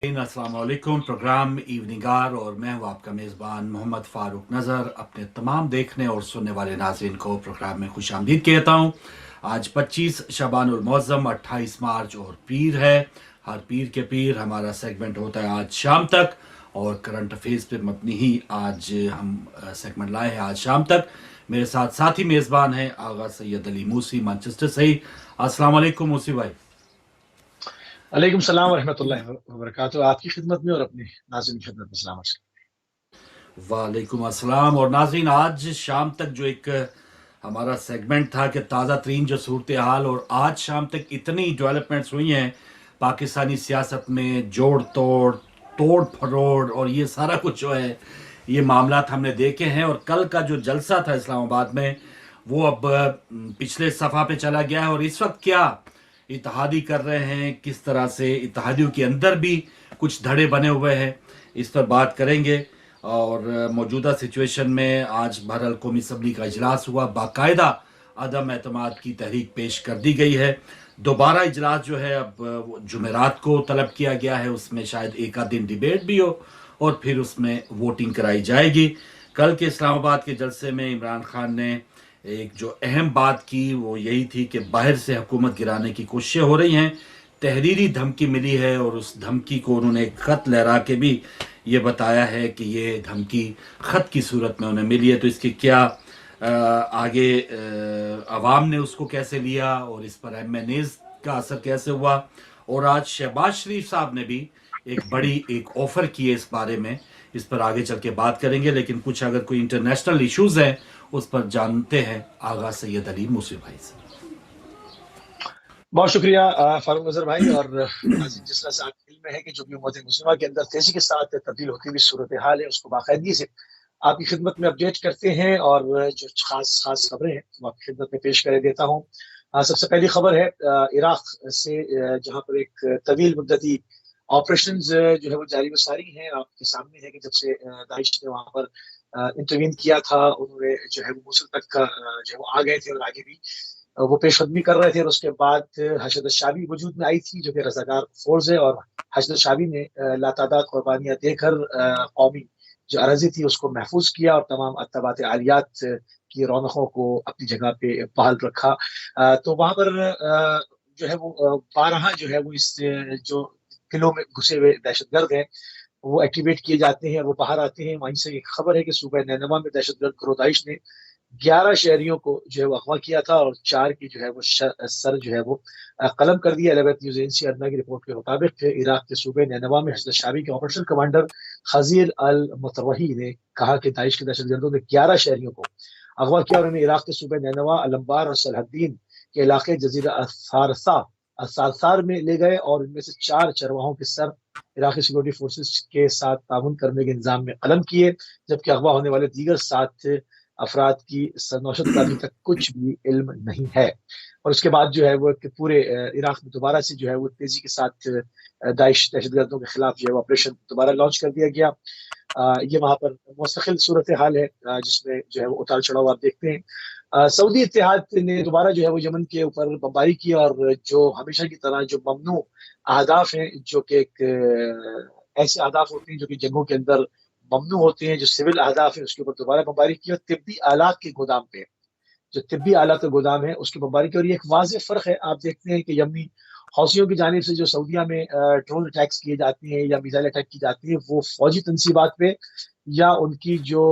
अस्सलाम वालेकुम। Programme evening our और मैं हूं आपका मेज़बान मोहम्मद फ़ारूक नज़र। अपने तमाम देखने और सुनने वाले नाज़रीन को प्रोग्राम में खुशामदीद कहता हूं। आज 25 शबानुल मुअज़्ज़म 28 मार्च और पीर है। हर पीर के पीर हमारा सेगमेंट होता है आज शाम तक, और करंट अफेयर्स पर मबनी ही आज हम सेगमेंट लाए हैं आज शाम तक। मेरे साथ साथी मेज़बान हैं आगा सैयद अली मूसी मैनचेस्टर से ही। अस्सलाम वालेकुम मूसी भाई। वालेकुम सलाम व रहमतुल्लाहि व बरकातहू। आपकी खिदमत में और अपने नाज़रीन की खिदमत में सलाम अर्ज़ करता वालेकुम अस्सलाम। और नाज़रीन, आज शाम तक जो एक हमारा सेगमेंट था कि ताज़ा तरीन जो सूरत हाल, और आज शाम तक इतनी डेवलपमेंट्स हुई हैं पाकिस्तानी सियासत में, जोड़ तोड़, तोड़ फरोड़, और ये सारा कुछ जो है ये मामलात हमने देखे हैं। और कल का जो जलसा था इस्लामाबाद में वो अब पिछले सफ़ा पे चला गया है। और इस वक्त क्या इत्तेहादी कर रहे हैं, किस तरह से इत्तेहादियों के अंदर भी कुछ धड़े बने हुए हैं, इस पर बात करेंगे। और मौजूदा सिचुएशन में आज बहरहाल कौमी असम्बली का इजलास हुआ, बाकायदा अदम एतमाद की तहरीक पेश कर दी गई है। दोबारा इजलास जो है अब जुमेरात को तलब किया गया है, उसमें शायद एक आध दिन डिबेट भी हो और फिर उसमें वोटिंग कराई जाएगी। कल के इस्लामाबाद के जलसे में इमरान खान ने एक जो अहम बात की वो यही थी कि बाहर से हुकूमत गिराने की कोशिशें हो रही हैं, तहरीरी धमकी मिली है, और उस धमकी को उन्होंने एक ख़त लहरा के भी ये बताया है कि ये धमकी ख़त की सूरत में उन्हें मिली है। तो इसके क्या आगे अवाम ने उसको कैसे लिया और इस पर MNAs का असर कैसे हुआ। और आज शहबाज शरीफ साहब ने भी एक बड़ी एक ऑफ़र की है इस बारे में, इस पर आगे चल के बात करेंगे। लेकिन कुछ अगर कोई इंटरनेशनल इश्यूज़ हैं उस पर जानते हैं आगा सैयद अली मूसी भाई से। बहुत शुक्रिया फारूक नजर भाई। और नाज़रीन, जिस तरह से आपके इल्म में है कि जो भी उम्मत मुस्लिमा के अंदर तेजी के साथ तब्दील होती हुई सूरत हाल है उसको बाकायदगी से आपकी खिदमत में अपडेट करते हैं, और जो खास खास खबरें हैं वो आपकी खिदमत में पेश कर देता हूँ। सबसे पहली खबर है इराक से, जहाँ पर एक तवील मुद्दती ऑपरेशन जो है वो जारी व सारी हैं। आपके सामने है कि जब से दाइश ने वहाँ पर इंटरवीन किया था, उन्होंने जो है वो मूसल तक का जो है वो आ गए थे और आगे भी वो पेशकदमी कर रहे थे। और उसके बाद हशद शाबी वजूद में आई थी जो कि रजाकार फोर्स है, और हशद शाबी ने लातादाद कुर्बानियां देकर कौमी जो अराजी थी उसको महफूज किया और तमाम अतबात आलियात की रौनकों को अपनी जगह पे बहाल रखा। तो वहाँ पर जो है वो 12 जो है वो इस जो किलों में घुसे हुए दहशतगर्द हैं वो एक्टिवेट किए जाते हैं और वो बाहर आते हैं। वहीं से एक खबर है कि सूबह नैनवा में दहशतगर्द दाइश ने 11 शहरियों को जो है वो अगवा किया था और 4 की जो है वो सर जो है वो कलम कर दिया। 11th न्यूज एजेंसी अदना की रिपोर्ट के मुताबिक इराक के सूबे नैनवा में हजरत शाबी के ऑपरेशन कमांडर खजीर अल मुतवही ने कहा कि दाइश के दहशतगर्दों ने 11 शहरियों को अगवा किया और उन्हें इराक के सूबे नैनवा, अलम्बार और सलहद्दीन के इलाके जजीरा असारसार में ले गए, और इनमें से 4 चरवाहों के सर इराकी सिक्योरिटी फोर्सेस के साथ ताउन करने के इंतजाम में कलम किए, जबकि अगवा होने वाले दीगर 7 अफराद की सरनौशत का अभी तक कुछ भी इल्म नहीं है। और उसके बाद जो है वो पूरे इराक में दोबारा से जो है वो तेजी के साथ दाइश दहशतगर्दों के खिलाफ जो है ऑपरेशन दोबारा लॉन्च कर दिया गया। ये वहाँ पर मुस्तकिल सूरत हाल है जिसमें जो है वो उतार चढ़ाव आप देखते हैं। सऊदी इत्तेहाद ने दोबारा जो है वो यमन के ऊपर बमबारी की, और जो हमेशा की तरह जो ममनू अहदाफ हैं, जो कि एक ऐसे अहदाफ होते हैं जो कि जंगों के अंदर ममनू होते हैं, जो सिविल अहदाफ है उसके ऊपर दोबारा बमबारी की। और तिब्बी आलात के गोदाम पे, जो तिब्बी आलात का गोदाम है उसकी बमबारी की। और ये एक वाज़ेह फ़र्क है, आप देखते हैं कि यमनी हौसियों की जानिब से जो सऊदीया में ड्रोन अटैक्स किए जाते हैं या मिसाइल अटैक की जाती है वो फौजी तनसीबात पे या उनकी जो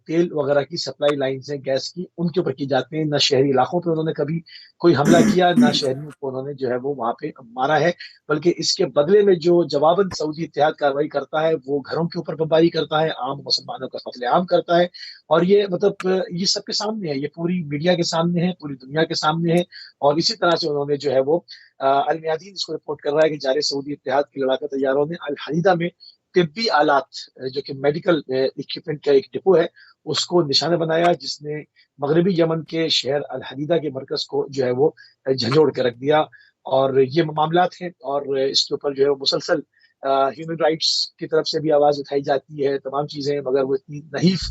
तेल वगैरह की सप्लाई लाइन्स हैं गैस की, उनके ऊपर की जाते हैं। न शहरी इलाकों पे उन्होंने कभी कोई हमला किया, ना शहरियों को उन्होंने जो है वो वहां पे मारा है, बल्कि इसके बदले में जो जवाबन सऊदी इत्तेहाद कार्रवाई करता है वो घरों के ऊपर बमबारी करता है, आम मुसलमानों का कत्लेआम करता है। और ये मतलब ये सबके सामने है, ये पूरी मीडिया के सामने है, पूरी दुनिया के सामने है। और इसी तरह से उन्होंने जो है वो अल मियादीन इसको रिपोर्ट कर रहा है कि जारे सऊदी इत्तेहाद के लड़ाका तैयारों ने अल हदीदा में तिब्बी आलात जो कि मेडिकल इक्विपमेंट का एक डिपो है उसको निशाना बनाया, जिसने मगरबी यमन के शहर अल हदीदा के मरकज को जो है वो झंझोड़ के रख दिया। और ये मामलात हैं, और इसके ऊपर जो है वो मुसलसल ह्यूमन राइट्स की तरफ से भी आवाज़ उठाई जाती है, तमाम चीज़ें, मगर वो इतनी नहीफ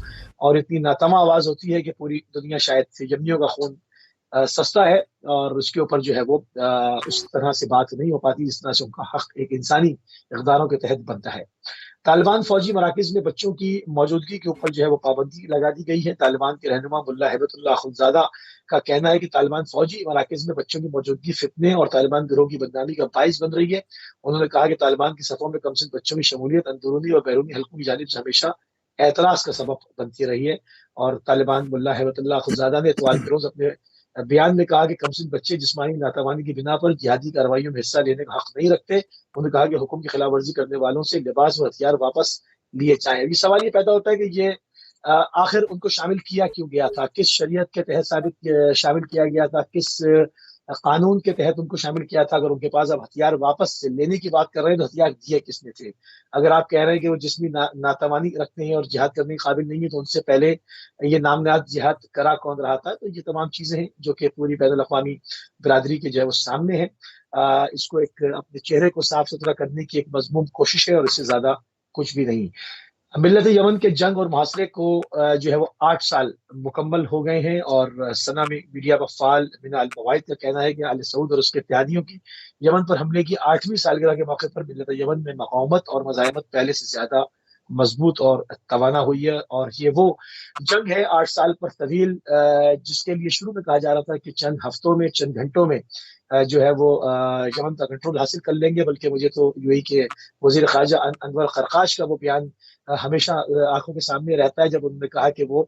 और इतनी नातमा आवाज़ होती है कि पूरी दुनिया शायद से यमनियों का खून سستا ہے اور اس کے اوپر جو ہے وہ اس طرح سے بات نہیں ہو پاتی جس طرح سے ان کا حق ایک انسانی اقداروں کے تحت بنتا ہے۔ طالبان فوجی مراکز میں بچوں کی موجودگی کے اوپر جو ہے وہ پابندی لگا دی گئی ہے۔ طالبان کے رہنما ملا ہیبت اللہ اخندزادہ کا کہنا ہے کہ طالبان فوجی مراکز میں بچوں کی موجودگی فتنے اور طالبان گروہ کی بدنامی کا باعث بن رہی ہے۔ انہوں نے کہا کہ طالبان کی صفوں میں کم سن بچوں کی شمولیت اندرونی اور بیرونی حلقوں کی جانب سے ہمیشہ اعتراض کا سبب بنتی رہی ہے۔ اور طالبان ملا ہیبت اللہ اخندزادہ نے اتوار کے روز اپنے بیان میں کہا کہ کم سن بچے جسمانی ناتوانی کی بنا پر جہادی کارروائیوں میں حصہ لینے کا حق نہیں رکھتے۔ انہوں نے کہا کہ حکم کی خلاف ورزی کرنے والوں سے لباس اور ہتھیار واپس لیے جائیں۔ یہ سوال یہ پیدا ہوتا ہے کہ یہ آخر ان کو شامل کیا کیوں گیا تھا، کس شریعت کے تحت شامل کیا گیا تھا، کس قانون کے تحت ان کو شامل کیا تھا۔ اگر ان کے پاس اب ہتھیار واپس سے لینے کی بات کر رہے ہیں تو ہتھیار دیے کس نے تھے؟ اگر آپ کہہ رہے ہیں کہ وہ جسمی ناتوانی رکھتے ہیں اور جہاد کرنے کے قابل نہیں ہے تو ان سے پہلے یہ نام نہاد جہاد کرا کون رہا تھا؟ تو یہ تمام چیزیں ہیں جو کہ پوری بین الاقوامی برادری کے جو ہے وہ سامنے ہے۔ اس کو ایک اپنے چہرے کو صاف ستھرا کرنے کی ایک مضموم کوشش ہے اور اس سے زیادہ کچھ بھی نہیں۔ ملت یمن کے جنگ اور محاصرے کو جو ہے وہ 8 سال مکمل ہو گئے ہیں، اور سنا میں میڈیا کا فعال من المواعد کا کہنا ہے کہ آل سعود اور اس کے اتحادیوں کی یمن پر حملے کی 8ویں سالگرہ کے موقع پر ملت یمن میں مقاومت اور مزاحمت پہلے سے زیادہ مضبوط اور توانا ہوئی ہے۔ اور یہ وہ جنگ ہے 8 سال پر طویل جس کے لیے شروع میں کہا جا رہا تھا کہ چند ہفتوں میں چند گھنٹوں میں جو ہے وہ یمن کا کنٹرول حاصل کر لیں گے، بلکہ مجھے تو یو اے کے وزیر خارجہ انور خرقاش کا وہ بیان ہمیشہ آنکھوں کے سامنے رہتا ہے جب انہوں نے کہا کہ وہ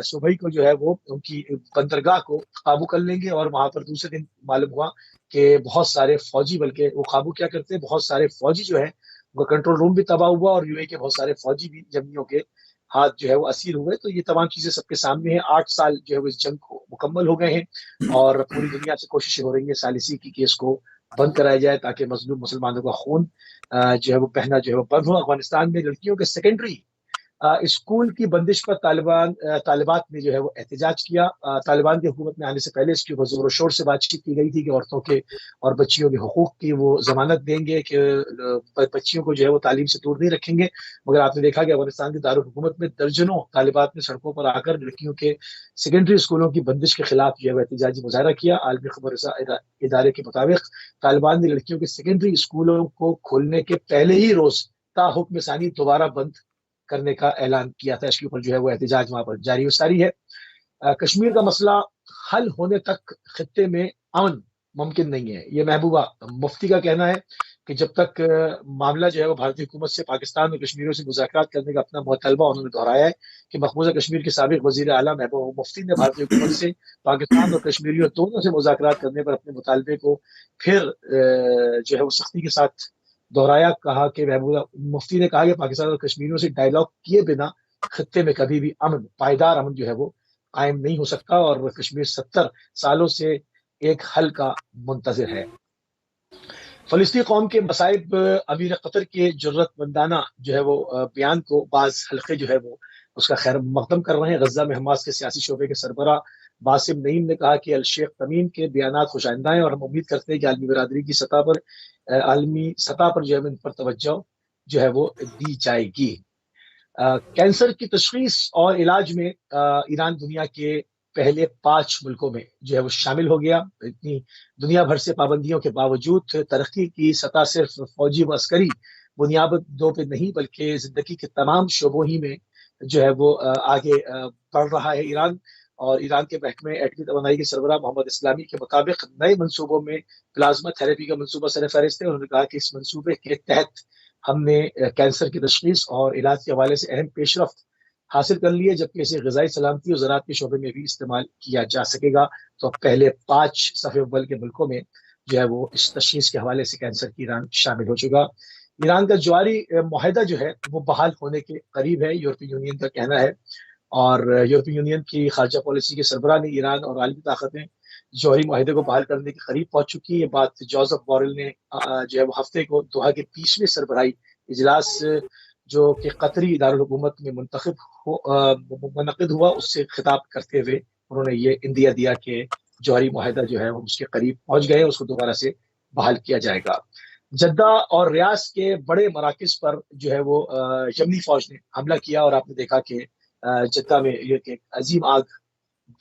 صبح کو جو ہے وہ ان کی بندرگاہ کو قابو کر لیں گے، اور وہاں پر دوسرے دن معلوم ہوا کہ بہت سارے فوجی، بلکہ وہ قابو کیا کرتے ہیں، بہت سارے فوجی جو ہے وہ کنٹرول روم بھی تباہ ہوا اور یو اے کے بہت سارے فوجی بھی جنگیوں کے ہاتھ جو ہے وہ اسیر ہوئے۔ تو یہ تمام چیزیں سب کے سامنے ہیں۔ 8 سال جو ہے وہ اس جنگ کو مکمل ہو گئے ہیں اور پوری دنیا سے کوششیں ہو رہی ہیں ثالثی کی کہ اس کو بند کرایا جائے تاکہ مظلوم مسلمانوں کا خون جو ہے وہ بہنا جو ہے وہ بند ہو۔ افغانستان میں لڑکیوں کے سیکنڈری اسکول کی بندش پر طالبات نے جو ہے وہ احتجاج کیا۔ طالبان کی حکومت میں آنے سے پہلے اس کے اوپر زور و شور سے بات چیت کی گئی تھی کہ عورتوں کے اور بچیوں کے حقوق کی وہ ضمانت دیں گے کہ بچیوں کو جو ہے وہ تعلیم سے دور نہیں رکھیں گے، مگر آپ نے دیکھا کہ افغانستان کے دارالحکومت میں درجنوں طالبات نے سڑکوں پر آ کر لڑکیوں کے سیکنڈری اسکولوں کی بندش کے خلاف جو ہے وہ احتجاجی مظاہرہ کیا۔ عالمی خبر رساں ادارے کے مطابق طالبان نے لڑکیوں کے سیکنڈری اسکولوں کو کھولنے کے پہلے ہی روز تا حکم ثانی دوبارہ بند کرنے کا اعلان کیا تھا۔ اس کے اوپر جو ہے وہ احتجاج وہاں پر جاری و ساری ہے۔ کشمیر کا مسئلہ حل ہونے تک خطے میں امن ممکن نہیں ہے، یہ محبوبہ مفتی کا کہنا ہے کہ جب تک معاملہ جو ہے وہ بھارتی حکومت سے پاکستان اور کشمیریوں سے مذاکرات کرنے کا اپنا مطالبہ انہوں نے دہرایا ہے کہ مقبوضہ کشمیر کے سابق وزیر اعلیٰ محبوبہ مفتی نے بھارتی حکومت سے پاکستان اور کشمیریوں دونوں سے مذاکرات کرنے پر اپنے مطالبے کو پھر جو ہے وہ سختی کے ساتھ دہرایا۔ کہا کہ محبوبہ مفتی نے کہا کہ پاکستان اور کشمیریوں سے ڈائیلاگ کیے بنا خطے میں کبھی بھی پائیدار امن جو ہے وہ قائم نہیں ہو سکتا، اور کشمیر 70 سالوں سے ایک حل کا منتظر ہے۔ فلسطینی قوم کے مصائب امیر قطر کے جرت مندانہ جو ہے وہ بیان کو بعض حلقے جو ہے وہ اس کا خیر مقدم کر رہے ہیں۔ غزہ میں حماس کے سیاسی شعبے کے سربراہ باسم نعیم نے کہا کہ الشیخ تمیم کے بیانات خوش آئندہ ہیں اور ہم امید کرتے ہیں کہ عالمی برادری کی عالمی سطح پر جو ہے ان پر توجہ جو ہے وہ دی جائے گی۔ کینسر کی تشخیص اور علاج میں ایران دنیا کے پہلے 5 ملکوں میں جو ہے وہ شامل ہو گیا۔ اتنی دنیا بھر سے پابندیوں کے باوجود ترقی کی سطح صرف فوجی و عسکری بنیادوں پہ نہیں بلکہ زندگی کے تمام شعبوں ہی میں جو ہے وہ آگے بڑھ رہا ہے ایران۔ اور ایران کے محکمہ ایٹمی توانائی کے سربراہ محمد اسلامی کے مطابق نئے منصوبوں میں پلازما تھراپی کا منصوبہ سر فہرست ہے۔ انہوں نے کہا کہ اس منصوبے کے تحت ہم نے کینسر کی تشخیص اور علاج کے حوالے سے اہم پیش رفت حاصل کر لی ہے، جبکہ اسے غذائی سلامتی اور زراعت کے شعبے میں بھی استعمال کیا جا سکے گا۔ تو پہلے 5 صف اول کے ملکوں میں جو ہے وہ اس تشخیص کے حوالے سے کینسر کی ایران شامل ہو چکا۔ ایران کا جواری معاہدہ جو ہے وہ بحال ہونے کے قریب ہے، یورپی یونین کا کہنا ہے، اور یورپی یونین کی خارجہ پالیسی کے سربراہ نے ایران اور عالمی طاقتیں جوہری معاہدے کو بحال کرنے کے قریب پہنچ چکی ہے۔ یہ بات جوزف بورل نے جو ہے وہ ہفتے کو دوحہ کے 20ویں سربراہی اجلاس جو کہ قطری دارالحکومت میں منعقد ہوا اس سے خطاب کرتے ہوئے انہوں نے یہ اندیا دیا کہ جوہری معاہدہ جو ہے وہ اس کے قریب پہنچ گئے، اس کو دوبارہ سے بحال کیا جائے گا۔ جدہ اور ریاض کے بڑے مراکز پر جو ہے وہ یمنی فوج نے حملہ کیا، اور آپ نے دیکھا کہ جدہ میں ایک عظیم آگ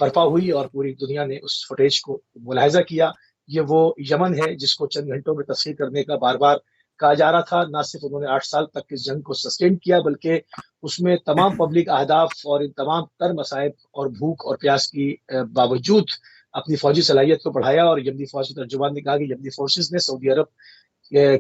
برپا ہوئی اور پوری دنیا نے اس فوٹیج کو ملاحظہ کیا. یہ وہ یمن ہے جس کو چند گھنٹوں میں تصحیح کرنے کا بار بار کہا جا رہا تھا. نہ صرف انہوں نے 8 سال تک اس جنگ کو سسٹین کیا بلکہ اس میں تمام پبلک اہداف اور ان تمام تر مصائب اور بھوک اور پیاس کی باوجود اپنی فوجی صلاحیت کو بڑھایا. اور یمنی فوج کے ترجمان نے کہا کہ یمنی فورسز نے سعودی عرب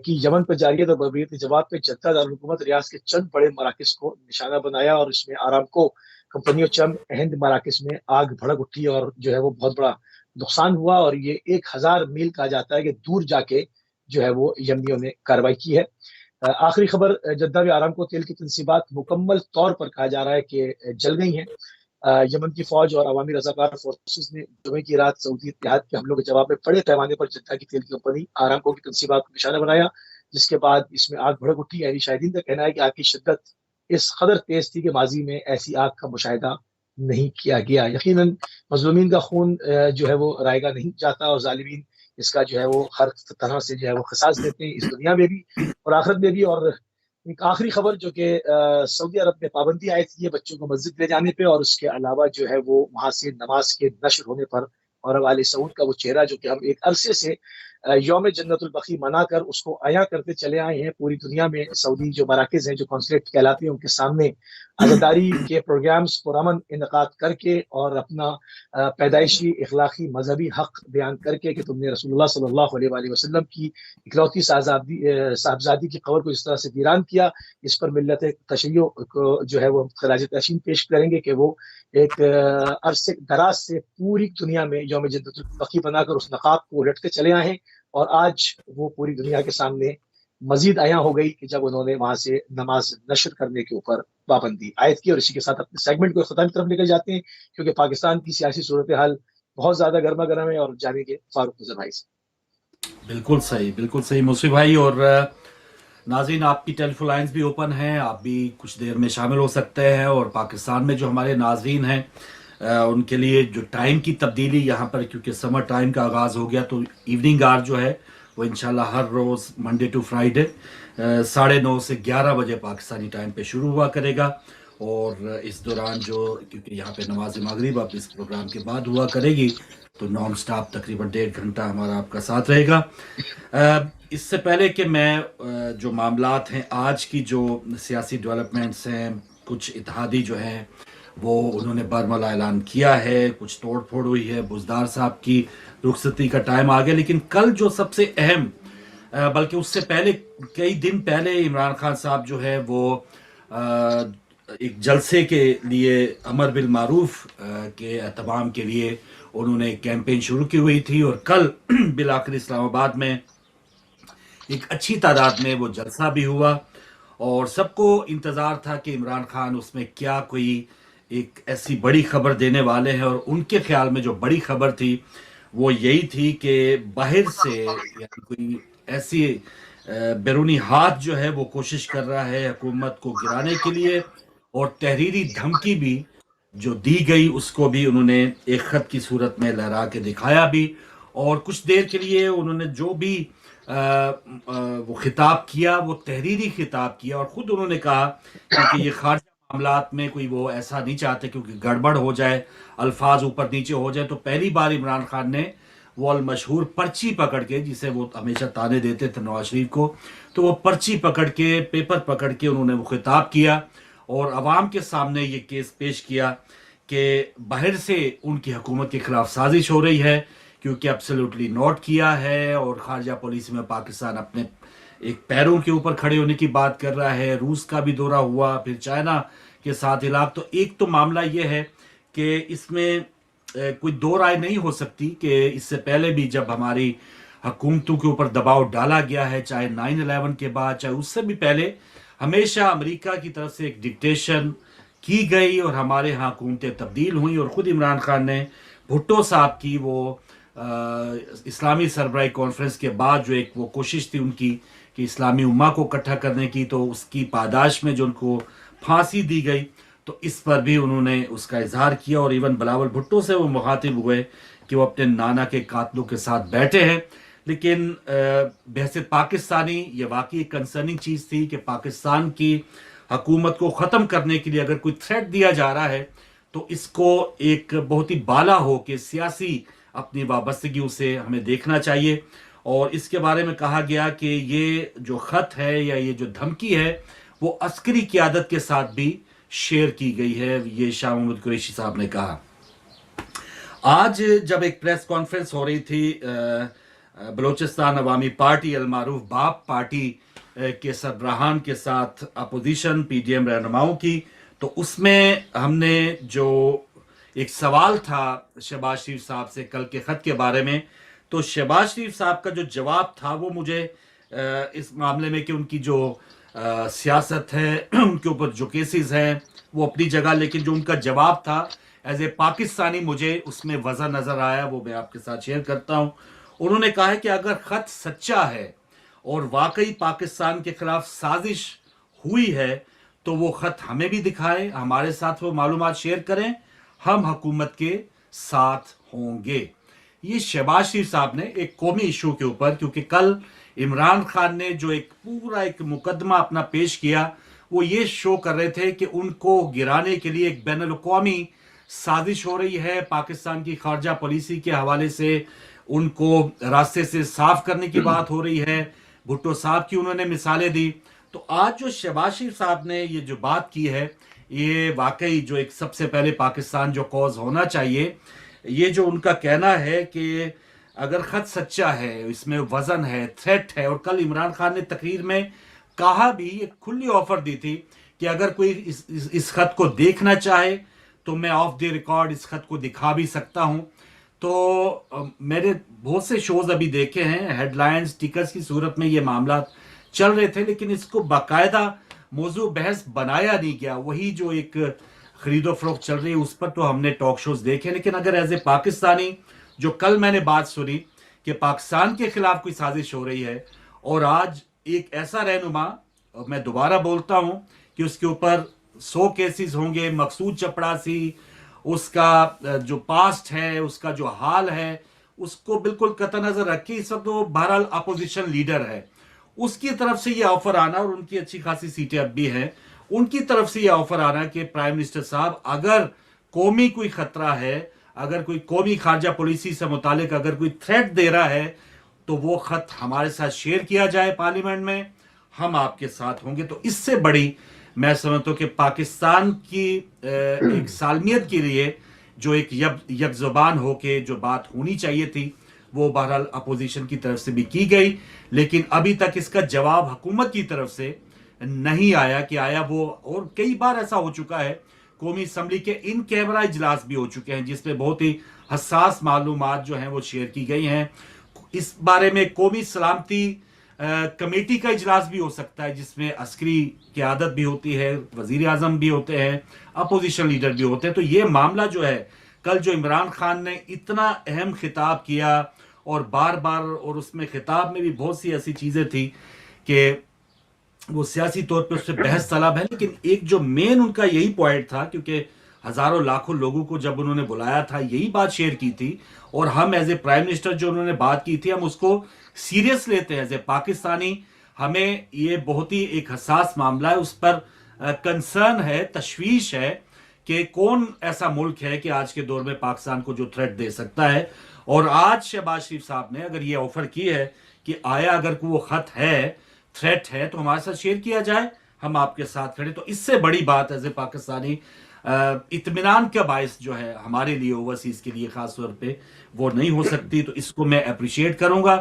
کی یمن پر جاریت اور بربریت کے جواب پہ جدہ دارالحکومت ریاض کے چند بڑے مراکز کو نشانہ بنایا. اور اس میں آرامکو کمپنی اور چند اہم مراکز میں آگ بھڑک اٹھی اور جو ہے وہ بہت بڑا نقصان ہوا. اور یہ 1000 میل کہا جاتا ہے کہ دور جا کے جو ہے وہ یمنیوں نے کارروائی کی ہے. آخری خبر، جدہ میں آرامکو تیل کی تنصیبات مکمل طور پر کہا جا رہا ہے کہ جل گئی ہیں. یمن کی فوج اور عوامی رضاکار فورسز نے جمعے کی رات سعودی اتحاد کے حملوں کے جواب میں بڑے پیمانے پر جدہ کی تیل کی کمپنی آرامکو کی تنصیبات کو نشانہ بنایا، جس کے بعد اس میں آگ بھڑک اٹھی. یعنی شاہدین کا کہنا ہے کہ آگ کی شدت اس قدر تیز تھی کہ ماضی میں ایسی آگ کا مشاہدہ نہیں کیا گیا. یقیناً مظلومین کا خون جو ہے وہ رائیگاں نہیں جاتا اور ظالمین اس کا جو ہے وہ ہر طرح سے جو ہے وہ قصاص دیتے ہیں، اس دنیا میں بھی اور آخرت میں بھی. اور ایک آخری خبر جو کہ سعودی عرب میں پابندی آئی تھی بچوں کو مسجد لے جانے پہ، اور اس کے علاوہ جو ہے وہ وہاں سے نماز کے نشر ہونے پر، اور اب آل سعود کا وہ چہرہ جو کہ ہم ایک عرصے سے یوم جنت البقیع منا کر اس کو عیاں کرتے چلے آئے ہیں پوری دنیا میں. سعودی جو مراکز ہیں، جو کانسلیٹ کہلاتے ہیں، ان کے سامنے عزاداری کے پروگرامز پرامن انعقاد کر کے اور اپنا پیدائشی اخلاقی مذہبی حق بیان کر کے کہ تم نے رسول اللہ صلی اللہ علیہ وآلہ وسلم کی اکلوتی صاحبزادی کی قبر کو اس طرح سے ویران کیا، اس پر ملت تشیع کو جو ہے وہ خراج تحسین پیش کریں گے کہ وہ ایک عرصے دراز سے پوری دنیا میں یوم جنت البقیع بنا کر اس نقاب کو الٹتے چلے آئے ہیں. اور آج وہ پوری دنیا کے سامنے مزید عیاں ہو گئی کہ جب انہوں نے وہاں سے نماز نشر کرنے کے اوپر پابندی عائد کی. اور اسی کے ساتھ اپنے سیگمنٹ کو اختتام کی طرف لے کر جاتے ہیں، کیونکہ پاکستان کی سیاسی صورتحال بہت زیادہ گرما گرم ہے. اور جانیں گے فاروق نظر بھائی سے. بالکل صحیح، بالکل صحیح موسی بھائی. اور ناظرین، آپ کی ٹیلی فون لائنز بھی اوپن ہیں، آپ بھی کچھ دیر میں شامل ہو سکتے ہیں. اور پاکستان میں جو ہمارے ناظرین ہیں ان کے لیے جو ٹائم کی تبدیلی یہاں پر، کیونکہ سمر ٹائم کا آغاز ہو گیا، تو ایوننگ آر جو ہے وہ انشاءاللہ ہر روز منڈے ٹو فرائیڈے 9:30 سے 11 بجے پاکستانی ٹائم پہ شروع ہوا کرے گا. اور اس دوران جو، کیونکہ یہاں پہ نماز مغرب اب اس پروگرام کے بعد ہوا کرے گی، تو نان سٹاپ تقریباً 1.5 گھنٹہ ہمارا آپ کا ساتھ رہے گا. اس سے پہلے کہ میں جو معاملات ہیں، آج کی جو سیاسی ڈیولپمنٹس ہیں، کچھ اتحادی جو ہیں وہ انہوں نے برملا اعلان کیا ہے، کچھ توڑ پھوڑ ہوئی ہے، بزدار صاحب کی رخصتی کا ٹائم آ گیا. لیکن کل جو سب سے اہم، بلکہ اس سے پہلے کئی دن پہلے عمران خان صاحب جو ہے وہ ایک جلسے کے لیے، امر بالمعروف کے اہتمام کے لیے انہوں نے کیمپین شروع کی ہوئی تھی. اور کل بالآخر اسلام آباد میں ایک اچھی تعداد میں وہ جلسہ بھی ہوا، اور سب کو انتظار تھا کہ عمران خان اس میں کیا کوئی ایک ایسی بڑی خبر دینے والے ہیں. اور ان کے خیال میں جو بڑی خبر تھی وہ یہی تھی کہ باہر سے یعنی کوئی ایسی بیرونی ہاتھ جو ہے وہ کوشش کر رہا ہے حکومت کو گرانے کے لیے، اور تحریری دھمکی بھی جو دی گئی اس کو بھی انہوں نے ایک خط کی صورت میں لہرا کے دکھایا بھی. اور کچھ دیر کے لیے انہوں نے جو بھی وہ خطاب کیا وہ تحریری خطاب کیا، اور خود انہوں نے کہا کہ یہ خارجہ معاملات میں کوئی وہ ایسا نہیں چاہتے کیونکہ گڑبڑ ہو جائے، الفاظ اوپر نیچے ہو جائے. تو پہلی بار عمران خان نے وہ المشہور پرچی پکڑ کے، جسے وہ ہمیشہ تانے دیتے تھے نواز شریف کو، تو وہ پرچی پکڑ کے، پیپر پکڑ کے انہوں نے وہ خطاب کیا اور عوام کے سامنے یہ کیس پیش کیا کہ باہر سے ان کی حکومت کے خلاف سازش ہو رہی ہے، کیونکہ ایبسلیوٹلی نوٹ کیا ہے. اور خارجہ پالیسی میں پاکستان اپنے ایک پیروں کے اوپر کھڑے ہونے کی بات کر رہا ہے. روس کا بھی دورہ ہوا، پھر چائنا کے ساتھ علاق. تو ایک تو معاملہ یہ ہے کہ اس میں کوئی دو رائے نہیں ہو سکتی کہ اس سے پہلے بھی جب ہماری حکومتوں کے اوپر دباؤ ڈالا گیا ہے، چاہے 9/11 کے بعد، چاہے اس سے بھی پہلے، ہمیشہ امریکہ کی طرف سے ایک ڈکٹیشن کی گئی اور ہمارے ہاں حکومتیں تبدیل ہوئیں. اور خود عمران خان نے بھٹو صاحب کی وہ اسلامی سربراہی کانفرنس کے بعد جو ایک وہ کوشش تھی ان کی کہ اسلامی امہ کو اکٹھا کرنے کی، تو اس کی پاداش میں جو ان کو پھانسی دی گئی، تو اس پر بھی انہوں نے اس کا اظہار کیا. اور ایون بلاول بھٹو سے وہ مخاطب ہوئے کہ وہ اپنے نانا کے قاتلوں کے ساتھ بیٹھے ہیں. لیکن بحیثیت پاکستانی یہ واقعی ایک کنسرننگ چیز تھی کہ پاکستان کی حکومت کو ختم کرنے کے لیے اگر کوئی تھریٹ دیا جا رہا ہے تو اس کو ایک بہت ہی بالا ہو کہ سیاسی اپنی وابستگیوں سے ہمیں دیکھنا چاہیے. اور اس کے بارے میں کہا گیا کہ یہ جو خط ہے یا یہ جو دھمکی ہے وہ عسکری قیادت کے ساتھ بھی شیئر کی گئی ہے, یہ شاہ محمود قریشی صاحب نے کہا. آج جب ایک پریس کانفرنس ہو رہی تھی بلوچستان عوامی پارٹی المعروف باپ پارٹی کے سربراہان کے ساتھ اپوزیشن پی ڈی ایم رہنماؤں کی, تو اس میں ہم نے جو ایک سوال تھا شہباز شریف صاحب سے کل کے خط کے بارے میں, تو شہباز شریف صاحب کا جو جواب تھا وہ مجھے اس معاملے میں کہ ان کی جو سیاست ہے ان کے اوپر جو کیسز ہیں وہ اپنی جگہ, لیکن جو ان کا جواب تھا ایز اے پاکستانی مجھے اس میں وضع نظر آیا, وہ میں آپ کے ساتھ شیئر کرتا ہوں. انہوں نے کہا ہے کہ اگر خط سچا ہے اور واقعی پاکستان کے خلاف سازش ہوئی ہے تو وہ خط ہمیں بھی دکھائیں, ہمارے ساتھ وہ معلومات شیئر کریں, ہم حکومت کے ساتھ ہوں گے. یہ شہباز شریف صاحب نے ایک قومی ایشو کے اوپر, کیونکہ کل عمران خان نے جو ایک پورا ایک مقدمہ اپنا پیش کیا وہ یہ شو کر رہے تھے کہ ان کو گرانے کے لیے ایک بین الاقوامی سازش ہو رہی ہے, پاکستان کی خارجہ پالیسی کے حوالے سے ان کو راستے سے صاف کرنے کی بات ہو رہی ہے. بھٹو صاحب کی انہوں نے مثالیں دی. تو آج جو شہباز شریف صاحب نے یہ جو بات کی ہے یہ واقعی جو ایک سب سے پہلے پاکستان جو کوز ہونا چاہیے, یہ جو ان کا کہنا ہے کہ اگر خط سچا ہے, اس میں وزن ہے, تھریٹ ہے, اور کل عمران خان نے تقریر میں کہا بھی, ایک کھلی آفر دی تھی کہ اگر کوئی اس خط کو دیکھنا چاہے تو میں آف دی ریکارڈ اس خط کو دکھا بھی سکتا ہوں. تو میں نے بہت سے شوز ابھی دیکھے ہیں, ہیڈ لائنز ٹکرز کی صورت میں یہ معاملات چل رہے تھے, لیکن اس کو باقاعدہ موضوع بحث بنایا نہیں گیا. وہی جو ایک خرید و فروخت چل رہی ہے اس پر تو ہم نے ٹاک شوز دیکھے, لیکن اگر ایز اے پاکستانی جو کل میں نے بات سنی کہ پاکستان کے خلاف کوئی سازش ہو رہی ہے, اور آج ایک ایسا رہنما, میں دوبارہ بولتا ہوں کہ اس کے اوپر 100 کیسز ہوں گے, مقصود چپڑاسی, اس کا جو پاسٹ ہے, اس کا جو حال ہے, اس کو بالکل قطع نظر رکھ کے اس وقت وہ بہرحال اپوزیشن لیڈر ہے, اس کی طرف سے یہ آفر آنا, اور ان کی اچھی خاصی سیٹیں اب بھی ہیں, ان کی طرف سے یہ آفر آنا کہ پرائم منسٹر صاحب اگر قومی کوئی خطرہ ہے, اگر کوئی قومی خارجہ پالیسی سے متعلق اگر کوئی تھریٹ دے رہا ہے تو وہ خط ہمارے ساتھ شیئر کیا جائے پارلیمنٹ میں, ہم آپ کے ساتھ ہوں گے. تو اس سے بڑی میں سمجھتا ہوں کہ پاکستان کی ایک سالمیت کے لیے جو ایک یک زبان ہو کے جو بات ہونی چاہیے تھی وہ بہرحال اپوزیشن کی طرف سے بھی کی گئی, لیکن ابھی تک اس کا جواب حکومت کی طرف سے نہیں آیا کہ آیا وہ. اور کئی بار ایسا ہو چکا ہے, قومی اسمبلی کے ان کیمرہ اجلاس بھی ہو چکے ہیں جس میں بہت ہی حساس معلومات جو ہیں وہ شیئر کی گئی ہیں. اس بارے میں قومی سلامتی کمیٹی کا اجلاس بھی ہو سکتا ہے جس میں عسکری قیادت بھی ہوتی ہے, وزیر اعظم بھی ہوتے ہیں, اپوزیشن لیڈر بھی ہوتے ہیں. تو یہ معاملہ جو ہے کل جو عمران خان نے اتنا اہم خطاب کیا, اور بار بار, اور اس میں خطاب میں بھی بہت سی ایسی چیزیں تھی کہ وہ سیاسی طور پہ اس سے بحث طلب ہے, لیکن ایک جو مین ان کا یہی پوائنٹ تھا, کیونکہ ہزاروں لاکھوں لوگوں کو جب انہوں نے بلایا تھا یہی بات شیئر کی تھی, اور ہم ایز اے پرائم منسٹر جو انہوں نے بات کی تھی ہم اس کو سیریس لیتے ہیں ایز اے پاکستانی. ہمیں یہ بہت ہی ایک حساس معاملہ ہے, اس پر کنسرن ہے, تشویش ہے کہ کون ایسا ملک ہے کہ آج کے دور میں پاکستان کو جو تھریٹ دے سکتا ہے. اور آج شہباز شریف صاحب نے اگر یہ آفر کی ہے کہ آیا اگر کوئی وہ خط ہے, تھریٹ ہے, تو ہمارے ساتھ شیئر کیا جائے, ہم آپ کے ساتھ کھڑے. تو اس سے بڑی بات ایز اے پاکستانی اطمینان کا باعث جو ہے ہمارے لیے اوورسیز کے لیے خاص طور پہ وہ نہیں ہو سکتی. تو اس کو میں اپریشیٹ کروں گا,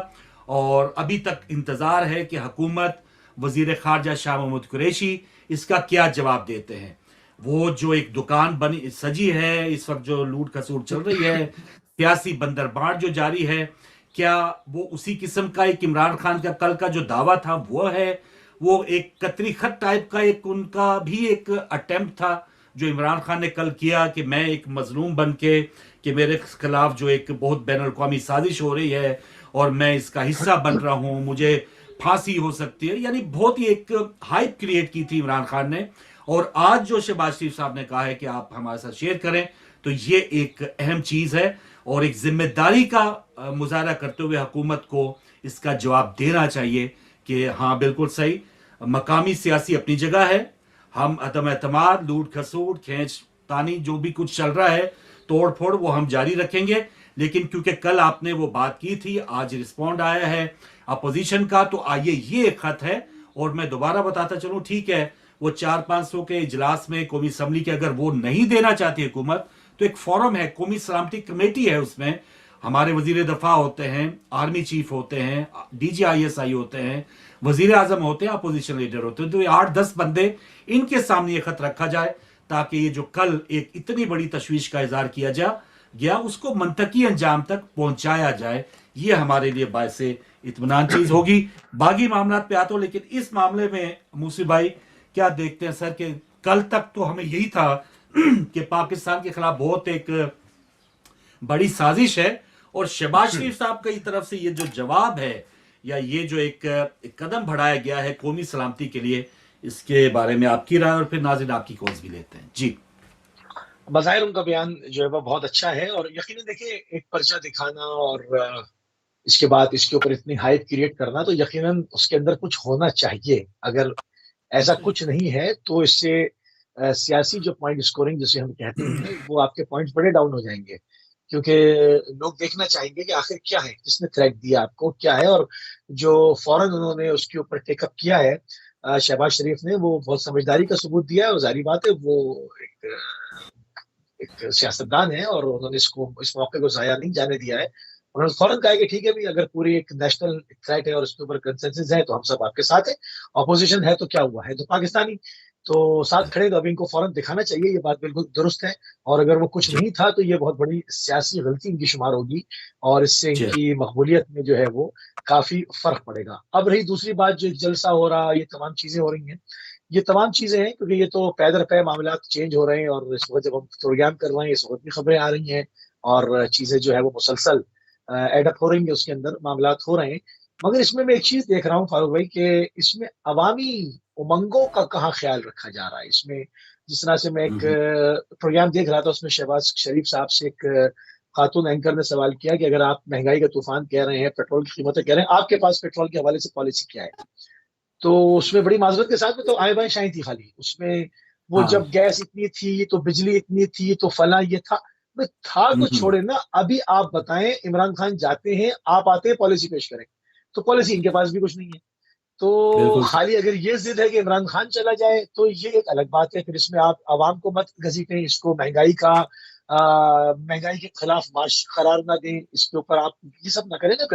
اور ابھی تک انتظار ہے کہ حکومت, وزیر خارجہ شاہ محمود قریشی اس کا کیا جواب دیتے ہیں. وہ جو ایک دکان بنی سجی ہے اس وقت, جو لوٹ کھسوٹ چل رہی ہے, سیاسی بندرباڑ جو جاری ہے, کیا وہ اسی قسم کا ایک عمران خان کا کل کا جو دعویٰ تھا وہ ہے, وہ ایک قطری خط ٹائپ کا ایک ان کا بھی ایک اٹیمپٹ تھا جو عمران خان نے کل کیا کہ میں ایک مظلوم بن کے, کہ میرے خلاف جو ایک بہت بین الاقوامی سازش ہو رہی ہے اور میں اس کا حصہ بن رہا ہوں, مجھے پھانسی ہو سکتی ہے. یعنی بہت ہی ایک ہائپ کریٹ کی تھی عمران خان نے. اور آج جو شہباز شریف صاحب نے کہا ہے کہ آپ ہمارے ساتھ شیئر کریں, تو یہ ایک اہم چیز ہے, اور ایک ذمہ داری کا مظاہرہ کرتے ہوئے حکومت کو اس کا جواب دینا چاہیے کہ ہاں بالکل صحیح, مقامی سیاسی اپنی جگہ ہے, ہم عدم اعتماد, لوٹ کھسوٹ, کھینچ तानी जो भी कुछ चल रहा है तोड़ फोड़ वो हम जारी रखेंगे, लेकिन क्योंकि कल आपने वो बात की थी, आज रिस्पॉन्ड आया है अपोजिशन का, तो आइए ये एक खत है। और मैं दोबारा बताता चलूं, ठीक है वो 400-500 के इजलास में कौमी असम्बली के अगर वो नहीं देना चाहती हुकूमत, तो एक फोरम है, कौमी सलामती कमेटी है, उसमें हमारे वजीर दफा होते हैं, आर्मी चीफ होते हैं, DGISI होते हैं, वजीर आजम होते हैं, अपोजिशन लीडर होते हैं, तो ये 8-10 बंदे, इनके सामने ये खत रखा जाए ताकि ये जो कल एक इतनी बड़ी तशवीश का इजहार किया गया उसको मंतकी अंजाम तक पहुंचाया जाए। ये हमारे लिए बायस इत्मीनान चीज होगी। बाकी मामला पे आते हो, लेकिन इस मामले में मूसी भाई क्या देखते हैं सर कि कल तक तो हमें यही था कि पाकिस्तान के खिलाफ बहुत एक बड़ी साजिश है, और शहबाज शरीफ साहब की तरफ से ये जो जवाब है या ये जो एक कदम बढ़ाया गया है कौमी सलामती के लिए, इसके बारे में आपकी राय और फिर नाज़रीन आपकी कॉल्स भी लेते हैं जी। बज़ाहिर उनका बयान जो है वो बहुत अच्छा है, और यकीनन देखिए एक पर्चा दिखाना और इसके बाद इसके ऊपर इतनी हाइप क्रिएट करना, तो यकीनन उसके अंदर कुछ होना चाहिए। अगर ऐसा कुछ नहीं है तो इससे सियासी जो पॉइंट स्कोरिंग जिसे हम कहते हैं, वो आपके पॉइंट्स बड़े डाउन हो जाएंगे, क्योंकि लोग देखना चाहेंगे कि आखिर क्या है, किसने थ्रेट दिया आपको, क्या है। और जो फौरन उन्होंने उसके ऊपर टेकअप किया है शहबाज शरीफ ने, वो बहुत समझदारी का सबूत दिया है, और जारी बात है वो एक सियासतदान है और उन्होंने इस मौके को जाया नहीं जाने दिया है। उन्होंने फौरन कहा कि ठीक है भाई, अगर पूरी एक नेशनल थ्रेट है और उसके ऊपर कंसेंसस है तो हम सब आपके साथ है, ऑपोजिशन है तो क्या हुआ है, तो पाकिस्तानी तो साथ खड़े, तो अभी इनको फौरन दिखाना चाहिए, ये बात बिल्कुल दुरुस्त है। और अगर वो कुछ नहीं था तो ये बहुत बड़ी सियासी गलती इनकी शुमार होगी, और इससे इनकी मकबूलियत में जो है वो काफी फर्क पड़ेगा। अब रही दूसरी बात, जो जलसा हो रहा, ये तमाम चीजें हो रही हैं, ये तमाम चीजें हैं क्योंकि ये तो पै दर पै मामला चेंज हो रहे हैं, और इस वक्त जब हम प्रोग्राम कर रहे हैं इस वक्त भी खबरें आ रही हैं, और चीजें जो है वो मुसलसल एडअप हो रही है, उसके अंदर मामला हो रहे हैं। मगर इसमें मैं एक चीज देख रहा हूँ फारूक भाई, कि इसमें अवामी उमंगों का कहाँ ख्याल रखा जा रहा है। इसमें जिस तरह से मैं एक प्रोग्राम देख रहा था, उसमें शहबाज शरीफ साहब से एक खातून एंकर ने सवाल किया कि अगर आप महंगाई का तूफान कह रहे हैं, पेट्रोल की कीमतें कह रहे हैं, आपके पास पेट्रोल के हवाले से पॉलिसी क्या है। तो उसमें बड़ी माजरत के साथ में तो आए बाएं शाही थी खाली उसमें, वो जब गैस इतनी थी तो बिजली इतनी थी तो फला ये था, था कुछ छोड़े ना। अभी आप बताएं, इमरान खान जाते हैं, आप आते हैं पॉलिसी पेश करें, तो पॉलिसी इनके पास भी कुछ नहीं है। तो खाली अगर ये जिद है कि इमरान खान चला जाए तो ये एक अलग बात है, फिर इसमें आप आवाम को मत घसीटें, इसको महंगाई के खिलाफ मार्च करार ना दें, इसके ऊपर आप ये सब ना करें ना।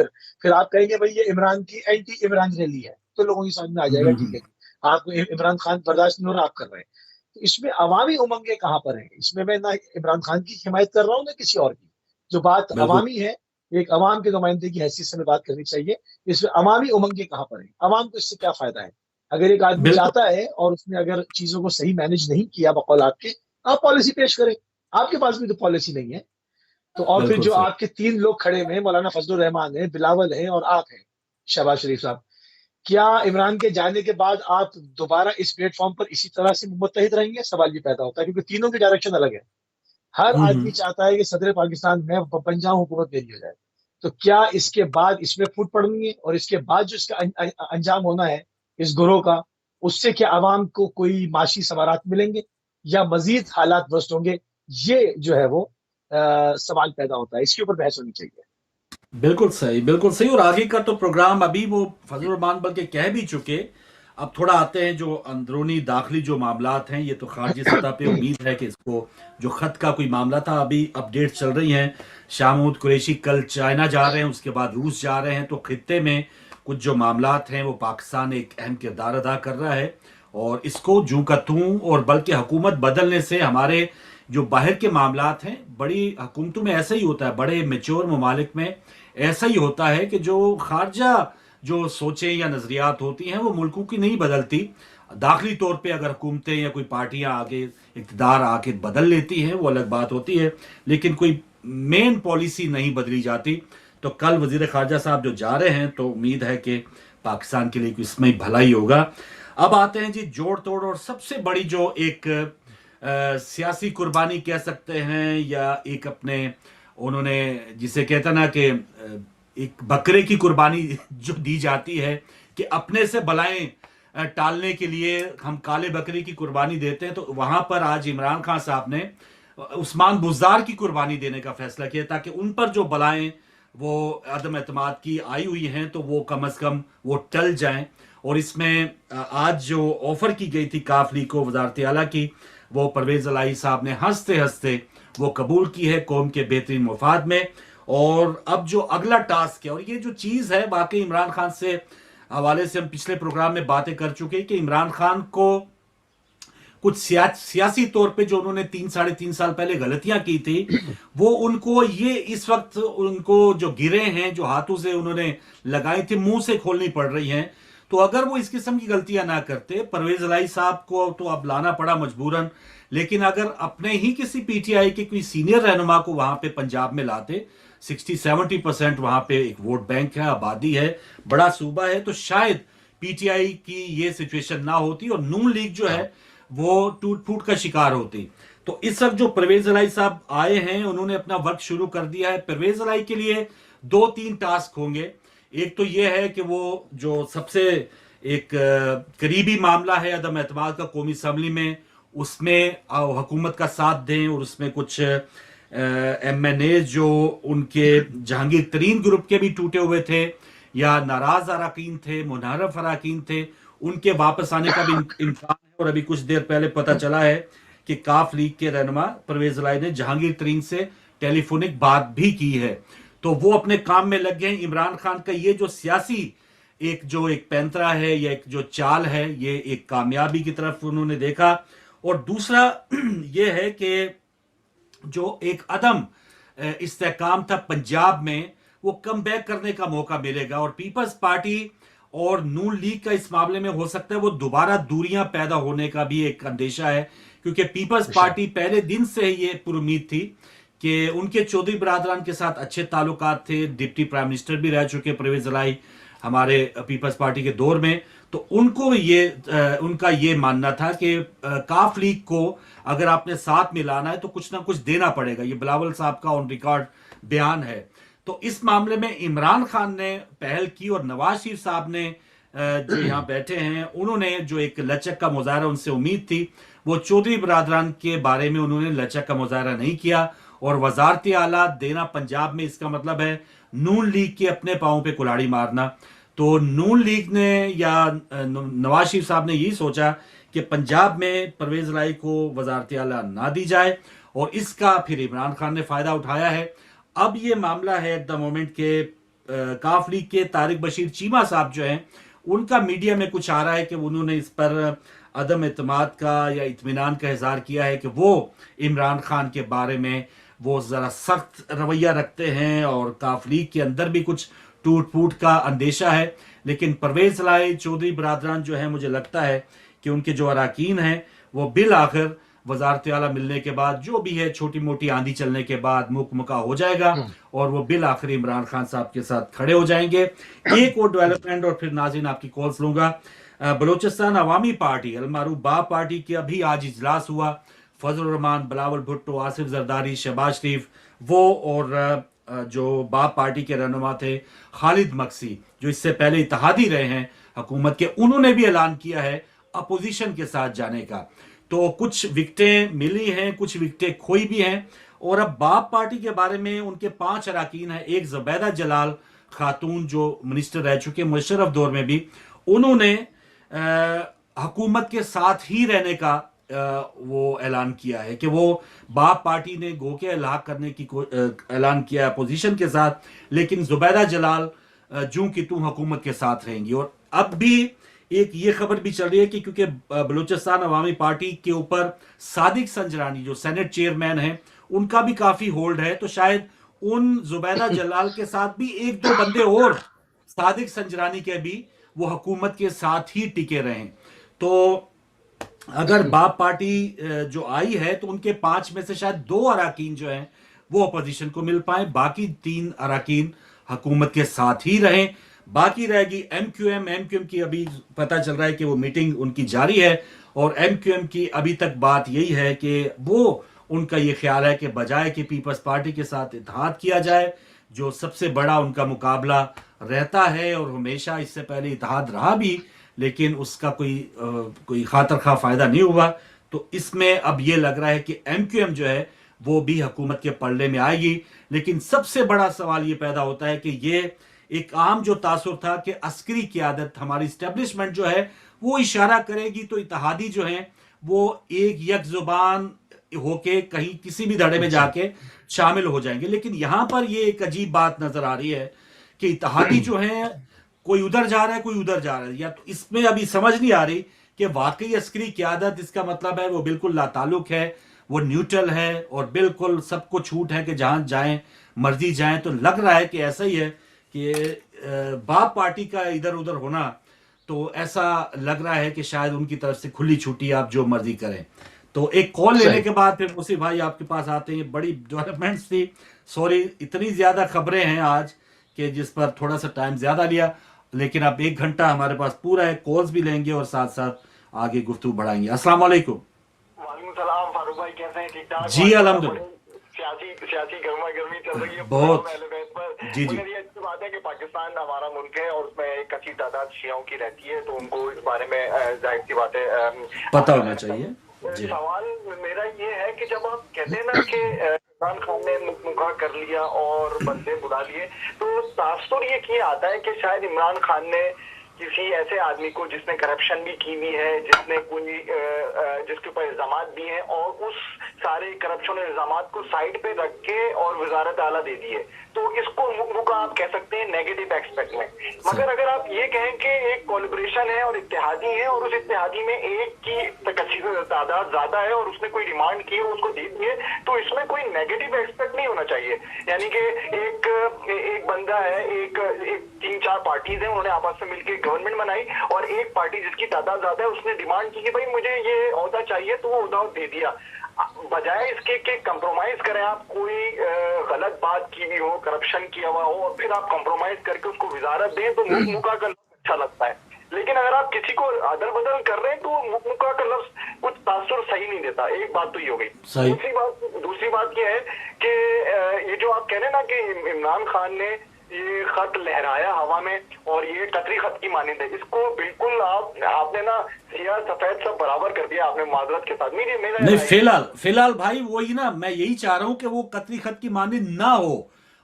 फिर आप कहेंगे भाई ये इमरान की एंटी इमरान रैली है, तो लोगों की समझ में आ जाएगा ठीक है आपको इमरान खान बर्दाश्त नहीं हो रहा, आप कर रहे हैं। तो इसमें अवामी उमंगे कहाँ पर है। इसमें मैं ना इमरान खान की हिमायत कर रहा हूँ ना किसी और की, जो बात अवामी है, एक अवाम के नुमाइंदे की हैसियत से बात करनी चाहिए। इसमें अवामी उमंगे कहाँ पर है, अवाम को इससे क्या फायदा है। अगर एक आदमी जाता है और उसने अगर चीजों को सही मैनेज नहीं किया बकौल आपके, आप पॉलिसी पेश करें, आपके पास भी तो पॉलिसी नहीं है। तो और फिर जो आपके 3 लोग खड़े हुए हैं, मौलाना फजलुर रहमान है, बिलावल है और आप हैं शहबाज शरीफ साहब, क्या इमरान के जाने के बाद आप दोबारा इस प्लेटफॉर्म पर इसी तरह से मुत्तहिद रहेंगे। सवाल भी पैदा होता है, क्योंकि तीनों की डायरेक्शन अलग है। हर आदमी चाहता है कि सदर पाकिस्तान में बन जाऊं, हुकूमत मेरी हो जाए। तो क्या इसके बाद इसमें फूट पड़नी है, और इसके बाद जो इसका अंजाम होना है इस गुरोह का, उससे क्या आवाम को कोई माशी समारात मिलेंगे या मजीद हालात दुरुस्त होंगे, ये जो है वो सवाल पैदा होता है। इसके ऊपर बहस होनी चाहिए। बिल्कुल सही, बिल्कुल सही। और आगे का तो प्रोग्राम अभी वो फजलुर रहमान बल्कि कह भी चुके। अब थोड़ा आते हैं जो अंदरूनी दाखिली जो मामलात हैं, ये तो खारजी सतह पे उम्मीद है कि इसको जो खत का कोई मामला था, अभी अपडेट चल रही हैं। शाह महमूद कुरैशी कल चाइना जा रहे हैं, उसके बाद रूस जा रहे हैं, तो खित्ते में कुछ जो मामलात हैं वो पाकिस्तान एक अहम किरदार अदा कर रहा है। और इसको जूं का तूं, और बल्कि हुकूमत बदलने से हमारे जो बाहर के मामलात हैं, बड़ी हुकूमतों में ऐसा ही होता है, बड़े मेच्योर ममालिक में ऐसा ही होता है कि जो खारजा जो सोचें या नजरियात होती हैं वो मुल्कों की नहीं बदलती। दाखिली तौर पे अगर हुकूमतें या कोई पार्टियां आगे इक़्तिदार आके बदल लेती हैं वो अलग बात होती है, लेकिन कोई मेन पॉलिसी नहीं बदली जाती। तो कल वजीर खारजा साहब जो जा रहे हैं, तो उम्मीद है कि पाकिस्तान के लिए इसमें भलाई होगा। अब आते हैं जी जोड़ तोड़, और सबसे बड़ी जो एक सियासी कुर्बानी कह सकते हैं, या एक अपने उन्होंने जिसे कहता ना कि एक बकरे की कुर्बानी जो दी जाती है कि अपने से बलाएं टालने के लिए हम काले बकरी की कुर्बानी देते हैं, तो वहां पर आज इमरान खान साहब ने उस्मान बुज़दार की कुर्बानी देने का फैसला किया ताकि उन पर जो बलाएं वो अदम एतमाद की आई हुई हैं तो वो कम अज कम वो टल जाएं। और इसमें आज जो ऑफर की गई थी काफ लीग को वजारत आला की, वो परवेज इलाही साहब ने हंसते हंसते वो कबूल की है कौम के बेहतरीन मफाद में। और अब जो अगला टास्क है, और ये जो चीज़ है वाकई इमरान खान से हवाले से हम पिछले प्रोग्राम में बातें कर चुके हैं कि इमरान खान को कुछ सियासी तौर पे जो उन्होंने 3-3.5 साल पहले गलतियां की थी, वो उनको ये इस वक्त उनको जो गिरे हैं, जो हाथों से उन्होंने लगाई थी, मुंह से खोलनी पड़ रही हैं। तो अगर वो इस किस्म की गलतियां ना करते, परवेज इलाही साहब को तो अब लाना पड़ा मजबूरन, लेकिन अगर अपने ही किसी पीटीआई के कोई सीनियर रहनुमा को वहां पे पंजाब में लाते, 60-70% वहां पे एक वोट बैंक है, आबादी है, बड़ा सूबा है, तो शायद पीटीआई की ये सिचुएशन ना होती और नून लीग जो है वो टूट फूट का शिकार होती। तो इस वक्त जो परवेज इलाही साहब आए हैं, उन्होंने अपना वर्क शुरू कर दिया है। परवेज इलाही के लिए 2-3 टास्क होंगे। एक तो ये है कि वो जो सबसे एक करीबी मामला है अदम एतमाद का कौमी असम्बली में, उसमें हुकूमत का साथ दें और उसमें कुछ MNA जो उनके जहांगीर तरीन ग्रुप के भी टूटे हुए थे या नाराज अरकान थे, मुनहरफ अरकान थे, उनके वापस आने का भी इम्कान है। और अभी कुछ देर पहले पता चला है कि काफ लीग के रहनुमा परवेज इलाही ने जहांगीर तरीन से टेलीफोनिक बात भी की है। तो वो अपने काम में लग गए। इमरान खान का ये जो सियासी एक पैंतरा है या एक जो चाल है, ये एक कामयाबी की तरफ उन्होंने देखा। और दूसरा ये है कि जो एक अदम इस्तेहकाम था पंजाब में, वो कम बैक करने का मौका मिलेगा। और पीपल्स पार्टी और नून लीग का इस मामले में हो सकता है वो दोबारा दूरियां पैदा होने का भी एक अंदेशा है, क्योंकि पीपल्स पार्टी पहले दिन से ही ये पुरुमीद थी कि उनके चौधरी बरादरान के साथ अच्छे ताल्लुकात थे। डिप्टी प्राइम मिनिस्टर भी रह चुके परवेज इलाही हमारे पीपल्स पार्टी के दौर में। तो उनको ये उनका ये मानना था कि काफ लीग को अगर आपने साथ मिलाना है तो कुछ ना कुछ देना पड़ेगा। ये बिलावल साहब का ऑन रिकॉर्ड बयान है। तो इस मामले में इमरान खान ने पहल की और नवाज शरीफ साहब ने जो यहाँ बैठे हैं, उन्होंने जो एक लचक का मुजाहरा उनसे उम्मीद थी, वो चौधरी बरादरान के बारे में उन्होंने लचक का मुजाहरा नहीं किया। और वजारत आला देना पंजाब में, इसका मतलब है नून लीग के अपने पांव पे कुल्हाड़ी मारना। तो नून लीग ने या नवाज शरीफ साहब ने यही सोचा कि पंजाब में परवेज इलाही को वजारत आला ना दी जाए, और इसका फिर इमरान खान ने फायदा उठाया है। अब ये मामला है एट द मोमेंट के काफ लीग के तारिक बशीर चीमा साहब जो हैं, उनका मीडिया में कुछ आ रहा है कि उन्होंने इस पर अदम एतमाद का या इत्मीनान का इजहार किया है कि वो इमरान खान के बारे में वो ज़रा सख्त रवैया रखते हैं और काफ लीग के अंदर भी कुछ टूट फूट का अंदेशा है। लेकिन परवेज इलाही चौधरी बरादरान जो है, मुझे लगता है कि उनके जो अरकान हैं वो बिल आखिर वजारत आला मिलने के बाद, जो भी है छोटी मोटी आंधी चलने के बाद मुकमुका हो जाएगा और वो बिल आखिर इमरान खान साहब के साथ खड़े हो जाएंगे। एक और डेवलपमेंट और फिर नाज़रीन आपकी कॉल्स लूंगा। बलोचिस्तान अवामी पार्टी अलमारूफ बाप पार्टी के अभी आज इजलास हुआ। फजल रहमान, बिलावल भुट्टो, आसिफ जरदारी, शहबाज शरीफ, वो और जो बाप पार्टी के रहनुमा थे खालिद मक्सी, जो इससे पहले इत्तेहादी रहे हैं हुकूमत के, उन्होंने भी ऐलान किया है अपोजिशन के साथ जाने का। तो कुछ विकटें मिली हैं, कुछ विकटें खोई भी हैं। और अब बाप पार्टी के बारे में उनके 5 अरकान हैं। एक ज़ुबैदा जलाल खातून जो मिनिस्टर रह चुके मुशर्रफ दौर में भी, उन्होंने हुकूमत के साथ ही रहने का वो ऐलान किया है कि वो बाप पार्टी ने गो के इलाहा करने की ऐलान किया है अपोजिशन के साथ, लेकिन ज़ुबैदा जलाल जूं की तूं हुकूमत के साथ रहेंगी। और अब भी एक ये खबर भी चल रही है कि क्योंकि बलूचिस्तान अवामी पार्टी के ऊपर सादिक संजरानी जो सेनेट चेयरमैन हैं, उनका भी काफी होल्ड है, तो शायद उन ज़ुबैदा जलाल के साथ भी 1-2 बंदे और सादिक संजरानी के भी वो हुकूमत के साथ ही टिके रहें। तो अगर बाप पार्टी जो आई है तो उनके 5 में से शायद 2 अरकान जो हैं वो अपोजिशन को मिल पाए, बाकी 3 अरकान हुकूमत के साथ ही रहें। बाकी रहेगी MQM की अभी पता चल रहा है कि वो मीटिंग उनकी जारी है, और MQM की अभी तक बात यही है कि वो उनका ये ख्याल है कि बजाय कि पीपल्स पार्टी के साथ इत्तेहाद किया जाए, जो सबसे बड़ा उनका मुकाबला रहता है और हमेशा इससे पहले इत्तेहाद रहा भी, لیکن اس کا کوئی خاطر خواہ فائدہ نہیں ہوا. تو اس میں اب یہ لگ رہا ہے کہ ایم کیو ایم جو ہے وہ بھی حکومت کے پلڑے میں آئے گی. لیکن سب سے بڑا سوال یہ پیدا ہوتا ہے کہ یہ ایک عام جو تاثر تھا کہ عسکری قیادت ہماری اسٹیبلشمنٹ جو ہے وہ اشارہ کرے گی تو اتحادی جو ہیں وہ ایک یک زبان ہو کے کہیں کسی بھی دھڑے میں جا کے شامل ہو جائیں گے. لیکن یہاں پر یہ ایک عجیب بات نظر آ رہی ہے کہ اتحادی جو ہیں کوئی ادھر جا رہا ہے کوئی ادھر جا رہا ہے. یا تو اس میں ابھی سمجھ نہیں آ رہی کہ واقعی عسکری قیادت اس کا مطلب ہے وہ بالکل لا تعلق ہے, وہ نیوٹرل ہے اور بالکل سب کو چھوٹ ہے کہ جہاں جائیں مرضی جائیں. تو لگ رہا ہے کہ ایسا ہی ہے کہ باپ پارٹی کا ادھر ادھر ہونا, تو ایسا لگ رہا ہے کہ شاید ان کی طرف سے کھلی چھٹی آپ جو مرضی کریں. تو ایک کال لینے کے بعد پھر موسی بھائی آپ کے پاس آتے ہیں. بڑی ڈیولپمنٹس تھی, سوری اتنی زیادہ خبریں ہیں آج کہ جس پر تھوڑا سا ٹائم زیادہ لیا, لیکن اب 1 گھنٹہ ہمارے پاس پورا ہے, کالز بھی لیں گے اور ساتھ ساتھ آگے گفتگو بڑھائیں گے. السلام علیکم. وعلیکم السلام فاروق بھائی, کیسے ہیں؟ ٹھیک ٹھاک؟ جی الحمدللہ. سیاسی گرما گرمی چل رہی ہے بہت. اہل بیت پر. جی جی. مگر یہ اچھی بات ہے کہ پاکستان ہمارا ملک ہے اور اس میں ایک اچھی تعداد شیعوں کی رہتی ہے, تو ان کو اس بارے میں ظاہر سی بات ہے پتہ ہونا چاہیے. جی. سوال میرا یہ ہے کہ جب آپ کہتے ہیں نا کہ عمران خان نے مکہ کر لیا اور بندے بلا لیے, تو تاثر یہ کیا آتا ہے کہ شاید عمران خان نے کسی ایسے آدمی کو جس نے کرپشن بھی کی ہوئی ہے, جس نے جس کے اوپر الزامات بھی ہیں, اور اس سارے کرپشن اور الزامات کو سائڈ پہ رکھ کے اور وزارت اعلیٰ دے دی ہے, تو اس کو مکہ آپ کہہ سکتے ہیں نیگیٹو ایکسپیکٹ میں. مگر اگر آپ یہ کہیں کہ ایک کولیبریشن ہے اور اتحادی ہے, اور اس اتحادی میں ایک کی تعداد زیادہ ہے اور اس نے کوئی ڈیمانڈ کی ہے اس کو دے دی ہے, تو اس میں کوئی نیگیٹو ایکسپیکٹ نہیں ہونا چاہیے. یعنی کہ ایک بندہ ہے, ایک 3-4 پارٹیز ہیں, انہوں نے آپس میں مل کے گورنمنٹ بنائی, اور ایک پارٹی جس کی تعداد زیادہ ہے اس نے ڈیمانڈ کی کہ بھائی مجھے یہ عہدہ چاہیے, تو وہ عہدہ دے دیا. بجائے اس کے کہ کمپرومائز کریں, آپ کوئی غلط بات کی بھی ہو, کرپشن کیا ہوا ہو, اور پھر آپ کمپرومائز کر کے اس کو وزارت دیں, تو مکہ کا لفظ اچھا لگتا ہے. لیکن اگر آپ کسی کو عدل بدل کر رہے ہیں تو مکہ کا لفظ کچھ تاثر صحیح نہیں دیتا. ایک بات تو یہ ہو گئی. دوسری بات یہ ہے کہ یہ جو آپ کہہ رہے ہیں نا کہ عمران خان نے یہ خط لہرایا ہوا میں اور یہ قطری خط کی مانند ہے, اس کو بالکل آپ نے نا سیاہ سفید سب برابر کر دیا آپ نے, معذرت کے ساتھ. نہیں فی الحال بھائی وہی نا, میں یہی چاہ رہا ہوں کہ وہ قطری خط کی مانند نہ ہو.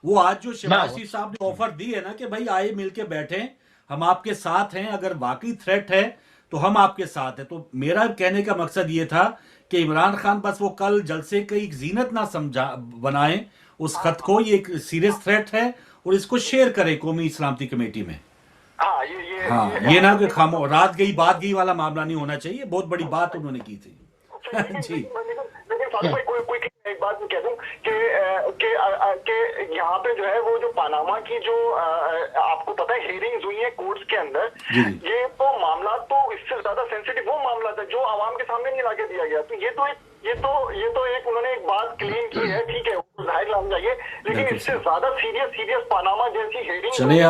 وہ آج جو شہباز شریف صاحب نے آفر دی ہے نا کہ بھائی آئے مل کے بیٹھیں, ہم آپ کے ساتھ ہیں, اگر واقعی تھریٹ ہے تو ہم آپ کے ساتھ ہیں. تو میرا کہنے کا مقصد یہ تھا کہ عمران خان بس وہ کل جلسے کی ایک زینت نہ بنائیں اس خط کو, یہ ایک سیریس تھریٹ ہے, اور اس کو شیئر کرے قومی سلامتی کمیٹی میں. ہاں یہ نہ کہ رات گئی بات گئی والا معاملہ نہیں ہونا چاہیے. بہت بڑی بات انہوں نے کی تھی. جی. ایک بات میں کہہ دوں کہ یہاں پہ جو ہے وہ جو پاناما کی جو آپ کو پتا ہے ہیئرنگز ہوئی ہیں کورٹس کے اندر, یہ تو معاملات تو اس سے زیادہ سینسیٹیو وہ معاملات ہے جو عوام کے سامنے نہیں لا کے دیا گیا. تو یہ تو ایک انہوں نے ایک بات کلیم کی ہے, ٹھیک ہے, ظاہر لانا چاہیے, لیکن اس سے زیادہ سیریس پاناما جیسی ہیئرنگ. چلیے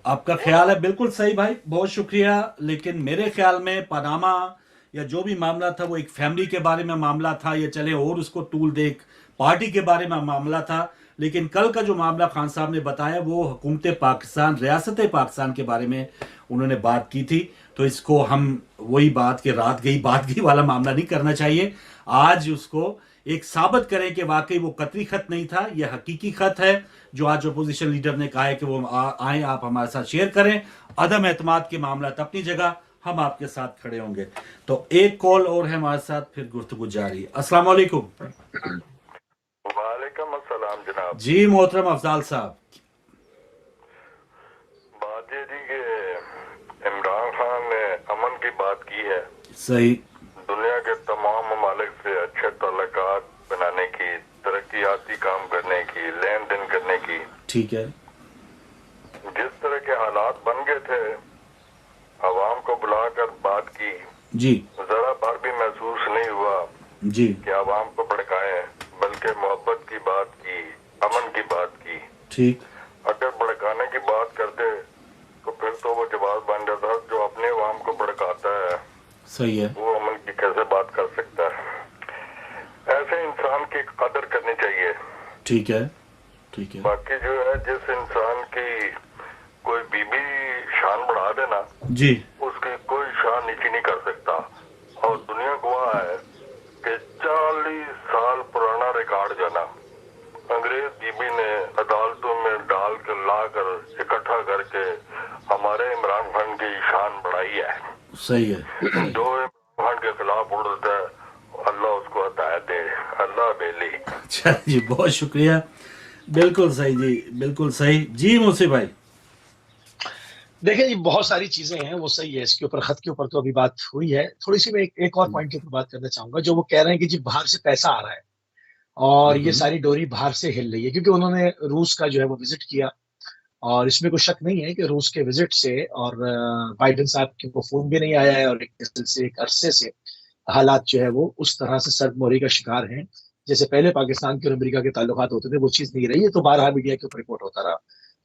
آپ کا خیال ہے بالکل صحیح بھائی, بہت شکریہ. لیکن میرے خیال میں پاناما یا جو بھی معاملہ تھا وہ ایک فیملی کے بارے میں معاملہ تھا, یا چلے اور اس کو طول دے پارٹی کے بارے میں معاملہ تھا. لیکن کل کا جو معاملہ خان صاحب نے بتایا وہ حکومت پاکستان, ریاست پاکستان کے بارے میں انہوں نے بات کی تھی. تو اس کو ہم وہی بات کہ رات گئی بات گئی والا معاملہ نہیں کرنا چاہیے. آج اس کو ایک ثابت کریں کہ واقعی وہ قطری خط نہیں تھا, یہ حقیقی خط ہے جو آج اپوزیشن لیڈر نے کہا ہے کہ وہ آئیں آپ ہمارے ساتھ شیئر کریں. عدم اعتماد کے معاملات اپنی جگہ, ہم آپ کے ساتھ کھڑے ہوں گے. تو ایک کال اور ہے ہمارے ساتھ, پھر گفتگو جاری ہے. السلام علیکم. وعلیکم السلام جناب. جی محترم افضال صاحب. بات یہ تھی کہ عمران خان نے امن کی بات کی ہے, صحیح, دنیا کے تمام ممالک سے اچھے تعلقات بنانے کی, ترقیاتی کام کرنے کی, لین دین کرنے کی. ٹھیک ہے. جس طرح کے حالات بن گئے تھے, عوام کو بلا کر بات کی, جی, ذرا بار بھی محسوس نہیں ہوا جی, کہ عوام کو بھڑکائیں, بلکہ محبت کی بات کی, امن کی بات کی. ٹھیک. اگر بھڑکانے کی بات کرتے تو پھر تو وہ جواز بن جاتا, جو اپنے عوام کو بھڑکاتا ہے صحیح ہے, وہ امن کی کیسے بات کر سکتا ہے. ایسے انسان کی قدر کرنی چاہیے. ٹھیک ہے, ٹھیک ہے. باقی جو ہے جس انسان کی کوئی بیوی शान बढ़ा देना जी, उसकी कोई शान नीची नहीं कर सकता। और दुनिया गवाह है कि 40 साल पुराना रिकॉर्ड जो ना अंग्रेज बीबी ने अदालतों में डाल कर ला कर इकट्ठा करके हमारे इमरान खान की शान बढ़ाई है। सही है। जो इमरान खान के खिलाफ उड़ता है अल्लाह उसको हदायत दे, अल्लाह बेली। अच्छा जी, बहुत शुक्रिया। बिल्कुल सही जी, बिल्कुल सही जी। मुझसे भाई, देखिए ये बहुत सारी चीजें हैं, वो सही है। इसके ऊपर खत के ऊपर तो अभी बात हुई है। थोड़ी सी मैं एक और पॉइंट के ऊपर बात करना चाहूंगा। जो वो कह रहे हैं कि जी बाहर से पैसा आ रहा है और ये सारी डोरी बाहर से हिल रही है, क्योंकि उन्होंने रूस का जो है वो विजिट किया। और इसमें कोई शक नहीं है कि रूस के विजिट से और बाइडेन साहब के को फोन भी नहीं आया है, और एक अरसे से हालात जो है वो उस तरह से सरमोरी का शिकार हैं जैसे पहले पाकिस्तान के और अमेरिका के ताल्लुकात होते थे, वो चीज नहीं रही है। तो बारहा मीडिया के ऊपर रिपोर्ट होता रहा।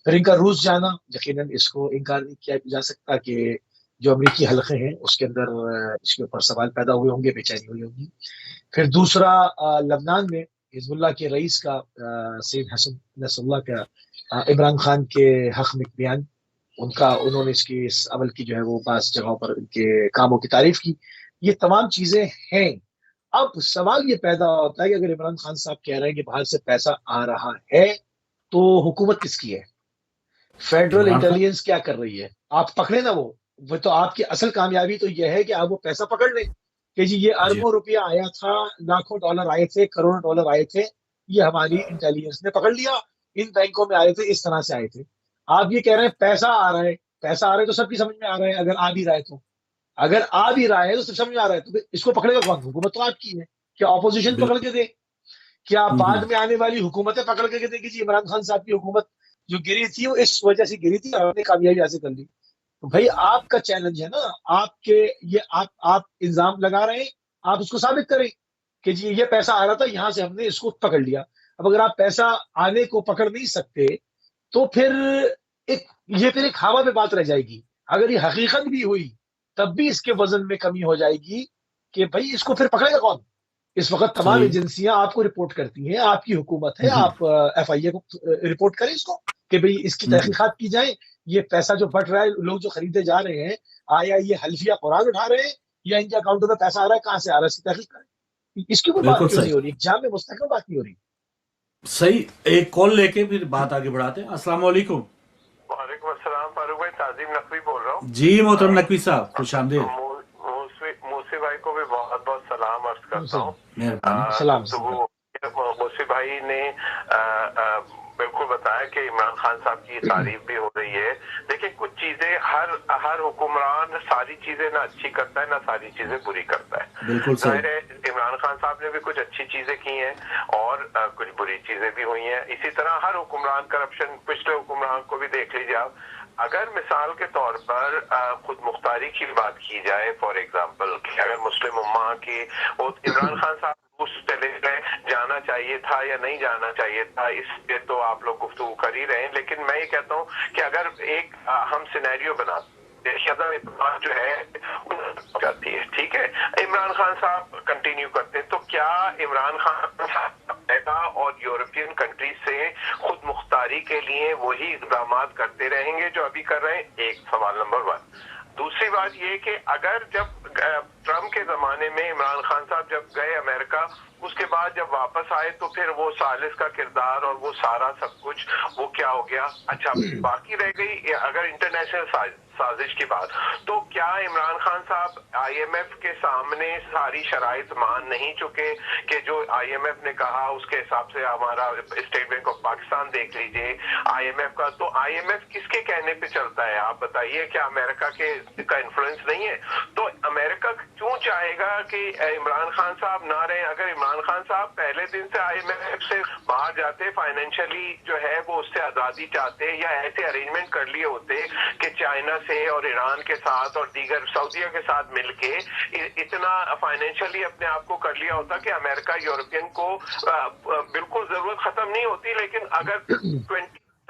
फिर इनका रूस जाना, यकीनन इसको इनकार नहीं किया जा सकता कि जो अमेरिकी हलके हैं उसके अंदर इसके ऊपर सवाल पैदा हुए होंगे, बेचैनी हुई होगी। फिर दूसरा, लबनान में हिजबुल्लाह के रईस का सैयद हसन नसरुल्लाह का इमरान खान के हक में बयान, उन्होंने इस अमल की जो है वो बास जगहों पर इनके कामों की तारीफ की। ये तमाम चीजें हैं। अब सवाल ये पैदा होता है कि अगर इमरान खान साहब कह रहे हैं कि बाहर से पैसा आ रहा है, तो हुकूमत किसकी है? फेडरल इमरान खान। इंटेलिजेंस क्या कर रही है? आप पकड़े ना वो तो आपकी असल कामयाबी तो यह है कि आप वो पैसा पकड़ लें कि जी ये जी, अरबों रुपया आया था, लाखों डॉलर आए थे, करोड़ों डॉलर आए थे, ये हमारी इंटेलिजेंस ने पकड़ लिया, इन बैंकों में आए थे, इस तरह से आए थे। आप ये कह रहे हैं पैसा आ रहा है, पैसा आ रहा है तो सबकी समझ में आ रहा है। अगर आ भी रहा है तो, अगर आ भी रहा है तो सब समझ में आ रहा है, तो फिर इसको पकड़ेगा कौन? हुकूमत तो आपकी है। क्या ऑपोजिशन पकड़ के दे? क्या बाद में आने वाली हुकूमतें पकड़ के देगी जी इमरान खान साहब की हुकूमत जो गिरी थी वो इस वजह से गिरी थी और हमने कामयाबी हासिल कर ली? तो भाई आपका चैलेंज है ना, आपके ये आप इल्जाम लगा रहे हैं, आप उसको साबित करें कि जी ये पैसा आ रहा था, यहां से हमने इसको पकड़ लिया। अब अगर आप पैसा आने को पकड़ नहीं सकते तो फिर एक ये फिर एक हवा में बात रह जाएगी। अगर ये हकीकत भी हुई तब भी इसके वजन में कमी हो जाएगी कि भाई इसको फिर पकड़ेगा कौन? इस वक्त तमाम सही। एजेंसियां आपको रिपोर्ट करती हैं, आपकी हुकूमत है, आप FIA को रिपोर्ट करें इसको कि भाई इसकी तहकीकात की जाए। ये पैसा जो बट रहा है, लोग जो खरीदे जा रहे हैं, आया ये हल्फिया कुरान उठा रहे हैं या इनके अकाउंटों में पैसा आ रहा है, कहां से आ रहा है, इसकी तहकीक करें। इसकी कोई बात बिल्कुल क्यों नहीं सही, हो रही? एग्जाम में मुस्तकिल बात नहीं हो रही। सही। एक कॉल लेके फिर बात आगे बढ़ाते हैं। अस्सलाम वालेकुम। वालेकुम अस्सलाम फारूक भाई, ताजीम नकवी बोल रहा हूँ। जी मोहतरम नकवी साहब, खुश आमदीद। मूसी भाई को भी बहुत बहुत सलाम अर्ज करता हूँ। मेहरबानी। सलाम। तो वो मूसी भाई ने बिल्कुल बताया कि इमरान खान साहब की तारीफ भी हो रही है। देखिए कुछ चीजें हर हुक्मरान सारी चीजें ना अच्छी करता है ना सारी चीजें बुरी करता है। बिल्कुल सही। जाहिर है इमरान खान साहब ने भी कुछ अच्छी चीजें की हैं और कुछ बुरी चीजें भी हुई हैं। इसी तरह हर हुक्मरान, करप्शन पिछले हुक्मरान को भी देख लीजिए आप। अगर मिसाल के तौर पर खुद मुख्तारी की बात की जाए, फॉर एग्जाम्पल, अगर मुस्लिम उम्मा की इमरान खान साहब रूस चले गए, जाना चाहिए था या नहीं जाना चाहिए था, इस पे तो आप लोग गुफ्तगू कर ही रहे हैं। लेकिन मैं ये कहता हूँ कि अगर एक हम सिनेरियो बनाते जो है जाती है, ठीक है, इमरान खान साहब कंटिन्यू करते हैं, तो क्या इमरान खान और यूरोपियन कंट्रीज से खुद मुख्तारी के लिए वही इकदाम करते रहेंगे जो अभी कर रहे हैं? एक सवाल नंबर 1। दूसरी बात ये कि अगर जब ट्रम्प के जमाने में इमरान खान साहब जब गए अमेरिका, उसके बाद जब वापस आए तो फिर वो सालिस का किरदार और वो सारा सब कुछ वो क्या हो गया? अच्छा, बाकी रह गई अगर इंटरनेशनल साजिश की बात, तो क्या इमरान खान साहब IMF के सामने सारी शराइत मान नहीं चुके कि जो IMF ने कहा उसके हिसाब से हमारा स्टेट बैंक ऑफ पाकिस्तान देख लीजिए IMF का, तो IMF किसके कहने पे चलता है? आप बताइए, क्या अमेरिका का इन्फ्लुएंस नहीं है? तो अमेरिका क्यों चाहेगा कि इमरान खान साहब ना रहे? अगर इमरान खान साहब पहले दिन से IMF से बाहर जाते, फाइनेंशियली जो है वो उससे आजादी चाहते, या ऐसे अरेंजमेंट कर लिए होते कि चाइना से और ईरान के साथ और दीगर सऊदीया के साथ मिलके इतना फाइनेंशियली अपने आप को कर लिया होता कि अमेरिका यूरोपियन को बिल्कुल जरूरत खत्म नहीं होती। लेकिन अगर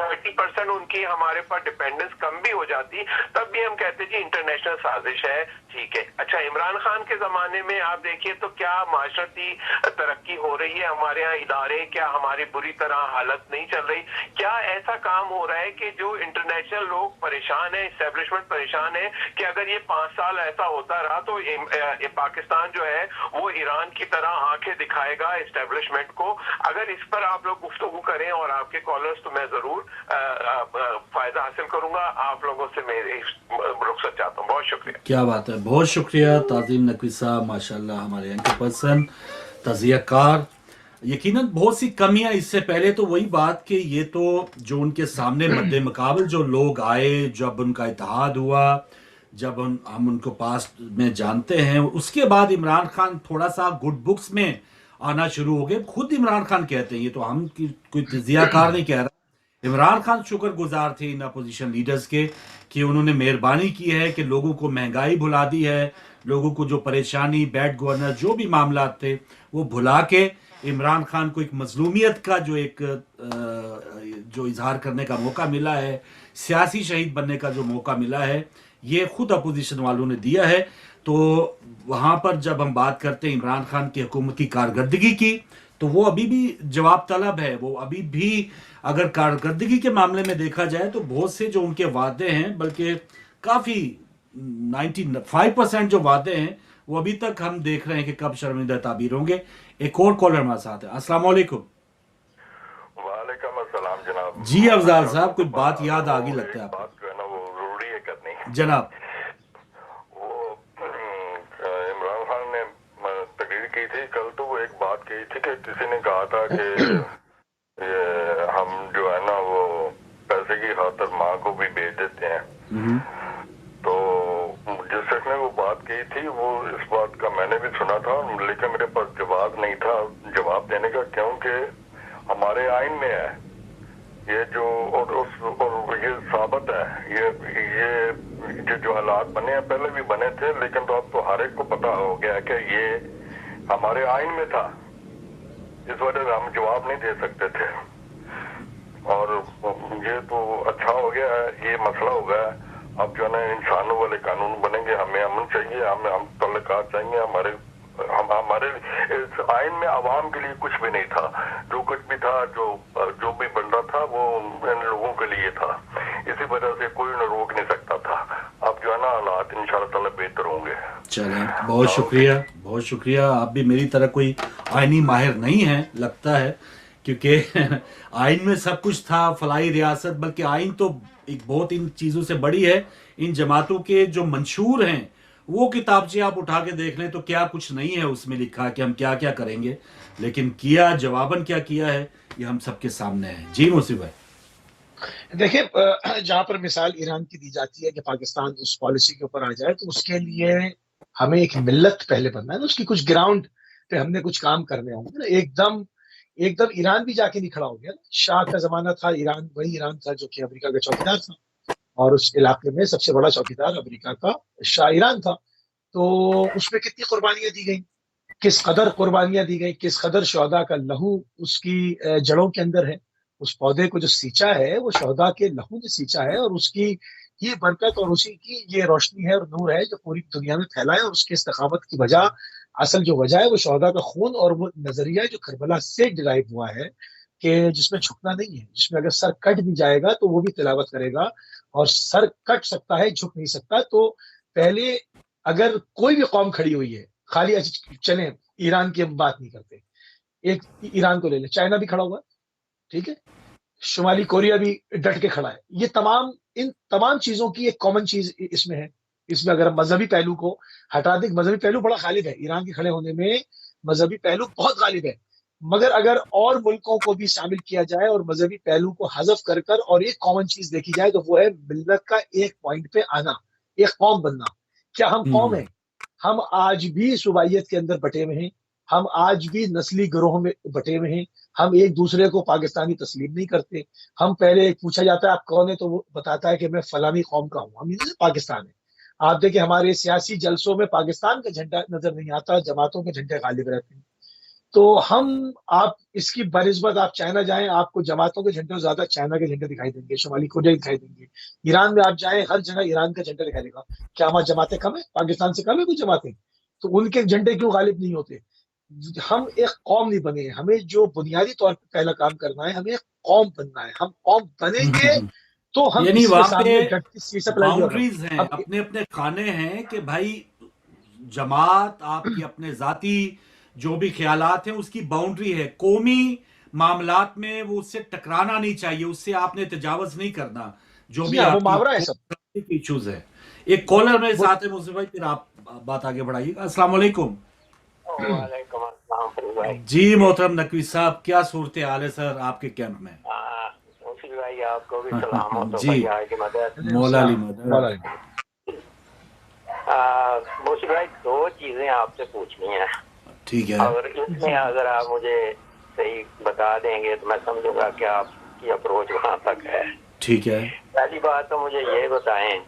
30% उनकी हमारे पर डिपेंडेंस कम भी हो जाती, तब भी हम कहते जी इंटरनेशनल साजिश है, ठीक है। अच्छा, इमरान खान के जमाने में आप देखिए तो क्या माशरती तरक्की हो रही है, हमारे यहाँ इदारे क्या हमारी बुरी तरह हालत नहीं चल रही, क्या ऐसा काम हो रहा है कि जो इंटरनेशनल लोग परेशान है, इस्टेब्लिशमेंट परेशान है कि अगर ये 5 साल ऐसा होता रहा तो पाकिस्तान जो है वो ईरान की तरह आंखें दिखाएगा इस्टेब्लिशमेंट को। अगर इस पर आप लोग गुफ्तगू करें और आपके कॉलर्स, तो मैं जरूर फायदा हासिल करूंगा। आप लोगों से मैं रुखसत चाहता हूँ। बहुत शुक्रिया। क्या बात है, बहुत शुक्रिया ताज़ीम नकवी साहब, माशाल्लाह हमारे एंकर पर्सन, तज़ियाकार। यकीनन बहुत सी कमियां, इससे पहले तो वही बात कि ये तो जो उनके सामने मद्दे मुकाबल जो लोग आए, जब उनका इत्तेहाद हुआ, जब हम उनको पास में जानते हैं, उसके बाद इमरान खान थोड़ा सा गुड बुक्स में आना शुरू हो गए। खुद इमरान खान कहते हैं, ये तो हम कोई तजियाकार नहीं कह रहा, इमरान खान शुक्रगुजार थे इन अपोजिशन लीडर्स के कि उन्होंने मेहरबानी की है कि लोगों को महंगाई भुला दी है, लोगों को जो परेशानी, बैड गवर्नर, जो भी मामला थे वो भुला के इमरान खान को एक मजलूमियत का जो इजहार करने का मौका मिला है, सियासी शहीद बनने का जो मौका मिला है, ये खुद अपोजिशन वालों ने दिया है। तो वहाँ पर जब हम बात करते हैं इमरान खान की हुकूमत की कारकर्दगी की, तो वो अभी भी जवाब तलब है। वो अभी भी अगर कारकर्दगी के मामले में देखा जाए तो बहुत से जो उनके वादे हैं, बल्कि काफ़ी 95% जो वादे हैं वो अभी तक हम देख रहे हैं कि कब शर्मिंदा ताबीर होंगे। एक और कॉलर हमारे साथ है। अस्सलाम वालेकुम। वालेकुम अस्सलाम जनाब। जी अफजाल साहब, कोई बात याद आ गई लगता है आपको? बात जो है ना वो जरूरी है करनी। जनाब, वो इमरान खान ने तकरीर की थी कल, तो वो एक बात कही थी कि किसी ने कहा था कि ये हम जो है ना वो पैसे की खातिर माँ को भी बेच देते हैं। तो जिस शख्स ने वो बात कही थी, वो इस बात का मैंने भी सुना था, लेकिन मेरे पास जवाब नहीं था जवाब देने का, क्योंकि हमारे आइन में है ये जो, और ये साबित है, ये जो हालात बने हैं पहले भी बने थे, लेकिन तो अब तो हर एक को पता हो गया कि ये हमारे आइन में था, इस वजह से हम जवाब नहीं दे सकते थे। और ये तो अच्छा हो गया है, ये मसला हो गया। अब जो है ना इंसानों वाले कानून बनेंगे, हमें अमन चाहिए, हमें तल्लुकात चाहिए। हमारे इस आइन में आवाम के लिए कुछ भी नहीं था, जो कुछ भी था, जो भी बन रहा था वो इन लोगों के लिए था, इसी वजह से कोई उन्हें रोक नहीं सकता था। अब जो है ना हालात इंशाअल्लाह ताला बेहतर होंगे। चलें, बहुत शुक्रिया, बहुत शुक्रिया। आप भी मेरी तरह कोई आइनी माहिर नहीं है लगता है, क्योंकि आइन में सब कुछ था, फलाई रियासत, बल्कि आइन तो एक बहुत इन चीज़ों से बड़ी है। इन जमातों के जो मंशूर हैं वो किताबचे आप उठा के देख लें तो क्या कुछ नहीं है उसमें लिखा कि हम क्या क्या करेंगे, लेकिन किया जवाबन क्या किया है ये हम सबके सामने है। जी मुसीब भाई। देखिए, जहां पर मिसाल ईरान की दी जाती है कि पाकिस्तान उस पॉलिसी के ऊपर आ जाए, तो उसके लिए हमें एक मिल्लत पहले बनना है ना, उसकी कुछ ग्राउंड पे हमने कुछ काम करने होंगे ना। एकदम ईरान भी जाके नहीं खड़ा हो गया। शाह का जमाना था, ईरान वही ईरान था जो कि अमेरिका का चौकीदार था, और उस इलाके में सबसे बड़ा चौकीदार अमेरिका का शाह ईरान था। तो उसमें कितनी कुर्बानियां दी गई, किस कदर कुर्बानियां दी गई, किस कदर शहदा का लहू उसकी जड़ों के अंदर है। उस पौधे को जो सींचा है वो शहदा के लहू ने सींचा है, और उसकी ये बरकत और उसी की ये रोशनी है और नूर है जो पूरी दुनिया में फैला है। और उसके इस्तकामत की वजह, असल जो वजह है वो शहदा का खून और वो नजरिया जो करबला से डिराइव हुआ है कि जिसमें झुकना नहीं है, जिसमें अगर सर कट भी जाएगा तो वो भी तिलावत करेगा, और सर कट सकता है, झुक नहीं सकता। तो पहले अगर कोई भी कौम खड़ी हुई है, खाली चले ईरान की हम बात नहीं करते, एक ईरान को ले ले, चाइना भी खड़ा हुआ है, ठीक है, शुमाली कोरिया भी डट के खड़ा है। ये इन तमाम चीजों की एक कॉमन चीज इसमें है। इसमें अगर हम मजहबी पहलू को हटा दें, मजहबी पहलू बड़ा गालिब है ईरान के खड़े होने में, मजहबी पहलू बहुत गालिब है। मगर अगर और मुल्कों को भी शामिल किया जाए और मजहबी पहलू को हजफ कर कर और एक कॉमन चीज देखी जाए, तो वो है मिल्लत का एक पॉइंट पे आना, एक कौम बनना। क्या हम कौम है? हम आज भी सूबाइयत के अंदर बटे हुए हैं, हम आज भी नस्ली गिरोह में बटे हुए हैं, हम एक दूसरे को पाकिस्तानी तस्लीम नहीं करते। हम पहले पूछा जाता है आप कौन है, तो वो बताता है कि मैं फलानी कौम का हूँ, हम इधर पाकिस्तान है। आप देखिए हमारे सियासी जलसों में पाकिस्तान का झंडा नजर नहीं आता, जमातों के झंडे गालिब रहते हैं। تو ہم آپ اس کی بنسبت آپ چائنا جائیں آپ کو جماعتوں کے جھنڈے زیادہ چائنا کے جھنڈے دکھائی دیں گے، شمالی کوریا دکھائی دیں گے، ایران میں آپ جائیں ہر جگہ ایران کا جھنڈا دکھائی دے گا. کیا ہماری جماعتیں کم ہیں؟ پاکستان سے کم ہے کچھ جماعتیں؟ تو ان کے جھنڈے کیوں غالب نہیں ہوتے؟ ہم ایک قوم نہیں بنے ہیں. ہمیں جو بنیادی طور پہ پہلا کام کرنا ہے، ہمیں ایک قوم بننا ہے. ہم قوم بنیں گے تو ہم یعنی اس کے وہاں سامنے پہ ڈٹ کے سی سپلائی بھی ہوگا. باؤنڈریز ہیں، اب اپنے اپنے کھانے ہیں کہ بھائی جماعت آپ کی اپنے ذاتی جو بھی خیالات ہیں اس کی باؤنڈری ہے، قومی معاملات میں وہ اس سے ٹکرانا نہیں چاہیے، اس سے آپ نے تجاوز نہیں کرنا جو جی بھی ہاں، وہ آپ کی محاورہ ہے سب. ایشوز ہے. ایک کالر میرے وہ ساتھ ہے مصطفی بھائی، پھر آپ بات آگے بڑھائیے گا. السلام علیکم. وعلیکم السلام فروغ بھائی. جی محترم نقوی صاحب، کیا صورتحال ہے سر آپ کے کیمپ میں؟ موسی بھائی آپ کو بھی سلام ہو تو جی بھائی کی مدد. مولا علی مولا مدد. علی. موسی بھائی دو چیزیں آپ سے پوچھنی ہیں، ٹھیک ہے. اور اس میں اگر آپ مجھے صحیح بتا دیں گے تو میں سمجھوں گا کہ آپ کی اپروچ وہاں تک ہے. ٹھیک ہے. پہلی بات تو مجھے یہ بتائیں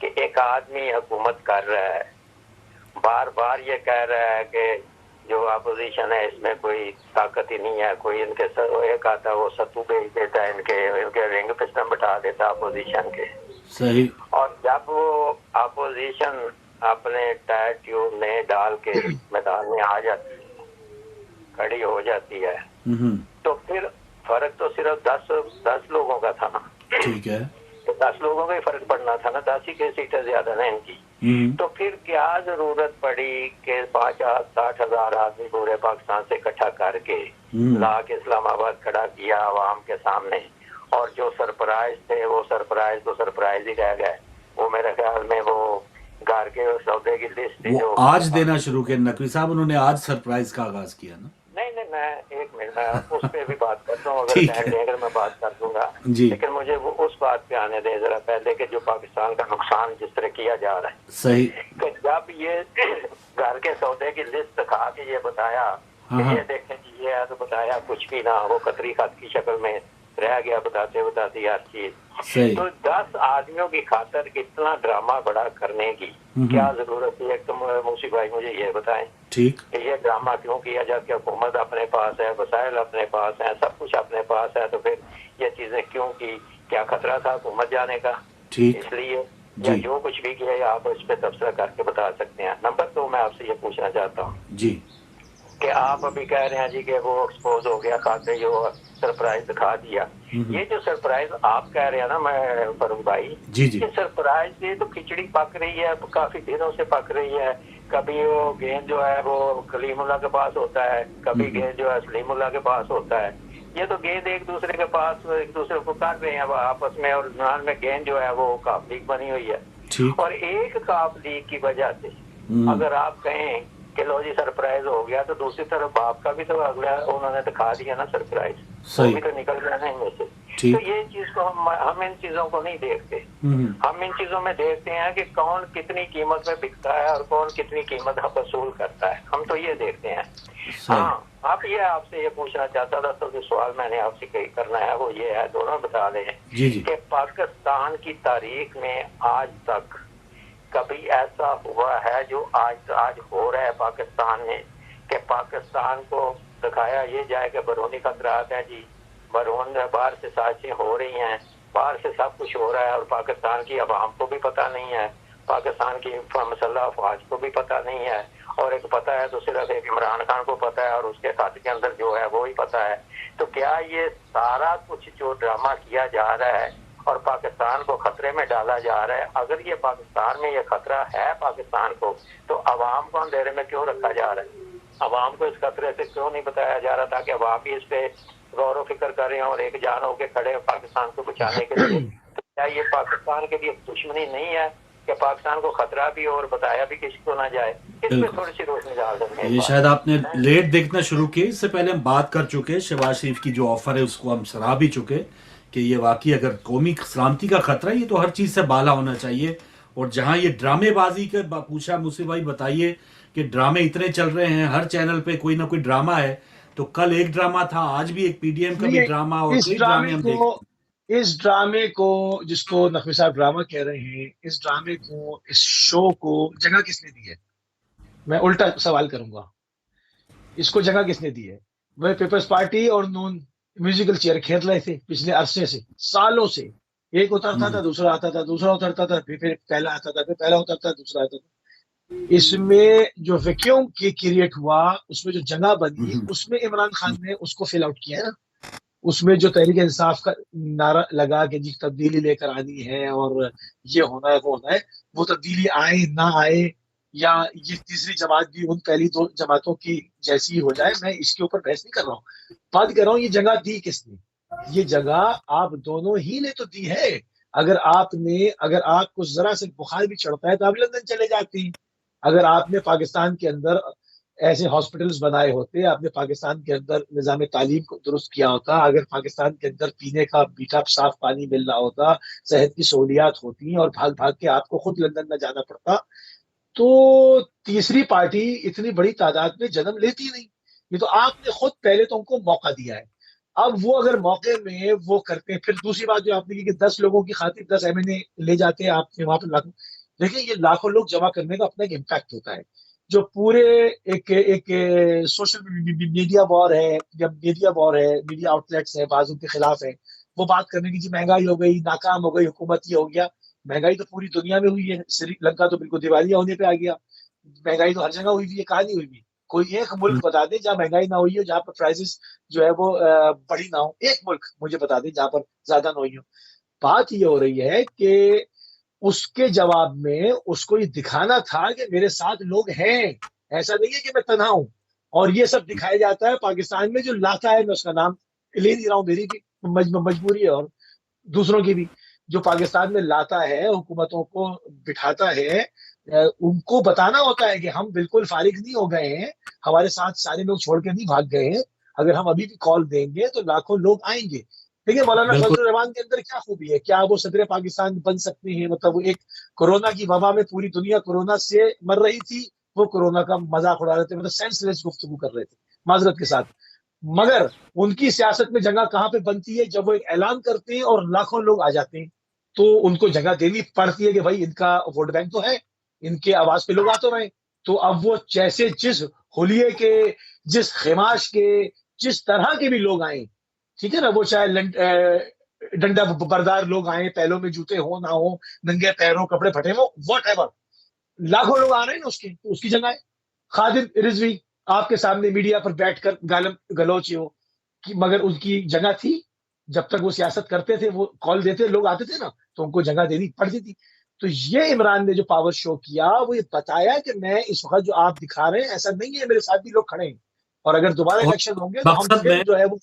کہ ایک آدمی حکومت کر رہا ہے، بار بار یہ کہہ رہا ہے کہ جو اپوزیشن ہے اس میں کوئی طاقت ہی نہیں ہے، کوئی ان کے ایک آتا وہ ستو بھیج دیتا ہے، ان کے رنگ پسٹم بٹھا دیتا اپوزیشن کے. صحیح. اور جب وہ اپوزیشن اپنے ٹائر ٹیوب میں ڈال کے میدان میں آ جاتی ہے، کھڑی ہو جاتی ہے، تو پھر فرق تو صرف 10 لوگوں کا تھا نا. ٹھیک ہے. 10 لوگوں کا ہی فرق پڑنا تھا نا، 10 ہی کی سیٹیں زیادہ نا ان کی. تو پھر کیا ضرورت پڑی کہ 50-60 ہزار آدمی پورے پاکستان سے اکٹھا کر کے لا کے اسلام آباد کھڑا کیا عوام کے سامنے، اور جو سرپرائز تھے وہ سرپرائز تو سرپرائز ہی رہ گئے. وہ میرے خیال میں وہ گھر کے سودے کی لسٹ تھی وہ جو آج دینا شروع کیا نقوی صاحب، انہوں نے آج سرپرائز کا آغاز کیا نا. نہیں میں ایک منٹ میں اس پہ بھی بات کرتا ہوں، اگر ٹھیک ٹائم ہے. دیں گے میں بات کر دوں گا. جی لیکن مجھے وہ اس بات پہ آنے دیں ذرا پہلے کہ جو پاکستان کا نقصان جس طرح کیا جا رہا ہے. صحیح. کہ جب یہ گھر کے سودے کی لسٹ دکھا کے یہ بتایا کہ یہ دیکھیں جی یہ ہے، تو بتایا کچھ بھی نہ، وہ قطری خط کی شکل میں رہ گیا بتاتے بتاتے ہر چیز. صحیح. تو 10 آدمیوں کی خاطر اتنا ڈرامہ بڑا کرنے کی کیا ضرورت ہے؟ تو موسی بھائی مجھے یہ بتائیں ٹھیک. کہ یہ ڈرامہ کیوں کیا جب کہ حکومت اپنے پاس ہے، وسائل اپنے پاس ہیں، سب کچھ اپنے پاس ہے، تو پھر یہ چیزیں کیوں کی؟ کیا خطرہ تھا حکومت جانے کا؟ ٹھیک. اس لیے یا جی جو کچھ بھی کیا آپ اس پہ تبصرہ کر کے بتا سکتے ہیں. نمبر 2 میں آپ سے یہ پوچھنا چاہتا ہوں جی کہ آپ ابھی کہہ رہے ہیں جی کہ وہ ایکسپوز ہو گیا، کھاتے جو سرپرائز دکھا دیا. یہ جو سرپرائز آپ کہہ رہے ہیں نا میں فاروق بھائی، جی جی یہ سرپرائز یہ تو کھچڑی پک رہی ہے، کافی دنوں سے پک رہی ہے. کبھی وہ گیند جو ہے وہ کلیم اللہ کے پاس ہوتا ہے، کبھی گیند جو ہے سلیم اللہ کے پاس ہوتا ہے. یہ تو گیند ایک دوسرے کے پاس ایک دوسرے کو کر رہے ہیں آپس میں، اور درمیان میں گیند جو ہے وہ کاف لیگ بنی ہوئی ہے. ٹھیک. اور ایک کاف لیگ کی وجہ سے اگر آپ کہیں کہ لو جی سرپرائز ہو گیا، تو دوسری طرف باپ کا بھی تو اگلا انہوں نے دکھا دیا نا سرپرائز، وہ بھی تو نکل گیا نا ان میں سے. تو یہ چیز کو ہم ان چیزوں کو نہیں دیکھتے. ہم ان چیزوں میں دیکھتے ہیں کہ کون کتنی قیمت میں بکتا ہے اور کون کتنی قیمت وصول کرتا ہے، ہم تو یہ دیکھتے ہیں. ہاں آپ سے یہ پوچھنا چاہتا تھا، تو جو سوال میں نے آپ سے کرنا ہے وہ یہ ہے، دونوں بتا دیں کہ پاکستان کی تاریخ میں آج تک کبھی ایسا ہوا ہے جو آج ہو رہا ہے پاکستان میں، کہ پاکستان کو دکھایا یہ جائے کہ بیرونی خطرات ہیں جی، باہر سے سازشیں ہو رہی ہیں، باہر سے سب کچھ ہو رہا ہے، اور پاکستان کی عوام کو بھی پتہ نہیں ہے، پاکستان کی مسلح افواج کو بھی پتہ نہیں ہے، اور ایک پتہ ہے تو صرف ایک عمران خان کو پتہ ہے اور اس کے خط کے اندر جو ہے وہی پتہ ہے. تو کیا یہ سارا کچھ جو ڈرامہ کیا جا رہا ہے اور پاکستان کو خطرے میں ڈالا جا رہا ہے، اگر یہ پاکستان میں یہ خطرہ ہے پاکستان کو، تو عوام کو اندھیرے میں کیوں رکھا جا رہا ہے؟ عوام کو اس خطرے سے کیوں نہیں بتایا جا رہا تاکہ عوام بھی اس پہ غور و فکر کریں اور ایک جان ہو کے کھڑے پاکستان کو بچانے کے لیے؟ تو کیا یہ پاکستان کے لیے دشمنی نہیں ہے کہ پاکستان کو خطرہ بھی اور بتایا بھی کسی کو نہ جائے؟ اس پہ تھوڑی سی روشنی ڈال دیں. یہ شاید آپ نے لیٹ دیکھنا شروع کی، اس سے پہلے ہم بات کر چکے، شہباز شریف کی جو آفر ہے اس کو ہم سراہ بھی چکے کہ یہ واقعی اگر قومی سلامتی کا خطرہ ہے یہ تو ہر چیز سے بالا ہونا چاہیے. اور جہاں یہ ڈرامے بازی کے پوچھا مصطفی بھائی بتائیے کہ ڈرامے اتنے چل رہے ہیں، ہر چینل پہ کوئی نہ کوئی ڈرامہ ہے. تو کل ایک ڈرامہ تھا، آج بھی ایک پی ڈی ایم کا بھی ڈرامہ، اور کئی ڈرامے ہم دیکھتے ہیں. اس ڈرامے کو جس کو نقوی صاحب ڈرامہ کہہ رہے ہیں، اس ڈرامے کو، اس شو کو جگہ کس نے دی ہے؟ میں الٹا سوال کروں گا. इसको जगह किसने दी है? वह पीपल्स पार्टी और नून म्यूजिकल चेयर खेल रहे थे पिछले अरसे से, सालों से। एक उतरता था, दूसरा आता था, दूसरा उतरता था, फिर पहला आता था, फिर पहला उतरता, दूसरा आता था। इसमें जो वैक्यूम क्रिएट हुआ, उसमें जो जगह बनी, उसमें इमरान खान ने उसको फिल आउट किया है ना। उसमें जो तहरीक इंसाफ का नारा लगा कि जी तब्दीली लेकर आनी है और ये होना है वो होना है, वो तब्दीली आए ना आए, या ये तीसरी जमात भी उन पहली दो जमातों की जैसी ही हो जाए, मैं इसके ऊपर बहस नहीं कर रहा हूँ। बात कर रहा हूँ ये जगह दी किसने? ये जगह आप दोनों ही ने तो दी है। अगर आपको जरा से बुखार भी चढ़ता है तो आप लंदन चले जाते हैं। अगर आपने पाकिस्तान के अंदर ऐसे हॉस्पिटल्स बनाए होते, आपने पाकिस्तान के अंदर निज़ाम तालीम को दुरुस्त किया होता, अगर पाकिस्तान के अंदर पीने का मीठा साफ पानी मिल रहा होता, सेहत की सहूलियात होती और भाग भाग के आपको खुद लंदन न जाना पड़ता, तो तीसरी पार्टी इतनी बड़ी तादाद में जन्म लेती नहीं। ये तो आपने खुद पहले तो उनको मौका दिया है। अब वो अगर मौके में वो करते हैं, फिर दूसरी बात जो आपने की कि 10 लोगों की खातिर 10 MNA ले जाते हैं आपने वहां पर लाखों। देखिए ये लाखों लोग जमा करने का अपना एक इम्पैक्ट होता है। जो पूरे एक सोशल मीडिया वॉर है, या मीडिया वॉर है, मीडिया आउटलेट्स है बाजू के खिलाफ है, वो बात करने की जी महंगाई हो गई, नाकाम हो गई हुकूमत, ये हो गया। महंगाई तो पूरी दुनिया में हुई है, श्रीलंका तो बिल्कुल दिवालिया होने पे आ गया। महंगाई तो हर जगह हुई हुई है, कहाँ नहीं हुई हुई? कोई एक मुल्क बता दे जहाँ महंगाई ना हुई हो, जहाँ पर प्राइसेस जो है वो बड़ी ना हो, एक मुल्क मुझे बता दे जहाँ पर ज्यादा ना हुई हो। बात ये हो रही है कि उसके जवाब में उसको ये दिखाना था कि मेरे साथ लोग हैं, ऐसा नहीं है कि मैं तन्हा हूं। और ये सब दिखाया जाता है पाकिस्तान में जो लाता है, मैं उसका नाम ले नहीं रहा हूं, मेरी भी मजबूरी है और दूसरों की भी। जो पाकिस्तान में लाता है, हुकूमतों को बिठाता है, उनको बताना होता है कि हम बिल्कुल फारिग नहीं हो गए हैं, हमारे साथ सारे लोग छोड़ के नहीं भाग गए हैं। अगर हम अभी भी कॉल देंगे तो लाखों लोग आएंगे। देखिए मौलाना बिल्कुल फजल रहमान के अंदर क्या खूबी है, क्या वो सदर पाकिस्तान बन सकते हैं? मतलब वो एक कोरोना की वबा में पूरी दुनिया कोरोना से मर रही थी, वो कोरोना का मजाक उड़ा रहे थे, मतलब सेंसलेस गुफ्तगू कर रहे थे माजरत के साथ। मगर उनकी सियासत में जगह कहाँ पे बनती है? जब वो एक ऐलान करते हैं और लाखों लोग आ जाते हैं, तो उनको जगह देनी पड़ती है कि भाई इनका वोट बैंक तो है, इनके आवाज पे लोग आ तो रहे। तो अब वो जैसे जिस होलिये के, जिस खेमाश के, जिस तरह के भी लोग आए, ठीक है ना, वो चाहे डंडा बरदार लोग आए, पैरों में जूते हो ना हो, नंगे पैरों कपड़े फटे हो, वॉट एवर, लाखों लोग आ रहे हैं ना उसके, तो उसकी जगह है। खादिर रिजवी आपके सामने मीडिया पर बैठकर गालम गलौची हो कि, मगर उनकी जगह थी। जब तक वो सियासत करते थे, वो कॉल देते, लोग आते थे ना, तो उनको जगह देनी पड़ती थी। तो ये इमरान ने जो पावर शो किया, वो ये बताया कि मैं इस वक्त जो आप दिखा रहे हैं ऐसा नहीं है, मेरे साथ भी लोग खड़े हैं, और अगर दोबारा और इलेक्शन होंगे तो हम मकसद फिर में जो है वो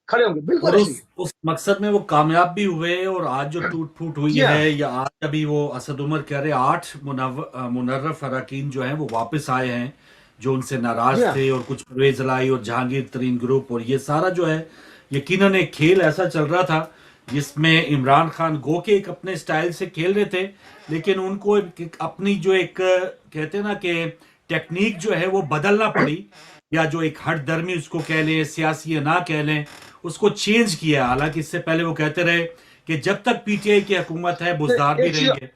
खड़े होंगे। बिल्कुल और ऐसे ही उस मकसद में वो कामयाब भी हुए। और आज जो टूट फूट हुई जी हाँ। है, या आज अभी वो असद उमर कह रहे 8 मुनर्रफ अरकान जो हैं वो वापस आए हैं, जो उनसे नाराज जी हाँ। थे, और कुछ परवेज लाई और जहांगीर तरीन ग्रुप, और ये सारा जो है यकीनन एक खेल ऐसा चल रहा था जिसमें इमरान खान गो के एक अपने स्टाइल से खेल रहे थे, लेकिन उनको अपनी जो एक कहते हैं ना कि टेक्निक जो है वो बदलना पड़ी, या जो एक हट दर्मी उसको कह लें, सियासी ना कह लें, उसको चेंज किया। हालांकि इससे पहले वो कहते रहे कि जब तक पीटीआई की हुकूमत है बुजदार भी एक चीज रहेंगे,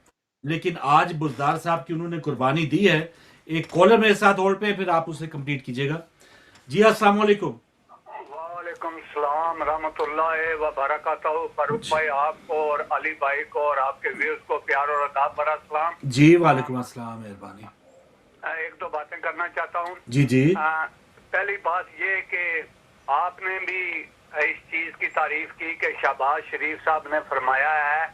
लेकिन आज बुजदार साहब की उन्होंने कुर्बानी दी है। एक कॉलर मेरे साथ होल्ड पे, फिर आप उसे कंप्लीट कीजिएगा। जी अस्सलाम वालेकुम। वालेकुम सलाम रहमतुल्लाहि व बरकातहू। फारूक भाई आपको और अली भाई को और आपके व्यूअर्स को प्यार और अदाब भरा सलाम। जी वालेकुम अस्सलाम, मेहरबानी। एक दो बातें करना चाहता हूँ। जी जी। पहली बात ये कि आपने भी इस चीज की तारीफ की कि शहबाज शरीफ साहब ने फरमाया है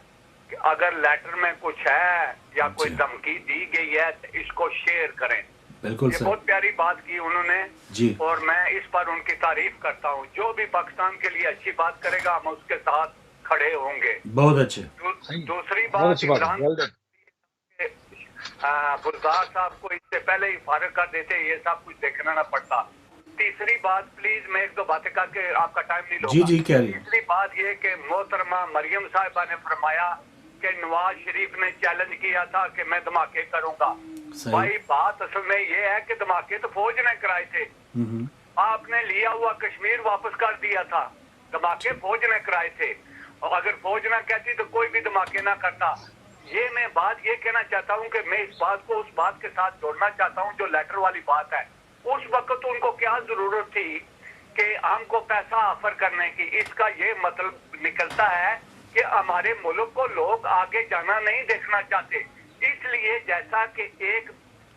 कि अगर लेटर में कुछ है या कोई धमकी दी गई है तो इसको शेयर करें। बिल्कुल ये सर, बहुत प्यारी बात की उन्होंने जी। और मैं इस पर उनकी तारीफ करता हूँ। जो भी पाकिस्तान के लिए अच्छी बात करेगा हम उसके साथ खड़े होंगे। बहुत अच्छे। दूसरी बहुत बात, अच्छी बात है, इमरान well done। बुरदार साहब को इससे पहले ही फारिग कर देते, ये सब कुछ देखना ना पड़ता। तीसरी बात, प्लीज मैं एक दो बातें करके आपका टाइम नहीं लूंगा। जी जी कह रही। तीसरी बात ये कि मोहतरमा मरियम साहिबा ने फरमाया कि नवाज शरीफ ने चैलेंज किया था कि मैं धमाके करूंगा। भाई बात असल में ये है कि धमाके तो फौज ने कराए थे, आपने लिया हुआ कश्मीर वापस कर दिया था। धमाके फौज ने कराए थे, और अगर फौज ना कहती तो कोई भी धमाके ना करता। ये मैं बात ये कहना चाहता हूँ कि मैं इस बात को उस बात के साथ जोड़ना चाहता हूँ जो लेटर वाली बात है। उस वक्त उनको क्या जरूरत थी कि हमको पैसा ऑफर करने की। इसका ये मतलब निकलता है कि हमारे मुल्क को लोग आगे जाना नहीं देखना चाहते। इसलिए जैसा कि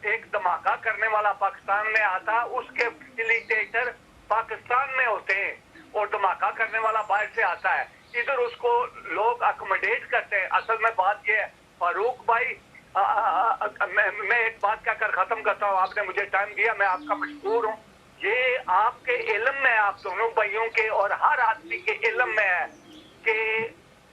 एक धमाका करने वाला पाकिस्तान में आता, उसके फैसिलिटेटर पाकिस्तान में होते हैं और धमाका करने वाला बाहर से आता है, इधर उसको लोग अकोमोडेट करते हैं। असल में बात ये है फारूक भाई, मैं एक बात कहकर खत्म करता हूँ, आपने मुझे टाइम दिया, मैं आपका मशकूर हूँ। ये आपके इल्म में, आप दोनों भाइयों के और हर आदमी के इल्म में है कि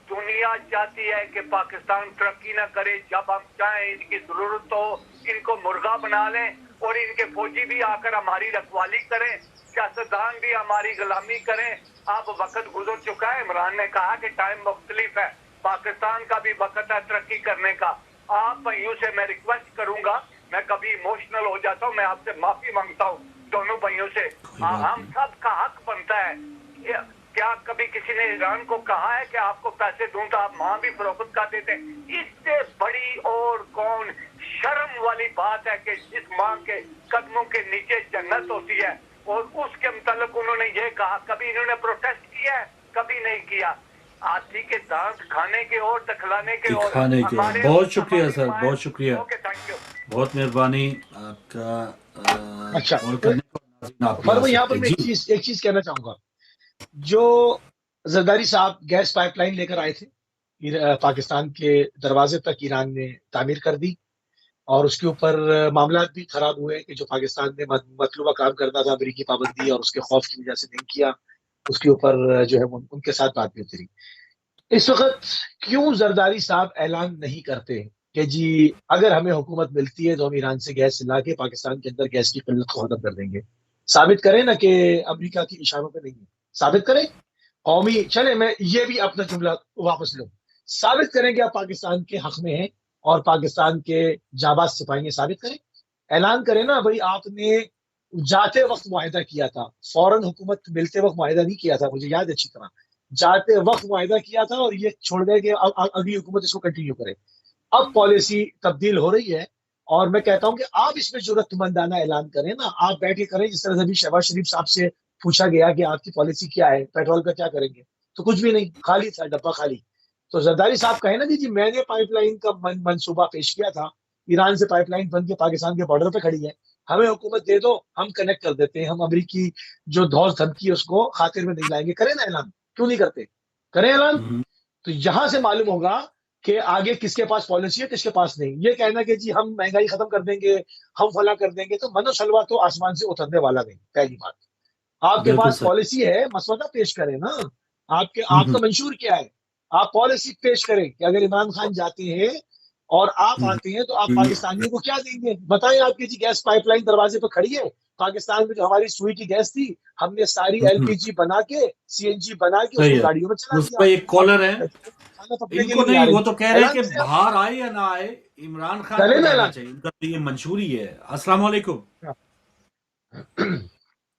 दुनिया चाहती है कि पाकिस्तान तरक्की ना करे। जब हम चाहें, इनकी जरूरत हो, इनको मुर्गा बना लें और इनके फौजी भी आकर हमारी रखवाली करें, सियासतदान भी हमारी गुलामी करें। अब वक्त गुजर चुका है। इमरान ने कहा कि टाइम मुख्तलिफ है, पाकिस्तान का भी वक्त है तरक्की करने का। आप भाइयों से मैं रिक्वेस्ट करूंगा, मैं कभी इमोशनल हो जाता हूँ, मैं आपसे माफी मांगता हूँ दोनों भाइयों से। हम सब का हक बनता है। क्या कभी किसी ने ईरान को कहा है कि आपको पैसे दूं तो आप वहां भी फरोख्त कर देते हैं? इससे बड़ी और कौन शर्म वाली बात है कि जिस मां के कदमों के नीचे जन्नत होती है और उसके मुतालिक उन्होंने ये कहा। कभी इन्होंने प्रोटेस्ट किया है? कभी नहीं किया। हाथी के दांत खाने के और दखलाने के और खाने के। बहुत शुक्रिया सर, बहुत शुक्रिया, ओके, थैंक यू, बहुत मेहरबानी आपका। अच्छा, कॉल करने को। पर मैं यहाँ पर मैं एक चीज कहना चाहूंगा। जो जरदारी साहब गैस पाइपलाइन लेकर आए थे, पाकिस्तान के दरवाजे तक ईरान ने तामीर कर दी और उसके ऊपर मामला भी खराब हुए कि जो पाकिस्तान ने मतलूबा काम करना था, अमरीकी पाबंदी और उसके खौफ की वजह से नहीं किया, उसके ऊपर जो है उनके साथ बात भी होती रही। इस वक्त क्यों जरदारी साहब ऐलान नहीं करते कि जी अगर हमें हुकूमत मिलती है तो हम ईरान से गैस ला के पाकिस्तान के अंदर गैस की किल्लत को खत्म कर देंगे? साबित करें ना कि अमेरिका की इशारों पे नहीं है, साबित करें। कौमी चले, मैं ये भी अपना जुमला वापस लूं, साबित करें कि आप पाकिस्तान के हक में हैं और पाकिस्तान के जाबाज सिपाही, साबित करें, ऐलान करें ना भाई आपने जाते वक्त मुआहिदा किया था, फौरन हुकूमत मिलते वक्त मुआहिदा नहीं किया था, मुझे याद अच्छी तरह, जाते वक्त मुआहिदा किया था और ये छोड़ गए कि अगली हुकूमत इसको कंटिन्यू करे। अब पॉलिसी तब्दील हो रही है और मैं कहता हूं कि आप इसमें जरूरतमंदाना ऐलान करें ना, आप बैठ के करें। जिस तरह से अभी शहबाज शरीफ साहब से पूछा गया कि आपकी पॉलिसी क्या है, पेट्रोल का क्या करेंगे, तो कुछ भी नहीं, खाली था, डब्बा खाली। तो जरदारी साहब कहे ना जी मैंने पाइपलाइन का मंसूबा पेश किया था, ईरान से पाइपलाइन बन के पाकिस्तान के बॉर्डर पे खड़ी है, हमें हुकूमत दे दो, हम कनेक्ट कर देते हैं, हम अमरीकी जो धौस धमकी है उसको खातिर में नहीं लाएंगे। करें ना ऐलान, क्यों नहीं करते, करें ऐलान। तो यहां से मालूम होगा कि आगे किसके पास पॉलिसी है, किसके पास नहीं। ये कहना कि जी हम महंगाई खत्म कर देंगे, हम फला कर देंगे, तो मनोसलवा तो आसमान से उतरने वाला नहीं। पहली बात, आपके पास पॉलिसी है, मसवदा पेश करें ना। आपका मंशूर क्या है, आप पॉलिसी पेश करें कि अगर इमरान खान जाते हैं और आप आते हैं तो आप पाकिस्तानियों को क्या देंगे, बताएं। आपकी जी गैस पाइपलाइन दरवाजे पर खड़ी है, पाकिस्तान में जो हमारी सुई की गैस थी हमने सारी एलपीजी बना के, सीएनजी बना के उसको गाड़ियों में चला दिया। एक कॉलर है, इनको नहीं, वो तो कह रहे हैं कि बाहर आए या ना आए इमरान खान को जाना चाहिए, उनका तो ये मंशूरी है। अस्सलाम वालेकुम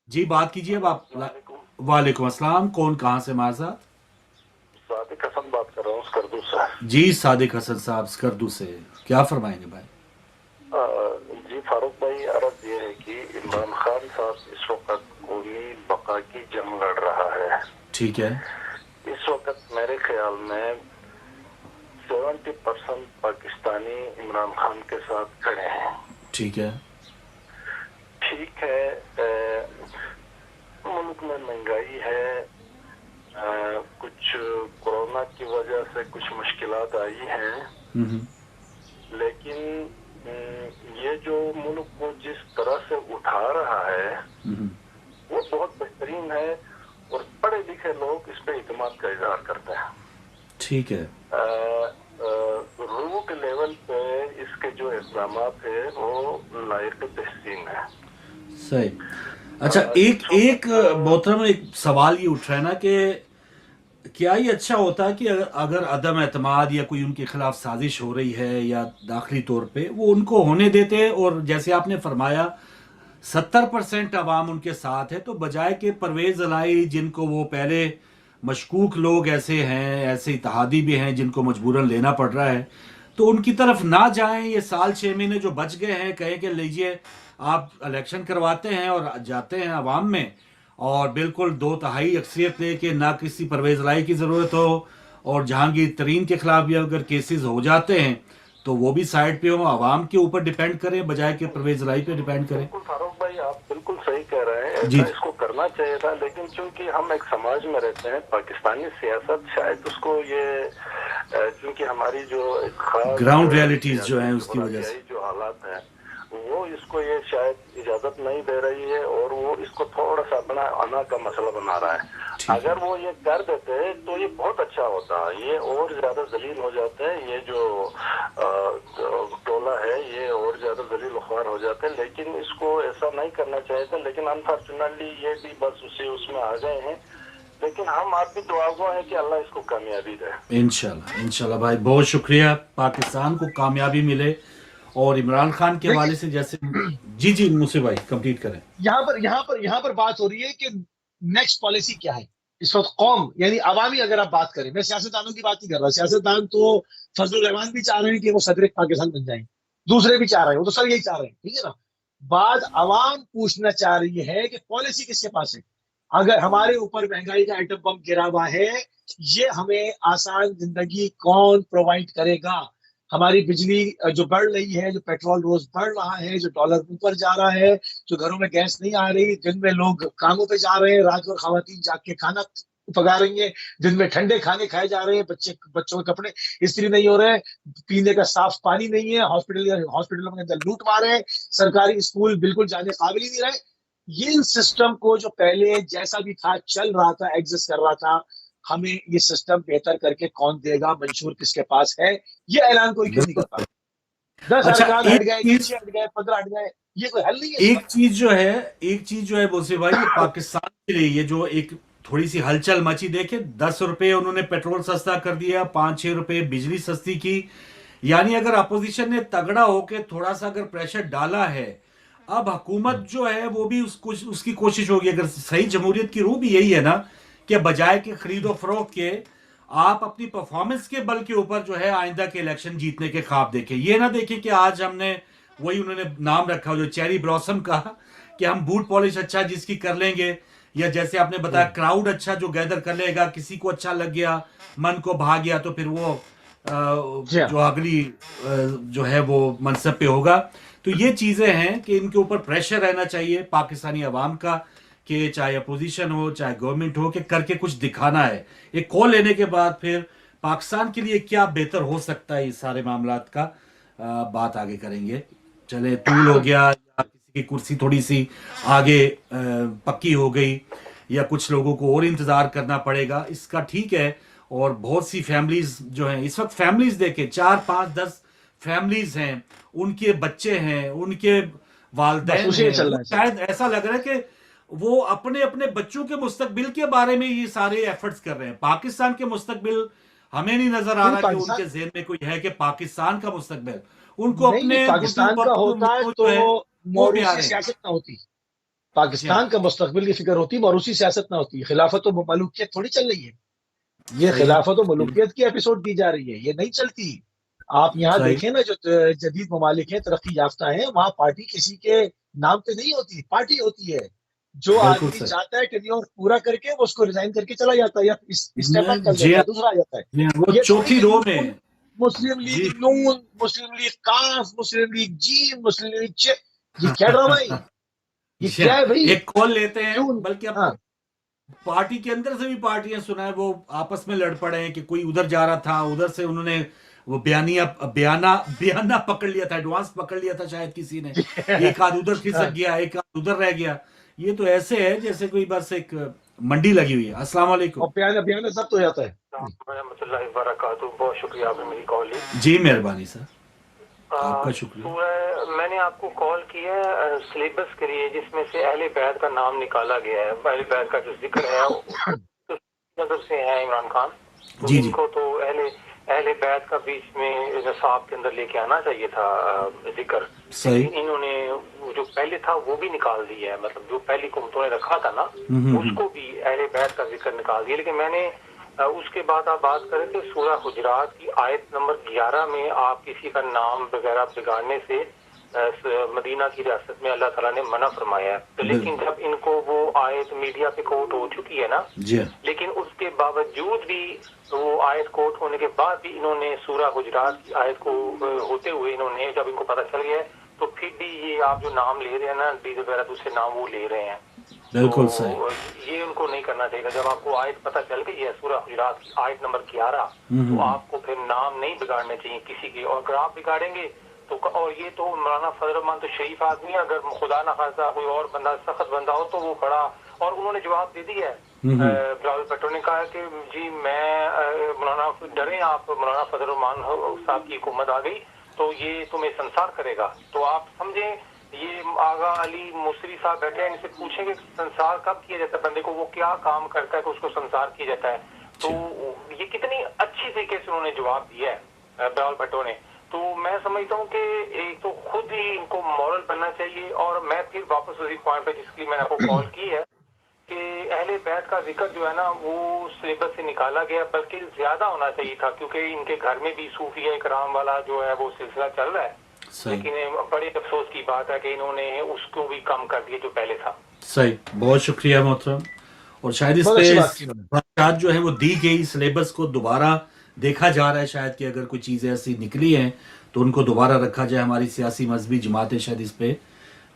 जी, बात कीजिए अब आप। वालेकुम अस्सलाम, कौन कहाँ से हमारे साथ? सादिक हसन बात कर रहा हूँ स्कर्दू से। जी सादिक हसन साहब स्कर्दू से, क्या फरमाएंगे भाई? जी फारूक भाई, अर्ज ये है कि इमरान खान साहब इस वक्त कौमी बका की जंग लड़ रहा है। ठीक है। इस वक्त मेरे ख्याल में 70% पाकिस्तानी इमरान खान के साथ खड़े हैं। ठीक है। ठीक है, मुल्क में महंगाई है, कुछ कोरोना की वजह से कुछ मुश्किलात आई हैं, लेकिन ये जो मुल्क को जिस तरह से उठा रहा है वो बहुत बेहतरीन है और पढ़े लिखे लोग इस पे इत्मीनान का इजहार करते हैं। ठीक है। रूह के लेवल पे इसके जो इक़दाम है वो लायक तहसीन है। सही। अच्छा, एक मोहतरम एक सवाल ये उठ रहा है ना कि क्या ये अच्छा होता है कि अगर अदम एतमाद या कोई उनके खिलाफ साजिश हो रही है या दाखिली तौर पे वो उनको होने देते, और जैसे आपने फरमाया 70% अवाम उनके साथ है, तो बजाय कि परवेज अलाई जिनको वो पहले मशकूक लोग ऐसे हैं, ऐसे इत्तेहादी भी हैं जिनको मजबूरन लेना पड़ रहा है, تو उनकी तरफ ना जाएं, ये साल 6 महीने जो बच गए हैं, कहें कि लीजिए आप इलेक्शन करवाते हैं और जाते हैं अवाम में और बिल्कुल 2/3 अक्सरियत लेके, ना किसी परवेज लाई की ज़रूरत हो, और जहांगीर तरीन के खिलाफ भी अगर केसेस हो जाते हैं तो वो भी साइड पे हो, अवाम के ऊपर डिपेंड करें बजाय कि परवेज लाई पे डिपेंड करें। बिल्कुल फारूक भाई, आप बिल्कुल सही कह रहे हैं, जी। ऐसा इसको करना चाहिए था, लेकिन चूंकि हम एक समाज में रहते हैं, पाकिस्तानी सियासत शायद उसको ये क्योंकि हमारी जो एक खास ग्राउंड रियलिटीज जो हैं उसकी वजह से जो हालात हैं वो इसको ये शायद इजाजत नहीं दे रही है, और वो इसको थोड़ा सा अपना आना का मसला बना रहा है। अगर वो ये कर देते तो ये बहुत अच्छा होता, ये और ज्यादा जलील हो जाते हैं, ये जो टोला है ये और ज्यादा जलील ख्वार हो जाते हैं, लेकिन इसको ऐसा नहीं करना चाहिए था, लेकिन अनफॉर्चुनेटली ये भी बस उसमें आ गए हैं। लेकिन हम आप भी दुआगो हैं कि अल्लाह इसको कामयाबी दे। इंशाल्लाह इंशाल्लाह भाई, बहुत शुक्रिया, पाकिस्तान को कामयाबी मिले। और इमरान खान के हवाले से जैसे जी जी मुझसे भाई कंप्लीट करें। यहाँ पर बात हो रही है कि नेक्स्ट पॉलिसी क्या है इस वक्त कौम, यानी अवामी अगर आप बात करें, मैं सियासतदानों की बात नहीं कर रहा, सियासतदान तो फजलुर रहमान भी चाह रहे हैं कि वो सदर पाकिस्तान बन जाएं, दूसरे भी चाह रहे हैं, वो तो सब यही चाह रहे हैं, ठीक है ना। बात अवाम पूछना चाह रही है कि पॉलिसी किसके पास है। अगर हमारे ऊपर महंगाई का आइटम बम गिरा हुआ है, ये हमें आसान जिंदगी कौन प्रोवाइड करेगा। हमारी बिजली जो बढ़ रही है, जो पेट्रोल रोज बढ़ रहा है, जो डॉलर ऊपर जा रहा है, जो घरों में गैस नहीं आ रही, दिन में लोग कामों पे जा रहे हैं, रात भर खवातीन जाग के खाना पका रही हैं, दिन में ठंडे खाने खाए जा रहे हैं, बच्चों के कपड़े इस्त्री नहीं हो रहे, पीने का साफ पानी नहीं है, हॉस्पिटलों के अंदर लूट मार है, सरकारी स्कूल बिल्कुल जाने काबिल ही नहीं रहे। ये सिस्टम को जो पहले जैसा भी था चल रहा था, एग्जिस्ट कर रहा था, हमें ये सिस्टम बेहतर करके कौन देगा, मंशूर किसके पास है, ये ऐलान कोई क्यों नहीं करता। 10 अच्छा, हट गए, 6 हट गए, 15 हट गए, ये कोई हल नहीं है। एक चीज जो है बोसे भाई, ये पाकिस्तान के लिए ये जो एक थोड़ी सी हलचल मची, देखे 10 रुपए उन्होंने पेट्रोल सस्ता कर दिया, 5-6 रुपए बिजली सस्ती की, यानी अगर अपोजिशन ने तगड़ा होके थोड़ा सा अगर प्रेशर डाला है, अब हुकूमत जो है वो भी उसकी कोशिश होगी। अगर सही जमहूरियत की रूह भी यही है ना कि बजाय के खरीदो फरोख्त के आप अपनी परफॉर्मेंस के बल के ऊपर जो है आइंदा के इलेक्शन जीतने के ख्वाब देखें। ये ना देखें कि आज हमने वही उन्होंने नाम रखा जो चेरी ब्लॉसम का, कि हम बूट पॉलिश अच्छा जिसकी कर लेंगे, या जैसे आपने बताया क्राउड अच्छा जो गैदर कर लेगा, किसी को अच्छा लग गया, मन को भा गया, तो फिर वो जो अगली जो है वो मनसब पे होगा। तो ये चीजें हैं कि इनके ऊपर प्रेशर रहना चाहिए पाकिस्तानी अवाम का, कि चाहे अपोजिशन हो चाहे गवर्नमेंट हो, कि करके दिखाना दिखाना है। एक कॉल लेने के बाद फिर पाकिस्तान के लिए क्या बेहतर हो सकता है, इस सारे मामलात का बात आगे करेंगे। चले तूल हो गया, या किसी की कुर्सी थोड़ी सी आगे पक्की हो गई, या कुछ लोगों को और इंतजार करना पड़ेगा, इसका ठीक है। और बहुत सी फैमिलीज जो हैं इस वक्त, फैमिलीज देखें 4, 5, 10 फैमिलीज हैं, उनके बच्चे हैं, उनके वालिदैन हैं, शायद ऐसा लग रहा है कि वो अपने अपने बच्चों के मुस्तकबिल के बारे में ये सारे एफर्ट्स कर रहे हैं। पाकिस्तान के मुस्तकबिल हमें नहीं नजर आ रहा कि उनके ज़हन में कोई है कि पाकिस्तान का मुस्तकबिल उनको अपने पाकिस्तान का होता है तो मौरूसी सियासत ना होती, पाकिस्तान का मुस्तकबिल की फिक्र होती, मौरूसी सियासत ना होती। खिलाफत और मलूकियत थोड़ी चल रही है, ये खिलाफत और मलूकियत की एपिसोड दी जा रही है, ये नहीं चलती। आप यहाँ देखें ना, जो जदीद ममालिक हैं, तरक्की याफ्ता है, वहां पार्टी किसी के नाम पे नहीं होती, पार्टी होती है। जो आदमी चाहता है टेन्योर पूरा करके वो उसको रिजाइन करके चला जाता है, या स्टेप अप कर देता है, दूसरा आ जाता है। वो चौथी रो में मुस्लिम लीग नून, मुस्लिम लीग काफ, मुस्लिम लीग जीन, मुस्लिम लीग चे, ये क्या ड्रामा है, ये क्या है भाई। एक कॉल लेते हैं, बल्कि अब पार्टी के अंदर से भी पार्टियां सुना है वो आपस में लड़ पड़े हैं कि कोई उधर जा रहा था, उधर से उन्होंने वो बयाना पकड़ लिया था, एडवांस पकड़ लिया था शायद किसी ने, एक आध उधर खिसक गया, एक आध उधर रह गया। ये तो ऐसे है जैसे कोई बस एक मंडी लगी हुई है। अस्सलाम वालेकुम। बयाना सब तो जाता है। बहुत शुक्रिया आपने मेरी कॉल ली। जी मेहरबानी सर, आपका शुक्रिया। मैंने आपको कॉल किया है सिलेबस के लिए, जिसमें से अहले बैत का नाम निकाला गया है। अहले बैत का जो जिक्र है नजर से है इमरान खान, तो जी इनको तो अहले बैत का बीच में नसाब के अंदर लेके आना चाहिए था जिक्र। सही, इन्होंने जो पहले था वो भी निकाल दिया है, मतलब जो पहली हुकूमतों ने रखा था ना उसको भी अहले बैत का जिक्र निकाल दिया। लेकिन मैंने उसके बाद आप बात करें तो सूरह हुजरात की आयत नंबर 11 में आप किसी का नाम वगैरह बिगाड़ने से मदीना की रियासत में अल्लाह ताला ने मना फरमाया है। तो लेकिन जब इनको वो आयत मीडिया पे कोट हो चुकी है ना, लेकिन उसके बावजूद भी वो आयत कोट होने के बाद भी इन्होंने सूरह हुजरात की आयत को होते हुए इन्होंने, जब इनको पता चल गया तो फिर भी ये आप जो नाम ले रहे हैं ना, डी वगैरह दूसरे नाम वो ले रहे हैं। बिल्कुल तो सही। ये उनको नहीं करना चाहिए। जब आपको आयत पता चल गई है सूरह हुजरात की आयत नंबर 11, तो आपको फिर नाम नहीं बिगाड़ने चाहिए किसी के, और अगर आप बिगाड़ेंगे तो, और ये तो मौलाना फजल रहमान तो शरीफ आदमी है, अगर खुदा न खासा कोई और बंदा सख्त बंदा हो तो वो खड़ा, और उन्होंने जवाब दे दिया है। बिलावल भुट्टो ने कहा कि जी मैं मौलाना डरे आप, मौलाना फजल रहमान साहब की हुकूमत आ गई तो ये तुम्हें संसार करेगा। तो आप समझें, ये आगा अली मुसरी साहब बैठे हैं, इनसे पूछेंगे संसार कब किया जाता है बंदे को, वो क्या काम करता है कि उसको संसार किया जाता है। तो ये कितनी अच्छी तरीके से उन्होंने जवाब दिया है बिलावल भुट्टो ने। तो मैं समझता हूँ कि एक तो खुद ही इनको मॉरल बनना चाहिए। और मैं फिर वापस उसी पॉइंट पे जिसके लिए मैंने आपको कॉल की है कि अहले बैत का जिक्र जो है ना वो सिलेबस से निकाला गया, बल्कि ज्यादा होना चाहिए था, क्योंकि इनके घर में भी सूफिया इकराम वाला जो है वो सिलसिला चल रहा है। लेकिन बड़े अफसोस की बात है कि इन्होंने उसको भी कम कर दिया जो पहले था। सही, बहुत शुक्रिया मोहतरम। और शायद इस पे जो है वो दी गई सिलेबस को दोबारा देखा जा रहा है, शायद कि अगर कोई चीज़ें ऐसी निकली हैं तो उनको दोबारा रखा जाए। हमारी सियासी मजहबी जमातें शायद इस पे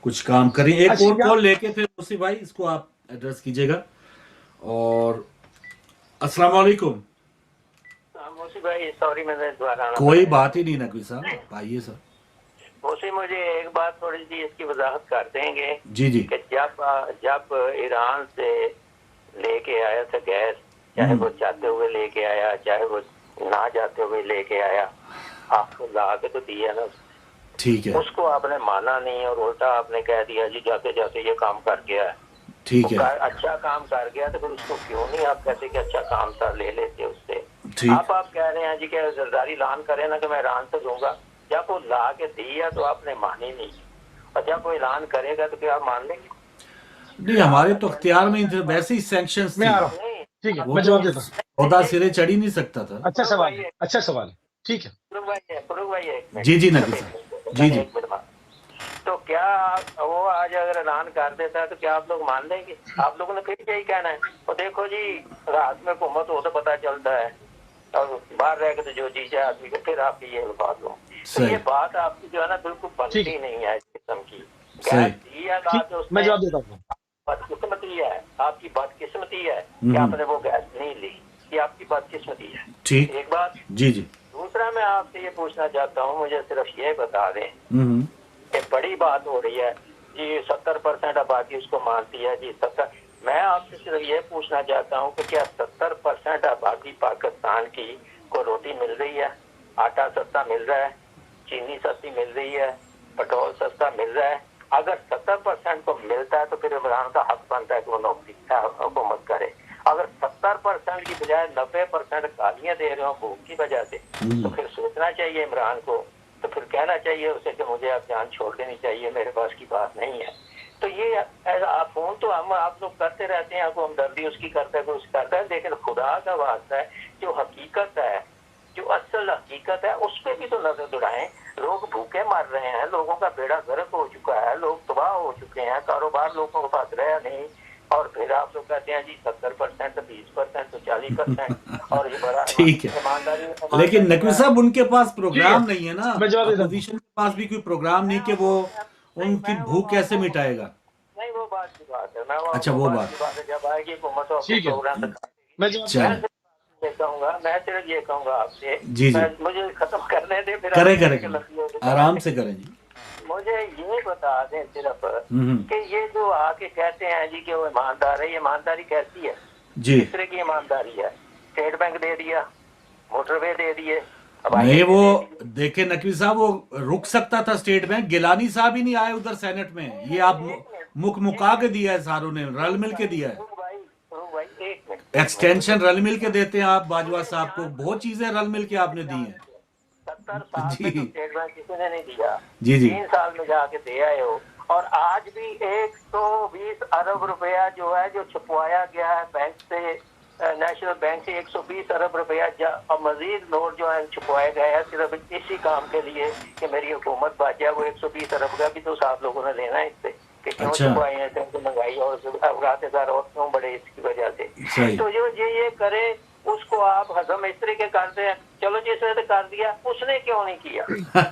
कुछ काम करें। एक और कॉल लेके फिर उसी भाई इसको आप एड्रेस कीजिएगा। और अस्सलाम वालेकुम। भाई सॉरी मैंने दोबारा, कोई बात ही नहीं ना कोई साहब, आइए सर। मोसी मुझे एक बात थोड़ी सी इसकी वजाहत कर देंगे। जी जी। कि जब ईरान से लेके आया था गैस, चाहे वो जाते हुए लेके आया चाहे वो ना जाते हुए लेके आया, आपको ला के तो दिया ना, ठीक है, उसको आपने माना नहीं और उल्टा आपने कह दिया जी जाते जाते ये काम कर गया है। ठीक है, अच्छा काम कर गया तो फिर उसको क्यों नहीं आप कहते कि अच्छा काम था ले लेते उससे। ठीक। आप कह रहे हैं जी कि जरदारी ऐलान करे ना कि मैं ईरान से दूंगा, जब वो ला के दिया तो आपने मानी नहीं, और जब वो ऐलान करेगा तो क्या आप मान लेंगे? नहीं, हमारे तो इख्तियार में वैसे ही सैंक्शंस मैं आ रहा हूँ, ठीक है, मैं जवाब देता हूँ। पौधा सिरे चढ़ ही नहीं सकता था। अच्छा सवाल है, अच्छा सवाल है, ठीक है। जी जी नबी साहब, जी जी। तो क्या वो आज अगर ऐलान कर देता है तो क्या आप लोग मान लेंगे? आप लोगों ने फिर यही कहना है और देखो जी रात में हुकूमत हो तो पता चलता है, और बाहर रह के तो जो जी जाए आदमी को, फिर आप ये बात लो। तो ये बात आपकी जो है ना बिल्कुल बनती नहीं है इस किस्म की। मैं जवाब देता हूँ। बदकिस्मती है, आपकी बदकिस्मती है कि आपने वो गैस नहीं ली, ये आपकी बदकिस्मती है। ठीक, एक बात। जी जी। दूसरा मैं आपसे ये पूछना चाहता हूँ, मुझे सिर्फ ये बता दें, एक बड़ी बात हो रही है जी 70% आबादी उसको मानती है जी 70। मैं आपसे सिर्फ ये पूछना चाहता हूँ कि क्या 70% आबादी पाकिस्तान की को रोटी मिल रही है, आटा सस्ता मिल रहा है, चीनी सस्ती मिल रही है, पेट्रोल सस्ता मिल रहा है? अगर 70% को मिलता है तो फिर इमरान का हक बनता है कि वो नौकरी हुकूमत करे। अगर 70% की बजाय 90% गालियां दे रहे हो भूख की वजह से, तो फिर सोचना चाहिए इमरान को, तो फिर कहना चाहिए उसे कि मुझे आप जान छोड़ देनी चाहिए, मेरे पास की बात नहीं है। तो ये फोन तो हम आप लोग करते रहते हैं, आपको हमदर्दी उसकी करता है कुछ करता है, लेकिन खुदा का वास्ता है जो हकीकत है, जो असल हकीकत है उस पर भी तो नजर दौड़ाएं। लोग भूखे मर रहे हैं, लोगों का बेड़ा गर्क हो चुका है, लोग तबाह हो चुके हैं, कारोबार लोगों के पास रहा नहीं, और फिर आप लोग कहते हैं जी 70%, 20%, 40%, और ये बड़ा ठीक है। लेकिन नकवी साहब उनके पास प्रोग्राम नहीं है ना, अपोजिशन के पास भी कोई प्रोग्राम नहीं कि वो उनकी भूख कैसे मिटाएगा। नहीं वो बात की बात है, मैं अच्छा वो बात जब आएगी हुकूमत प्रोग्राम मैं कहूँगा, मैं सिर्फ ये कहूँगा आपसे, जी जी, मुझे खत्म करने दे, फिर करें आराम से करें जी। मुझे ये बता दें सिर्फ कि ये जो आके कहते हैं जी कि वो ईमानदार है, ये ईमानदारी कैसी है जी? किस तरह की ईमानदारी है? स्टेट बैंक दे दिया, मोटरवे दे दिए, नहीं वो देखे नकवी साहब वो रुक सकता था स्टेट बैंक, गिलानी साहब ही नहीं आए उधर सेनेट में, ये आप मुख मुका के दिया है, सारों ने रल मिल के दिया है। एक्सटेंशन रल मिल के देते हैं आप बाजवा साहब को, बहुत चीजें रल मिल के आपने दी हैं। 70 साल में स्टेट बैंक किसी ने नहीं दिया, जी जी, 3 साल में जाके दे आए हो, और आज भी 120 अरब रुपया जो है जो छुपवाया गया है बैंक से नेशनल बैंक से 120 अरब रुपया और मजीद नोट जो है छुपवाए गए हैं सिर्फ इसी काम के लिए कि मेरी हुकूमत बच जाए। वो 120 अरब का भी तो आप लोगों ने लेना है इससे कि क्यों छुपवाए हैं, क्यों महंगाई और अफराद और क्यों बढ़े इसकी वजह से। तो जो ये करे उसको आप हजम इस तरीके करते हैं, चलो जिसने तो कर दिया उसने क्यों नहीं किया।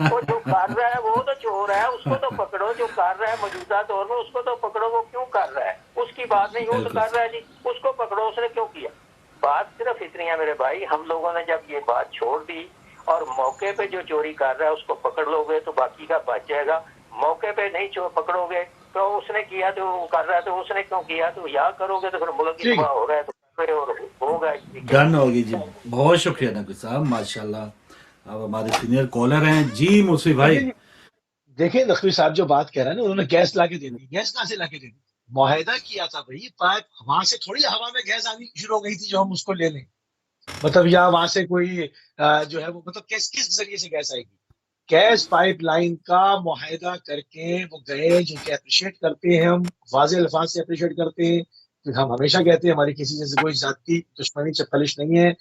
वो जो कर रहा है वो तो चोर है, उसको तो पकड़ो। जो कर रहा है मौजूदा दौर में उसको तो पकड़ो, वो क्यों कर रहा है उसकी बात नहीं, वो तो कर रहा है जी, उसको पकड़ो उसने क्यों किया। बात सिर्फ इतनी है मेरे भाई, हम लोगों ने जब ये बात छोड़ दी और मौके पे जो चोरी कर रहा है उसको पकड़ लोगे तो बाकी का बच जाएगा। मौके पे नहीं पकड़ोगे तो उसने किया तो कर रहा है तो उसने क्यों किया, तो या करोगे तो फिर मुल्क की तबाह हो रहा है तो होगा। डन होगी जी, बहुत शुक्रिया नकवी साहब, माशाल्लाह आप हमारे सीनियर कॉलर हैं जी। मुसी भाई देखिए नकवी साहब जो बात कह रहे हैं ना, उन्होंने गैस लाके दे दी। गैस कहाँ से लाके दे दी? मुआहिदा किया था भाई, पाइप वहां से थोड़ी हवा में गैस आनी शुरू हो गई थी जो हम उसको ले लें। मतलब या वहां से कोई जो है वो मतलब किस जरिए से गैस आएगी? गैस पाइपलाइन का मुआहिदा करके वो गए, जो कि अप्रिशिएट करते हैं, हम वाज़े अल्फाज से अप्रिशिएट करते हैं, क्योंकि हम हमेशा कहते हैं हमारी किसी से कोई जाती दुश्मनी चपलिश नहीं है,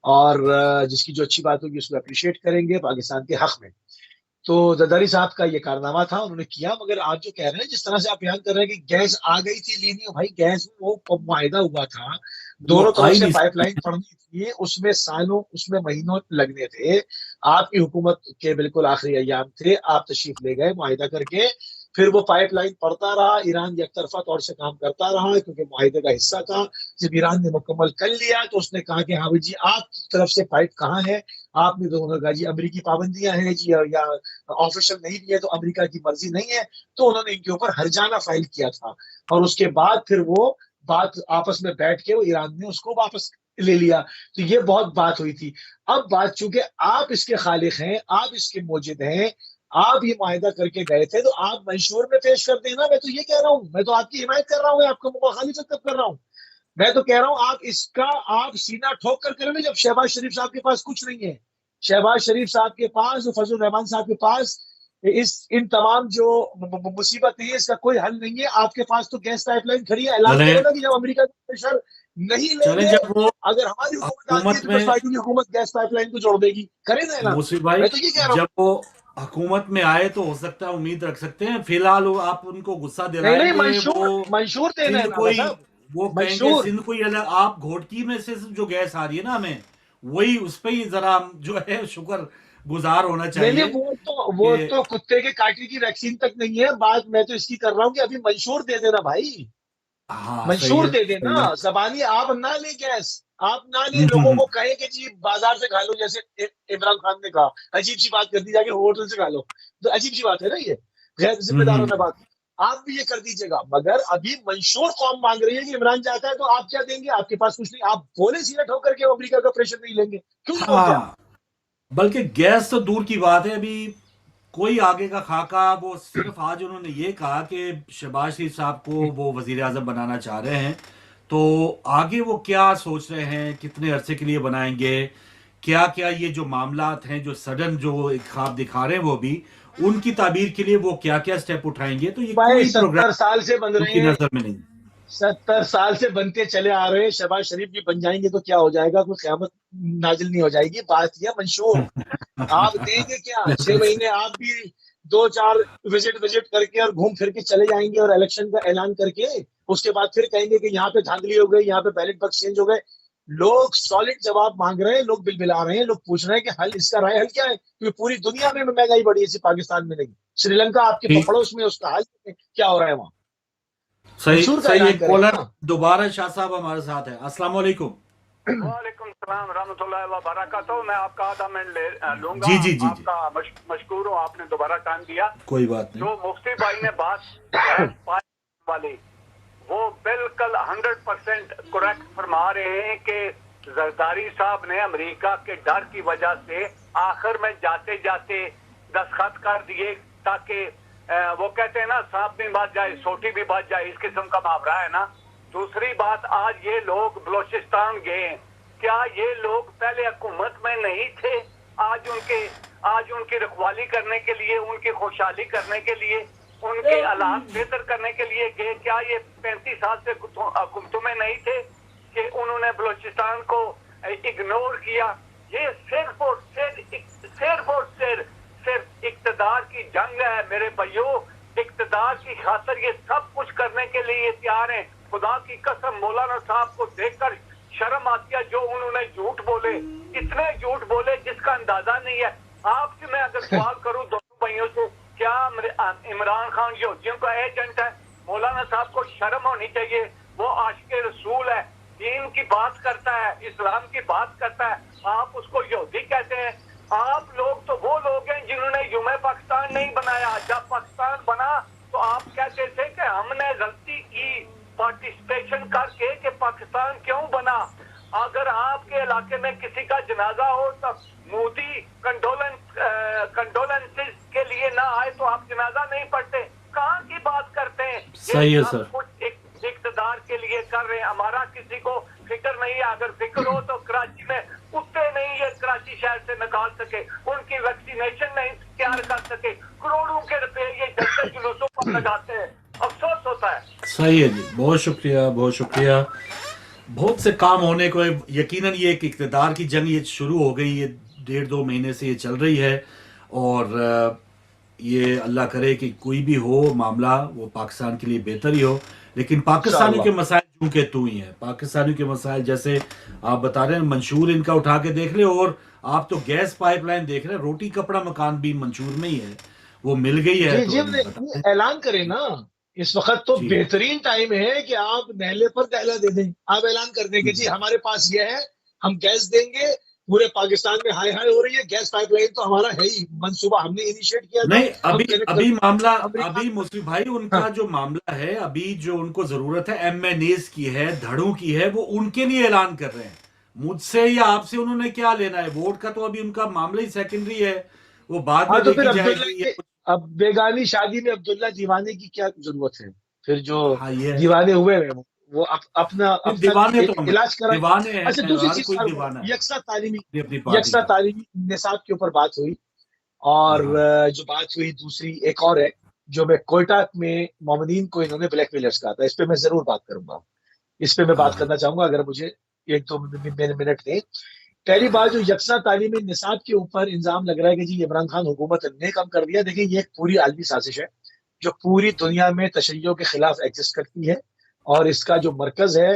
और जिसकी जो अच्छी बात होगी उसको अप्रिशिएट करेंगे पाकिस्तान के हक में। तो जरदारी साहब का ये कारनामा था, उन्होंने किया। मगर आप जो कह रहे हैं, जिस तरह से आप बयान कर रहे हैं कि गैस आ गई थी लेनी, भाई गैस वो मुआहिदा हुआ था, दोनों तरफ से पाइपलाइन पड़नी थी, उसमें सालों उसमें महीनों लगने थे। आपकी हुकूमत के बिल्कुल आखिरी अय्याम थे, आप तशरीफ ले गए मुआहिदा करके, फिर वो पाइपलाइन पड़ता रहा। ईरान एक तरफा तौर से काम करता रहा क्योंकि मुआहिदे का हिस्सा था। जब ईरान ने मुकम्मल कर लिया तो उसने कहा कि हाँ भाई जी आपकी तरफ से पाइप कहाँ है? आपने तो उन्होंने कहा जी अमेरिकी पाबंदियां हैं जी, या ऑफिशियल नहीं दिया तो अमेरिका की मर्जी नहीं है। तो उन्होंने इनके ऊपर हर्जाना फाइल किया था, और उसके बाद फिर वो बात आपस में बैठ के वो ईरान ने उसको वापस ले लिया। तो ये बहुत बात हुई थी। अब बात चूंकि आप इसके खालिक हैं, आप इसके मौजिद हैं, आप ये मुआहिदा करके गए थे, तो आप मंशूर में पेश कर देना। मैं तो ये कह रहा हूँ, मैं तो आपकी हिमायत कर रहा हूँ, आपको मुखालिफत कब कर रहा हूँ? मैं तो कह रहा हूँ आप इसका आप सीना ठोक कर करें। जब शहबाज शरीफ साहब के पास कुछ नहीं है, शहबाज शरीफ साहब के पास, फजल रहमान साहब के पास इन तमाम जो मुसीबत है इसका कोई हल नहीं है। आपके पास तो गैस पाइपलाइन खड़ी है। ऐलान करेगा कि जब अमेरिका का प्रेशर नहीं लेंगे, अगर हमारी हुकूमत गैस पाइपलाइन को जोड़ देगी, करे ना ऐलान। मैं तो ये कह रहा हूँ, जब वो हुकूमत में आए तो हो सकता है उम्मीद रख सकते हैं। फिलहाल आप उनको गुस्सा दिलाएंगे, मंशूर देना है वो कहेंगे सिंध कोई अलग, आप घोटकी में से जो गैस आ रही है ना हमें, वही उस पर ही जरा जो है शुक्र गुजार होना चाहिए। वो तो कुत्ते के काटने की वैक्सीन तक नहीं है। बात मैं तो इसकी कर रहा हूँ कि अभी मंशूर दे देना भाई, मंशूर दे देना। जबानी आप ना ले गैस, आप ना ले, लोगों को कहे कि जी बाजार से खा लो, जैसे इमरान खान ने कहा। अजीब सी बात कर दी, जाके होटल से खा लो, तो अजीब सी बात है ना, ये गैर जिम्मेदारों ने बात। आप भी ये कर दीजिएगा। मगर अभी मंशूर कौम मांग रही है कि इमरान जाता है तो आप क्या देंगे? आपके पास कुछ नहीं। आप बोले सीधा ठोक करके अमेरिका का प्रेशर नहीं लेंगे, क्यों नहीं बोलते आप? बल्कि गैस तो दूर की बात है, अभी कोई आगे का खाका, वो सिर्फ आज उन्होंने ये कहा कि शहबाज शरीफ साहब को वो वजीर आजम बनाना चाह रहे हैं, तो आगे वो क्या सोच रहे हैं, कितने अरसे के लिए बनाएंगे, क्या क्या ये जो मामलात हैं, जो सडन जो एक ख्वाब दिखा रहे हैं, वो भी उनकी ताबीर के लिए वो क्या क्या स्टेप उठाएंगे। तो ये कोई 70 साल से बन रहे हैं, नजर में नहीं, 70 साल से बनते चले आ रहे हैं। शहबाज शरीफ भी बन जाएंगे तो क्या हो जाएगा? कोई क़यामत नाजिल नहीं हो जाएगी। बात यह मंशूर आप देंगे क्या? 6 महीने आप भी 2-4 विजिट करके और घूम फिर के चले जाएंगे और इलेक्शन का ऐलान करके उसके बाद फिर कहेंगे कि यहाँ पे धांधली हो गई, यहाँ पे बैलेट बॉक्स चेंज हो गए। लोग सॉलिड जवाब मांग रहे हैं, लोग बिलबिला रहे हैं, लोग पूछ रहे हैं कि हल इसका राय हल क्या है? क्योंकि पूरी दुनिया में महंगाई बढ़ी है, सिर्फ पाकिस्तान में नहीं। श्रीलंका आपके पड़ोस में, उसका हाल क्या हो रहा है वहाँ? सही एक कॉलर दोबारा शाह साहब हमारे साथ है। अस्सलाम वालेकुम। वालेकुम सलाम रहमतुल्लाहि व बरकातहू। मैं आपका आधा मिनट लूंगा। जी आपका मशकूर हूँ, आपने दोबारा टाइम दिया। कोई बात नहीं। जो मुफ्ती भाई ने बात वाली वो बिल्कुल 100% करेक्ट फरमा रहे हैं कि जरदारी साहब ने अमेरिका के डर की वजह से आखिर में जाते जाते दस्तखत कर दिए, ताकि वो कहते हैं ना सांप भी बच जाए सोटी भी बच जाए, इस किस्म का मुहावरा है ना। दूसरी बात, आज ये लोग बलोचिस्तान गए, क्या ये लोग पहले हुकूमत में नहीं थे? आज उनकी रखवाली करने के लिए, उनकी खुशहाली करने के लिए, उनके हालात बेहतर करने के लिए गए। क्या ये 35 साल से हुकूमतों में नहीं थे? کہ انہوں نے بلوچستان کو اگنور کیا. یہ صرف اور صرف اقتدار کی جنگ ہے میرے بھائیوں. اقتدار کی خاطر یہ سب کچھ کرنے کے لیے تیار ہیں. خدا کی قسم مولانا صاحب کو دیکھ کر شرم آتی ہے جو انہوں نے جھوٹ بولے, اتنے جھوٹ بولے جس کا اندازہ نہیں ہے. آپ سے میں اگر سوال کروں دونوں بھائیوں سے, کیا عمران خان یہودیوں کا ایجنٹ ہے؟ مولانا صاحب کو شرم ہونی چاہیے. وہ عاشق رسول ہے, دین کی بات کرتا ہے, اسلام کی بات کرتا ہے, آپ اس کو یہودی کہتے ہیں. آپ لوگ تو وہ لوگ ہیں جنہوں نے یوم پاکستان نہیں بنایا. جب پاکستان بنا تو آپ کہتے تھے کہ ہم نے غلطی کی پارٹیسپیشن کر کے کہ پاکستان کیوں بنا. اگر آپ کے علاقے میں کسی کا جنازہ ہو تو مودی کنڈولنسز کے لیے نہ آئے تو آپ جنازہ نہیں پڑھتے. کہاں کی بات کرتے ہیں؟ صحیح ہے سر. کچھ اقتدار کے لیے کر رہے ہیں. ہمارا کسی کو فکر نہیں ہے. اگر فکر ہو تو کراچی میں کتے نہیں یہ کراچی شہر سے نکال سکے, ان کی ویکسینیشن نہیں تیار کر سکے. کروڑوں کے روپے یہ جلسے جلوسوں پر لگاتے ہیں. افسوس ہوتا ہے. صحیح ہے جی, بہت شکریہ, بہت شکریہ. بہت سے کام ہونے کو, یقیناً یہ ایک اقتدار کی جنگ یہ شروع ہو گئی, یہ 1.5-2 مہینے سے یہ چل رہی ہے, اور یہ اللہ کرے کہ کوئی بھی ہو معاملہ وہ پاکستان کے لیے بہتر ہی ہو. لیکن پاکستانیوں کے مسائل چونکہ تو ہی ہیں, پاکستانیوں کے مسائل جیسے آپ بتا رہے ہیں, منشور ان کا اٹھا کے دیکھ لیں, اور آپ تو گیس پائپ لائن دیکھ رہے ہیں, روٹی کپڑا مکان بھی منشور میں ہی ہے, وہ مل گئی ہے. جی اعلان کریں نا, اس وقت تو بہترین ٹائم ہے کہ آپ نہلے پر دہلا دے دیں. آپ اعلان کر دیں کہ جی ہمارے پاس یہ ہے, ہم گیس دیں گے. پورے پاکستان میں ہائی ہو رہی ہے, گیس پائپ لائن تو ہمارا ہے ہی, منصوبہ ہم نے انیشیٹ کیا. نہیں ابھی معاملہ, ابھی مصطفی بھائی ان کا جو معاملہ ہے, ابھی جو ان کو ضرورت ہے ایم این ایز کی ہے, دھڑوں کی ہے, وہ ان کے لیے اعلان کر رہے ہیں. مجھ سے یا آپ سے انہوں نے کیا لینا ہے؟ ووٹ کا تو ابھی ان کا معاملہ ہی سیکنڈری ہے, وہ بعد میں دیکھی جائے گی. اب بیگانی شادی میں عبداللہ دیوانے کی کیا ضرورت ہے؟ پھر جو دیوانے ہوئے ہیں وہ اپنا علاج کرائیں. اچھا دوسری چیز, یکساں تعلیمی نصاب کے اوپر بات ہوئی, اور جو بات ہوئی دوسری ایک اور ہے جو میں کوئٹہ میں مومنین کو انہوں نے بلیک میلرز کہا تھا. اس پہ میں ضرور بات کروں گا, اس پہ میں بات کرنا چاہوں گا اگر مجھے 1-2 منٹ دیں. پہلی بات جو یکساں تعلیمی نصاب کے اوپر الزام لگ رہا ہے کہ جی عمران خان حکومت نے کم کر دیا. دیکھیں یہ ایک پوری عالمی سازش ہے جو پوری دنیا میں تشیعوں کے خلاف ایگزسٹ کرتی ہے, اور اس کا جو مرکز ہے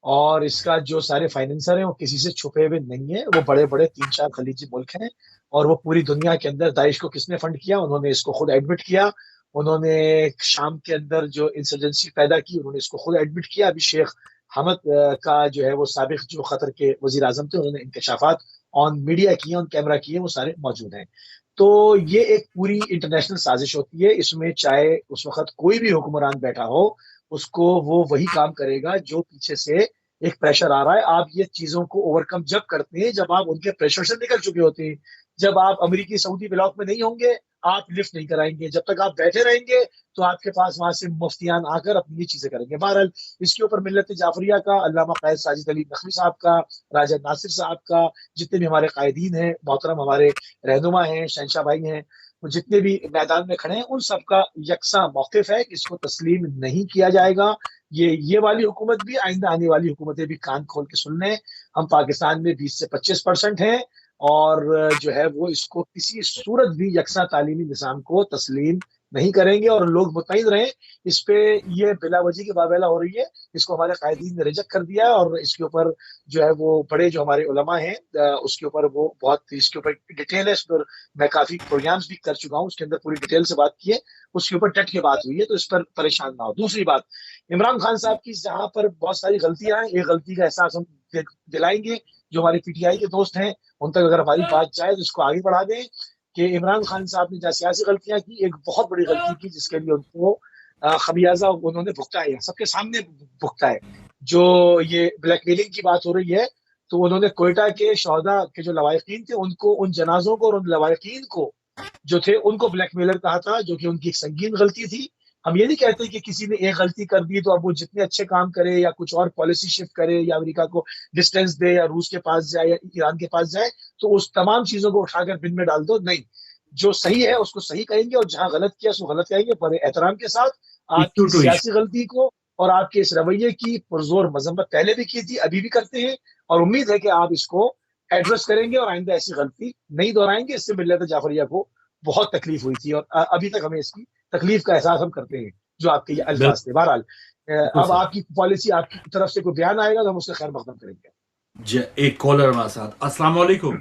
اور اس کا جو سارے فائنینسر ہیں وہ کسی سے چھپے ہوئے نہیں ہیں. وہ بڑے بڑے 3-4 خلیجی ملک ہیں, اور وہ پوری دنیا کے اندر داعش کو کس نے فنڈ کیا؟ انہوں نے اس کو خود ایڈمٹ کیا. انہوں نے شام کے اندر جو انسرجنسی پیدا کی انہوں نے اس کو خود ایڈمٹ کیا. ابھی شیخ حمد کا جو ہے وہ سابق جو قطر کے وزیر اعظم تھے, انہوں نے انکشافات آن میڈیا کیے, آن کیمرہ کیے, وہ سارے موجود ہیں. تو یہ ایک پوری انٹرنیشنل سازش ہوتی ہے. اس میں چاہے اس وقت کوئی بھی حکمران بیٹھا ہو, اس کو وہ وہی کام کرے گا جو پیچھے سے ایک پریشر آ رہا ہے. آپ یہ چیزوں کو اوور کم جب کرتے ہیں جب آپ ان کے پریشر سے نکل چکے ہوتے ہیں. جب آپ امریکی سعودی بلاک میں نہیں ہوں گے آپ لفٹ نہیں کرائیں گے. جب تک آپ بیٹھے رہیں گے تو آپ کے پاس وہاں سے مفتیان آ کر اپنی یہ چیزیں کریں گے. بہرحال اس کے اوپر ملت جعفریہ کا, علامہ قائد ساجد علی نقوی صاحب کا, راجہ ناصر صاحب کا, جتنے بھی ہمارے قائدین ہیں محترم, ہمارے رہنما ہیں, شہنشاہ بھائی ہیں, وہ جتنے بھی میدان میں کھڑے ہیں, ان سب کا یکساں موقف ہے کہ اس کو تسلیم نہیں کیا جائے گا. یہ والی حکومت بھی, آئندہ آنے والی حکومتیں بھی کان کھول کے سن لیں. ہم پاکستان میں 20 سے 25% ہیں, اور جو ہے وہ اس کو کسی صورت بھی یکساں تعلیمی نظام کو تسلیم نہیں کریں گے. اور لوگ مطمئن رہیں اس پہ, یہ بلا وجہ کی بابیلا ہو رہی ہے, اس کو ہمارے قائدین نے ریجیکٹ کر دیا ہے. اور اس کے اوپر جو ہے وہ بڑے جو ہمارے علماء ہیں اس کے اوپر وہ بہت, اس کے اوپر ڈیٹیل ہے, اس پر میں کافی پروگرامز بھی کر چکا ہوں, اس کے اندر پوری ڈیٹیل سے بات کی ہے, اس کے اوپر ڈٹ کے بات ہوئی ہے, تو اس پر پریشان نہ ہو. دوسری بات, عمران خان صاحب کی جہاں پر بہت ساری غلطیاں ہیں, ایک غلطی کا احساس ہم دلائیں گے جو ہمارے پی ٹی آئی کے دوست ہیں, ان تک اگر ہماری بات جائے تو اس کو آگے بڑھا دیں کہ عمران خان صاحب نے جہاں سیاسی غلطیاں کی, ایک بہت بڑی غلطی کی جس کے لیے ان کو خمیازہ انہوں نے بھگتا ہے, سب کے سامنے بھگتا ہے. جو یہ بلیک میلنگ کی بات ہو رہی ہے, تو انہوں نے کوئٹہ کے شہداء کے جو لواحقین تھے ان کو, ان جنازوں کو اور ان لواحقین کو جو تھے ان کو بلیک میلر کہا تھا, جو کہ ان کی ایک سنگین غلطی تھی. ہم یہ نہیں کہتے کہ کسی نے ایک غلطی کر دی تو اب وہ جتنے اچھے کام کرے یا کچھ اور پالیسی شفٹ کرے یا امریکہ کو ڈسٹینس دے یا روس کے پاس جائے یا ایران کے پاس جائے تو اس تمام چیزوں کو اٹھا کر بن میں ڈال دو. نہیں, جو صحیح ہے اس کو صحیح کہیں گے, اور جہاں غلط کیا اس کو غلط کہیں گے, بڑے احترام کے ساتھ. آپ کی سیاسی غلطی کو اور آپ کے اس رویے کی پرزور مذمت پہلے بھی کی تھی، ابھی بھی کرتے ہیں، اور امید ہے کہ آپ اس کو ایڈریس کریں گے اور آئندہ ایسی غلطی نہیں دہرائیں گے. اس سے ملت جعفریہ کو بہت تکلیف ہوئی تھی، اور ابھی تک ہمیں اس کی تکلیف کا احساس ہم کرتے ہیں جو آپ کے یہ الفاظ تھے. بہرحال اب آپ کی پالیسی، آپ کی طرف سے کوئی بیان آئے گا تو ہم اس سے خیر مقدم کریں گے. جی ایک کالر ہمارے ساتھ. السلام علیکم.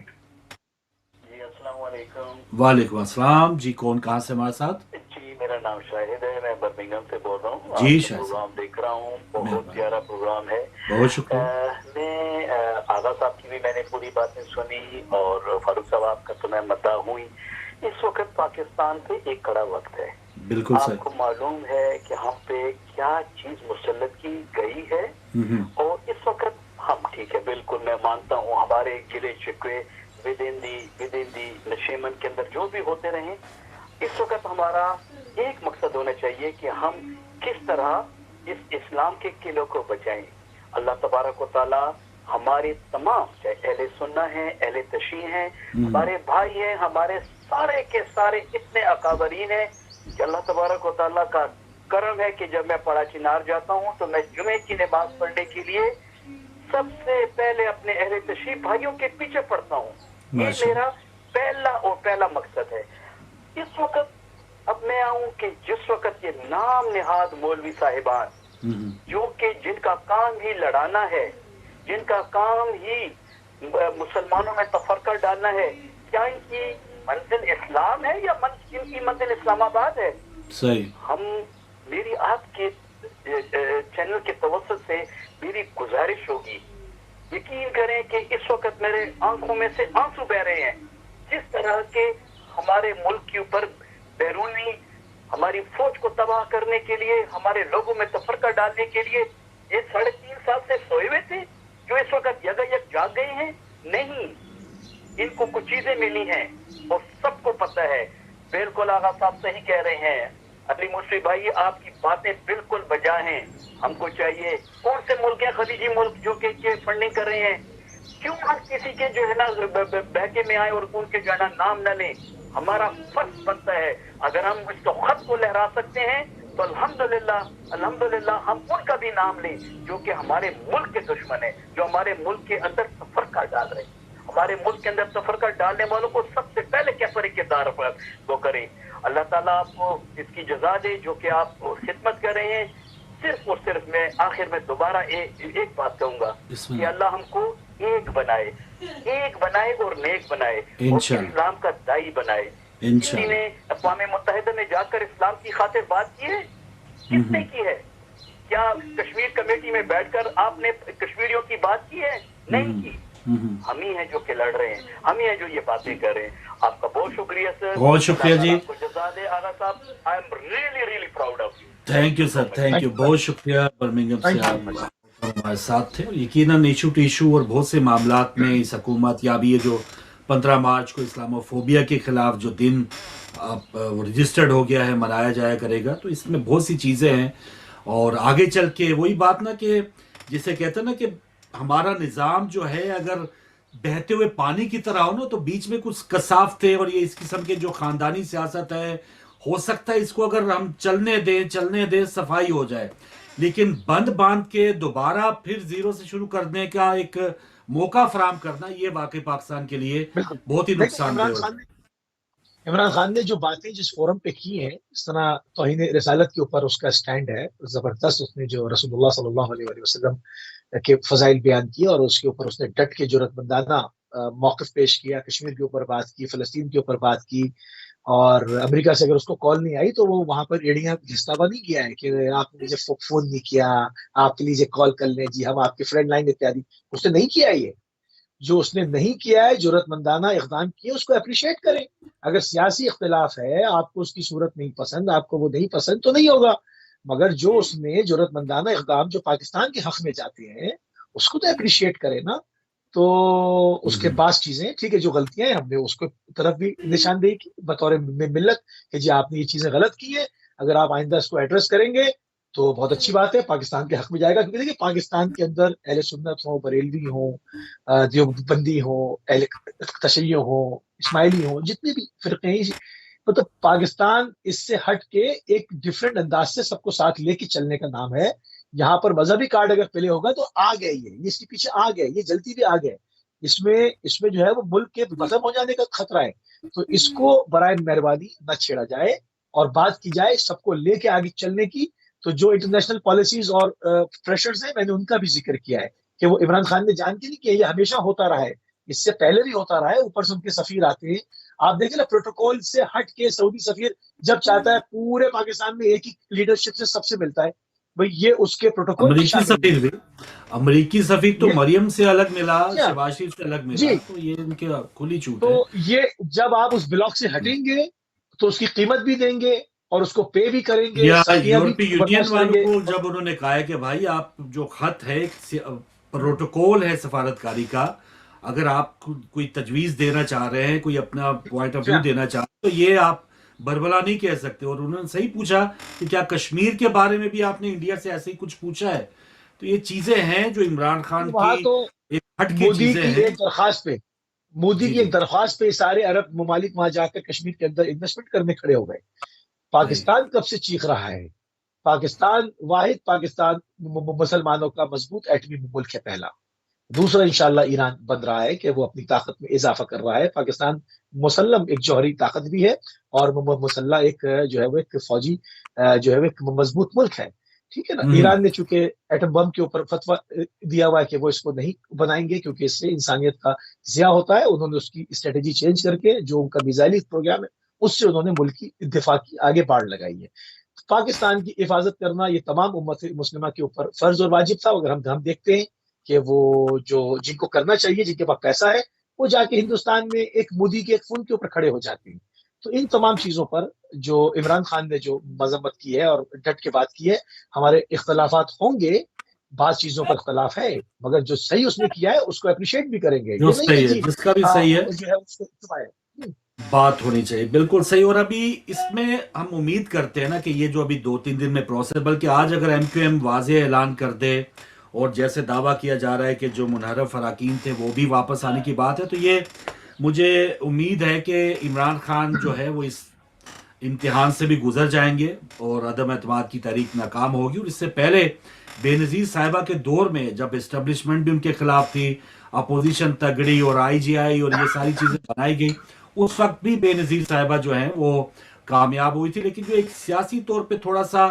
جی السلام علیکم. وعلیکم السلام. جی کون کہاں سے ہمارے ساتھ؟ جی میرا نام شاہد ہے، میں برمنگھم سے بول رہا ہوں. جی آپ شاہد پروگرام دیکھ رہا ہوں، بہت پیارا پروگرام ہے. بہت شکریہ. میں آغا صاحب کی بھی میں نے پوری باتیں سنی، اور فاروق صاحب آپ کا تو میں مداح ہوئی. اس وقت پاکستان پہ ایک کڑا وقت ہے. بالکل آپ صحیح. کو معلوم ہے کہ ہم پہ کیا چیز مسلط کی گئی ہے، اور اس وقت ہم ٹھیک ہے بالکل میں مانتا ہوں ہمارے گلے شکوے ودن دی نشیمن کے اندر جو بھی ہوتے رہیں، اس وقت ہمارا ایک مقصد ہونا چاہیے کہ ہم کس طرح اس اسلام کے قلعوں کو بچائیں. اللہ تبارک و تعالی ہمارے تمام چاہے اہل سنہ ہیں، اہل تشیع ہیں، ہمارے بھائی ہیں، ہمارے سارے کے سارے اتنے اکابرین ہیں کہ اللہ تبارک و تعالیٰ کا کرم ہے کہ جب میں پڑا چنار جاتا ہوں تو میں جمعے کی نماز پڑھنے کے لیے سب سے پہلے اپنے اہل تشریف بھائیوں کے پیچھے پڑتا ہوں. یہ میرا پہلا مقصد ہے. اس وقت اب میں آؤں کہ جس وقت یہ نام نہاد مولوی صاحبان جو کہ جن کا کام ہی لڑانا ہے، جن کا کام ہی مسلمانوں میں تفرقہ ڈالنا ہے، کیا ان کی منزل اسلام ہے یا ان کی منزل اسلام آباد ہے؟ صحیح. ہم میری آپ کے چینل کے توسط سے میری گزارش ہوگی، یقین کریں کہ اس وقت میرے آنکھوں میں سے آنسو بہ رہے ہیں. جس طرح کے ہمارے ملک کے اوپر بیرونی ہماری فوج کو تباہ کرنے کے لیے، ہمارے لوگوں میں تفرقہ ڈالنے کے لیے یہ 3.5 سال سے سوئے ہوئے تھے، جو اس وقت یک جاگ گئے ہیں. نہیں، ان کو کچھ چیزیں ملی ہیں اور سب کو پتہ ہے. بالکل آغا صاحب صحیح کہہ رہے ہیں. علی مصری بھائی آپ کی باتیں بالکل بجا ہیں. ہم کو چاہیے، کون سے ملک ہیں خلیجی ملک جو کہ فنڈنگ کر رہے ہیں، کیوں ہم کسی کے جو ہے نا بہکے میں آئے اور ان کے جو ہے نا نام نہ لیں. ہمارا فرض بنتا ہے اگر ہم اس کو خط کو لہرا سکتے ہیں تو الحمدللہ ہم ان کا بھی نام لیں جو کہ ہمارے ملک کے دشمن ہیں، جو ہمارے ملک کے اندر تفرقہ ڈال رہے ہیں. ہمارے ملک کے اندر تفرقہ ڈالنے والوں کو سب سے پہلے کیفر کردار وہ کریں. اللہ تعالیٰ آپ کو اس کی جزا دے جو کہ آپ خدمت کر رہے ہیں. صرف اور صرف میں آخر میں دوبارہ ایک بات کہوں گا کہ اللہ ہم کو ایک بنائے اور نیک بنائے اور اسلام کا دائی بنائے. کسی نے اقوام متحدہ میں جا کر اسلام کی خاطر بات کی ہے؟ کس نے کی ہے؟ کیا کشمیر کمیٹی میں بیٹھ کر آپ نے کشمیریوں کی بات کی ہے؟ نہیں کی. ہم ہی ہیں جو کہ لڑ رہے ہیں، ہم ہی ہیں جو یہ باتیں کر رہے ہیں. آپ کا بہت شکریہ سر. بہت شکریہ جی. آپ کو جزا دے آغا صاحب. I am really proud of you. Thank you sir, thank you. بہت شکریہ. برمنگھم سے آپ ہمارے ساتھ تھے. یقیناً ایشو ٹو ایشو اور بہت سے معاملات میں اس حکومت یا بھی یہ جو 15 مارچ کو اسلاموفوبیا کے خلاف جو دن رجسٹرڈ ہو گیا ہے منایا جایا کرے گا، تو اس میں بہت سی چیزیں ہیں. اور آگے چل کے وہی بات نا کہ جسے کہتے ہیں نا کہ ہمارا نظام جو ہے اگر بہتے ہوئے پانی کی طرح ہو نا تو بیچ میں کچھ کثافتے اور یہ اس قسم کے جو خاندانی سیاست ہے، ہو سکتا ہے اس کو اگر ہم چلنے دیں صفائی ہو جائے، لیکن بند باندھ کے دوبارہ پھر زیرو سے شروع کرنے کا ایک موقع فراہم کرنا یہ واقعی پاکستان کے لیے بہت ہی نقصان دہ ہوگا. عمران خان نے جو باتیں جس فورم پہ کی ہیں، اس طرح توہین رسالت کے اوپر اس کا سٹینڈ ہے زبردست. اس نے جو رسول اللہ صلی اللہ علیہ وسلم کے فضائل بیان کیے اور اس کے اوپر اس نے ڈٹ کے جرأت مندانہ موقف پیش کیا. کشمیر کے اوپر بات کی، فلسطین کے اوپر بات کی، اور امریکہ سے اگر اس کو کال نہیں آئی تو وہ وہاں پر ایڑیاں گھستا نہیں کیا ہے کہ آپ نے مجھے فون نہیں کیا، آپ پلیز ایک کال کر لیں جی، ہم آپ کے فرینڈ لائن اتیادی. اس نے نہیں کیا. یہ جو اس نے نہیں کیا ہے، جرأت مندانہ اقدام کیے، اس کو اپریشیٹ کریں. اگر سیاسی اختلاف ہے، آپ کو اس کی صورت نہیں پسند، آپ کو وہ نہیں پسند تو نہیں ہوگا، مگر جو اس نے جرأت مندانہ اقدام جو پاکستان کے حق میں جاتے ہیں اس کو تو اپریشیٹ کرے نا. تو اس کے پاس چیزیں ٹھیک ہے، جو غلطیاں ہیں ہم نے اس کو طرف بھی نشاندہی کی بطور ملت کہ جی آپ نے یہ چیزیں غلط کی ہیں، اگر آپ آئندہ اس کو ایڈریس کریں گے تو بہت اچھی بات ہے، پاکستان کے حق میں جائے گا. کیونکہ دیکھیے پاکستان کے اندر اہل سنت ہوں، بریلوی ہوں، دیوبندی ہوں، اہل تشیع ہوں، اسماعیلی ہوں، جتنے بھی فرقے ہیں، مطلب پاکستان اس سے ہٹ کے ایک ڈفرینٹ انداز سے سب کو ساتھ لے کے چلنے کا نام ہے یہاں پر مذہبی کارڈ اگر پلے ہوگا تو آ گئے یہ اس کے پیچھے آ گئے، یہ جلدی بھی آ گئے، اس میں جو ہے وہ ملک کے ختم ہو جانے کا خطرہ ہے. تو اس کو برائے مہربانی نہ چھیڑا جائے اور بات کی جائے سب کو لے کے آگے چلنے کی. تو جو انٹرنیشنل پالیسیز اور پریشرز ہیں میں نے ان کا بھی ذکر کیا ہے کہ وہ عمران خان نے جان کے نہیں کیا، یہ ہمیشہ ہوتا رہا ہے، اس سے پہلے بھی ہوتا رہا ہے. اوپر سے ان کے سفیر آتے ہیں، آپ دیکھیں نا پروٹوکول سے ہٹ کے سعودی سفیر جب چاہتا ہے پورے پاکستان میں ایک ہی لیڈرشپ سے سب سے ملتا ہے، بھئی یہ اس کے پروٹوکول امریکی سفیر تو مریم سے الگ ملا، شہباز شریف سے الگ ملا، تو یہ ان کے کھلی چھوٹ ہے. تو یہ جب آپ اس بلاک سے ہٹیں گے تو اس کی قیمت بھی دیں گے اور اس کو پے بھی کریں گے. یورپی یونین والوں کو جب انہوں نے کہا ہے کہ بھائی آپ جو خط ہے پروٹوکول ہے سفارتکاری کا، اگر آپ کوئی تجویز دینا چاہ رہے ہیں، کوئی اپنا پوائنٹ آف ویو دینا چاہ رہے ہیں، تو یہ آپ بربلا نہیں کہہ سکتے. اور انہوں نے صحیح پوچھا کہ کیا کشمیر کے بارے میں بھی آپ نے انڈیا سے ایسے ہی کچھ پوچھا ہے. تو یہ چیزیں ہیں جو عمران خان کی ہٹ کے چیزیں ہیں. مودی کی ایک درخواست پہ سارے عرب ممالک وہاں جا کر کشمیر کے اندر انویسٹمنٹ کرنے کھڑے ہو گئے. پاکستان کب سے چیخ رہا ہے، پاکستان مسلمانوں کا مضبوط ایٹمی ملک ہے پہلا. دوسرا انشاءاللہ ایران بن رہا ہے کہ وہ اپنی طاقت میں اضافہ کر رہا ہے. پاکستان مسلم ایک جوہری طاقت بھی ہے اور مسلح ایک جو ہے وہ ایک فوجی جو ہے وہ ایک مضبوط ملک ہے. ٹھیک ہے نا. ایران نے چونکہ ایٹم بم کے اوپر فتویٰ دیا ہوا ہے کہ وہ اس کو نہیں بنائیں گے کیونکہ اس سے انسانیت کا ضیاع ہوتا ہے، انہوں نے اس کی اسٹریٹجی چینج کر کے جو ان کا میزائلی پروگرام ہے اس سے انہوں نے ملک کی دفاع کی آگے بڑھ لگائی ہے. پاکستان کی حفاظت کرنا یہ تمام امت مسلمہ کے اوپر فرض اور واجب تھا. اگر ہم دیکھتے ہیں کہ وہ جو جن کو کرنا چاہیے، جن کے پاس پیسہ ہے، وہ جا کے ہندوستان میں ایک مودی کے ایک فون کے اوپر کھڑے ہو جاتے ہیں. تو ان تمام چیزوں پر جو عمران خان نے جو مذمت کی ہے اور ڈٹ کے بات کی ہے، ہمارے اختلافات ہوں گے، بعض چیزوں پر اختلاف ہے، مگر جو صحیح اس نے کیا ہے اس کو اپریشیٹ بھی کریں گے. جو صحیح ہے، جس کا بھی صحیح ہے بات ہونی چاہیے. بالکل صحیح. اور ابھی اس میں ہم امید کرتے ہیں نا کہ یہ جو ابھی 2-3 دن میں پروسیس، بلکہ آج اگر ایم کیو ایم واضح اعلان کر دے اور جیسے دعویٰ کیا جا رہا ہے کہ جو منحرف اراکین تھے وہ بھی واپس آنے کی بات ہے، تو یہ مجھے امید ہے کہ عمران خان جو ہے وہ اس امتحان سے بھی گزر جائیں گے اور عدم اعتماد کی تحریک ناکام ہوگی. اور اس سے پہلے بے نظیر صاحبہ کے دور میں جب اسٹیبلشمنٹ بھی ان کے خلاف تھی، اپوزیشن تگڑی اور آئی جی آئی اور یہ ساری چیزیں بنائی گئی، اس وقت بھی بے نظیر صاحبہ جو ہیں وہ کامیاب ہوئی تھی. لیکن جو ایک سیاسی طور پہ تھوڑا سا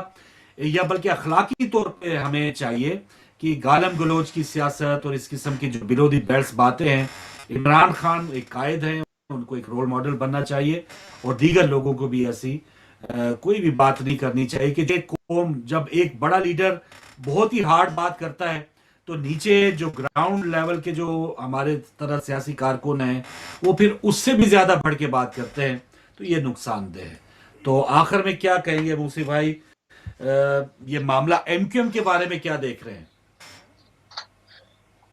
یا بلکہ اخلاقی طور پہ ہمیں چاہیے کہ گالم گلوچ کی سیاست اور اس قسم کی جو بلو دی بیلٹس باتیں ہیں، عمران خان ایک قائد ہیں، ان کو ایک رول ماڈل بننا چاہیے اور دیگر لوگوں کو بھی ایسی کوئی بھی بات نہیں کرنی چاہیے کہ ایک قوم جب ایک بڑا لیڈر بہت ہی ہارڈ بات کرتا ہے تو نیچے جو گراؤنڈ لیول کے جو ہمارے طرح سیاسی کارکن ہیں وہ پھر اس سے بھی زیادہ بڑھ کے بات کرتے ہیں، تو یہ نقصان دہ ہے. تو آخر میں کیا کہیں گے موسی بھائی، یہ معاملہ ایم کیو ایم کے بارے میں کیا دیکھ رہے ہیں؟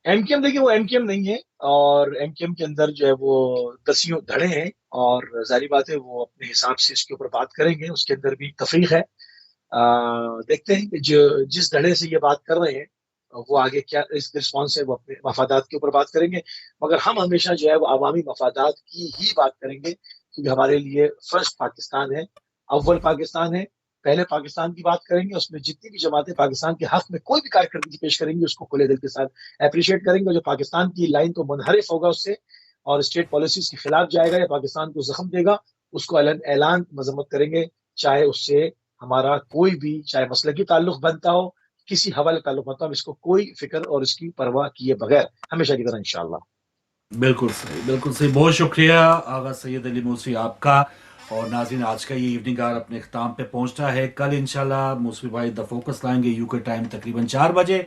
ایم کیو ایم دیکھیں وہ ایم کیو ایم نہیں ہے اور ایم کیو ایم کے اندر جو ہے وہ دسیوں دھڑے ہیں اور ظاہری بات ہے وہ اپنے حساب سے اس کے اوپر بات کریں گے. اس کے اندر بھی تفریق ہے. دیکھتے ہیں کہ جس دھڑے سے یہ بات کر رہے ہیں وہ آگے کیا اس رسپانس ہے، وہ اپنے مفادات کے اوپر بات کریں گے. مگر ہم ہمیشہ جو ہے وہ عوامی مفادات کی ہی بات کریں گے کیونکہ ہمارے لیے فرسٹ پاکستان ہے، اول پاکستان ہے. پہلے پاکستان کی بات کریں گے، اس میں جتنی بھی جماعتیں پاکستان کے حق میں کوئی بھی کارکردگی پیش کریں گی اس کو کھلے دل کے ساتھ اپریشیٹ کریں گے. جو پاکستان کی لائن تو منحرف ہوگا اس سے اور اسٹیٹ پالیسیز کے خلاف جائے گا یا پاکستان کو زخم دے گا، اس کو اعلان مذمت کریں گے، چاہے اس سے ہمارا کوئی بھی چاہے مسلکی تعلق بنتا ہو، کسی حوالے تعلق بنتا ہو، اس کو کوئی فکر اور اس کی پرواہ کیے بغیر ہمیشہ کی طرح انشاءاللہ. بالکل صحیح، بالکل صحیح. بہت شکریہ آغا سید علی موسی آپ کا. اور ناظرین آج کا یہ ایوننگ آور اپنے اختتام پہ پہنچتا ہے. کل انشاءاللہ موسوی بھائی دا فوکس لائیں گے یو کے ٹائم تقریباً 4 بجے.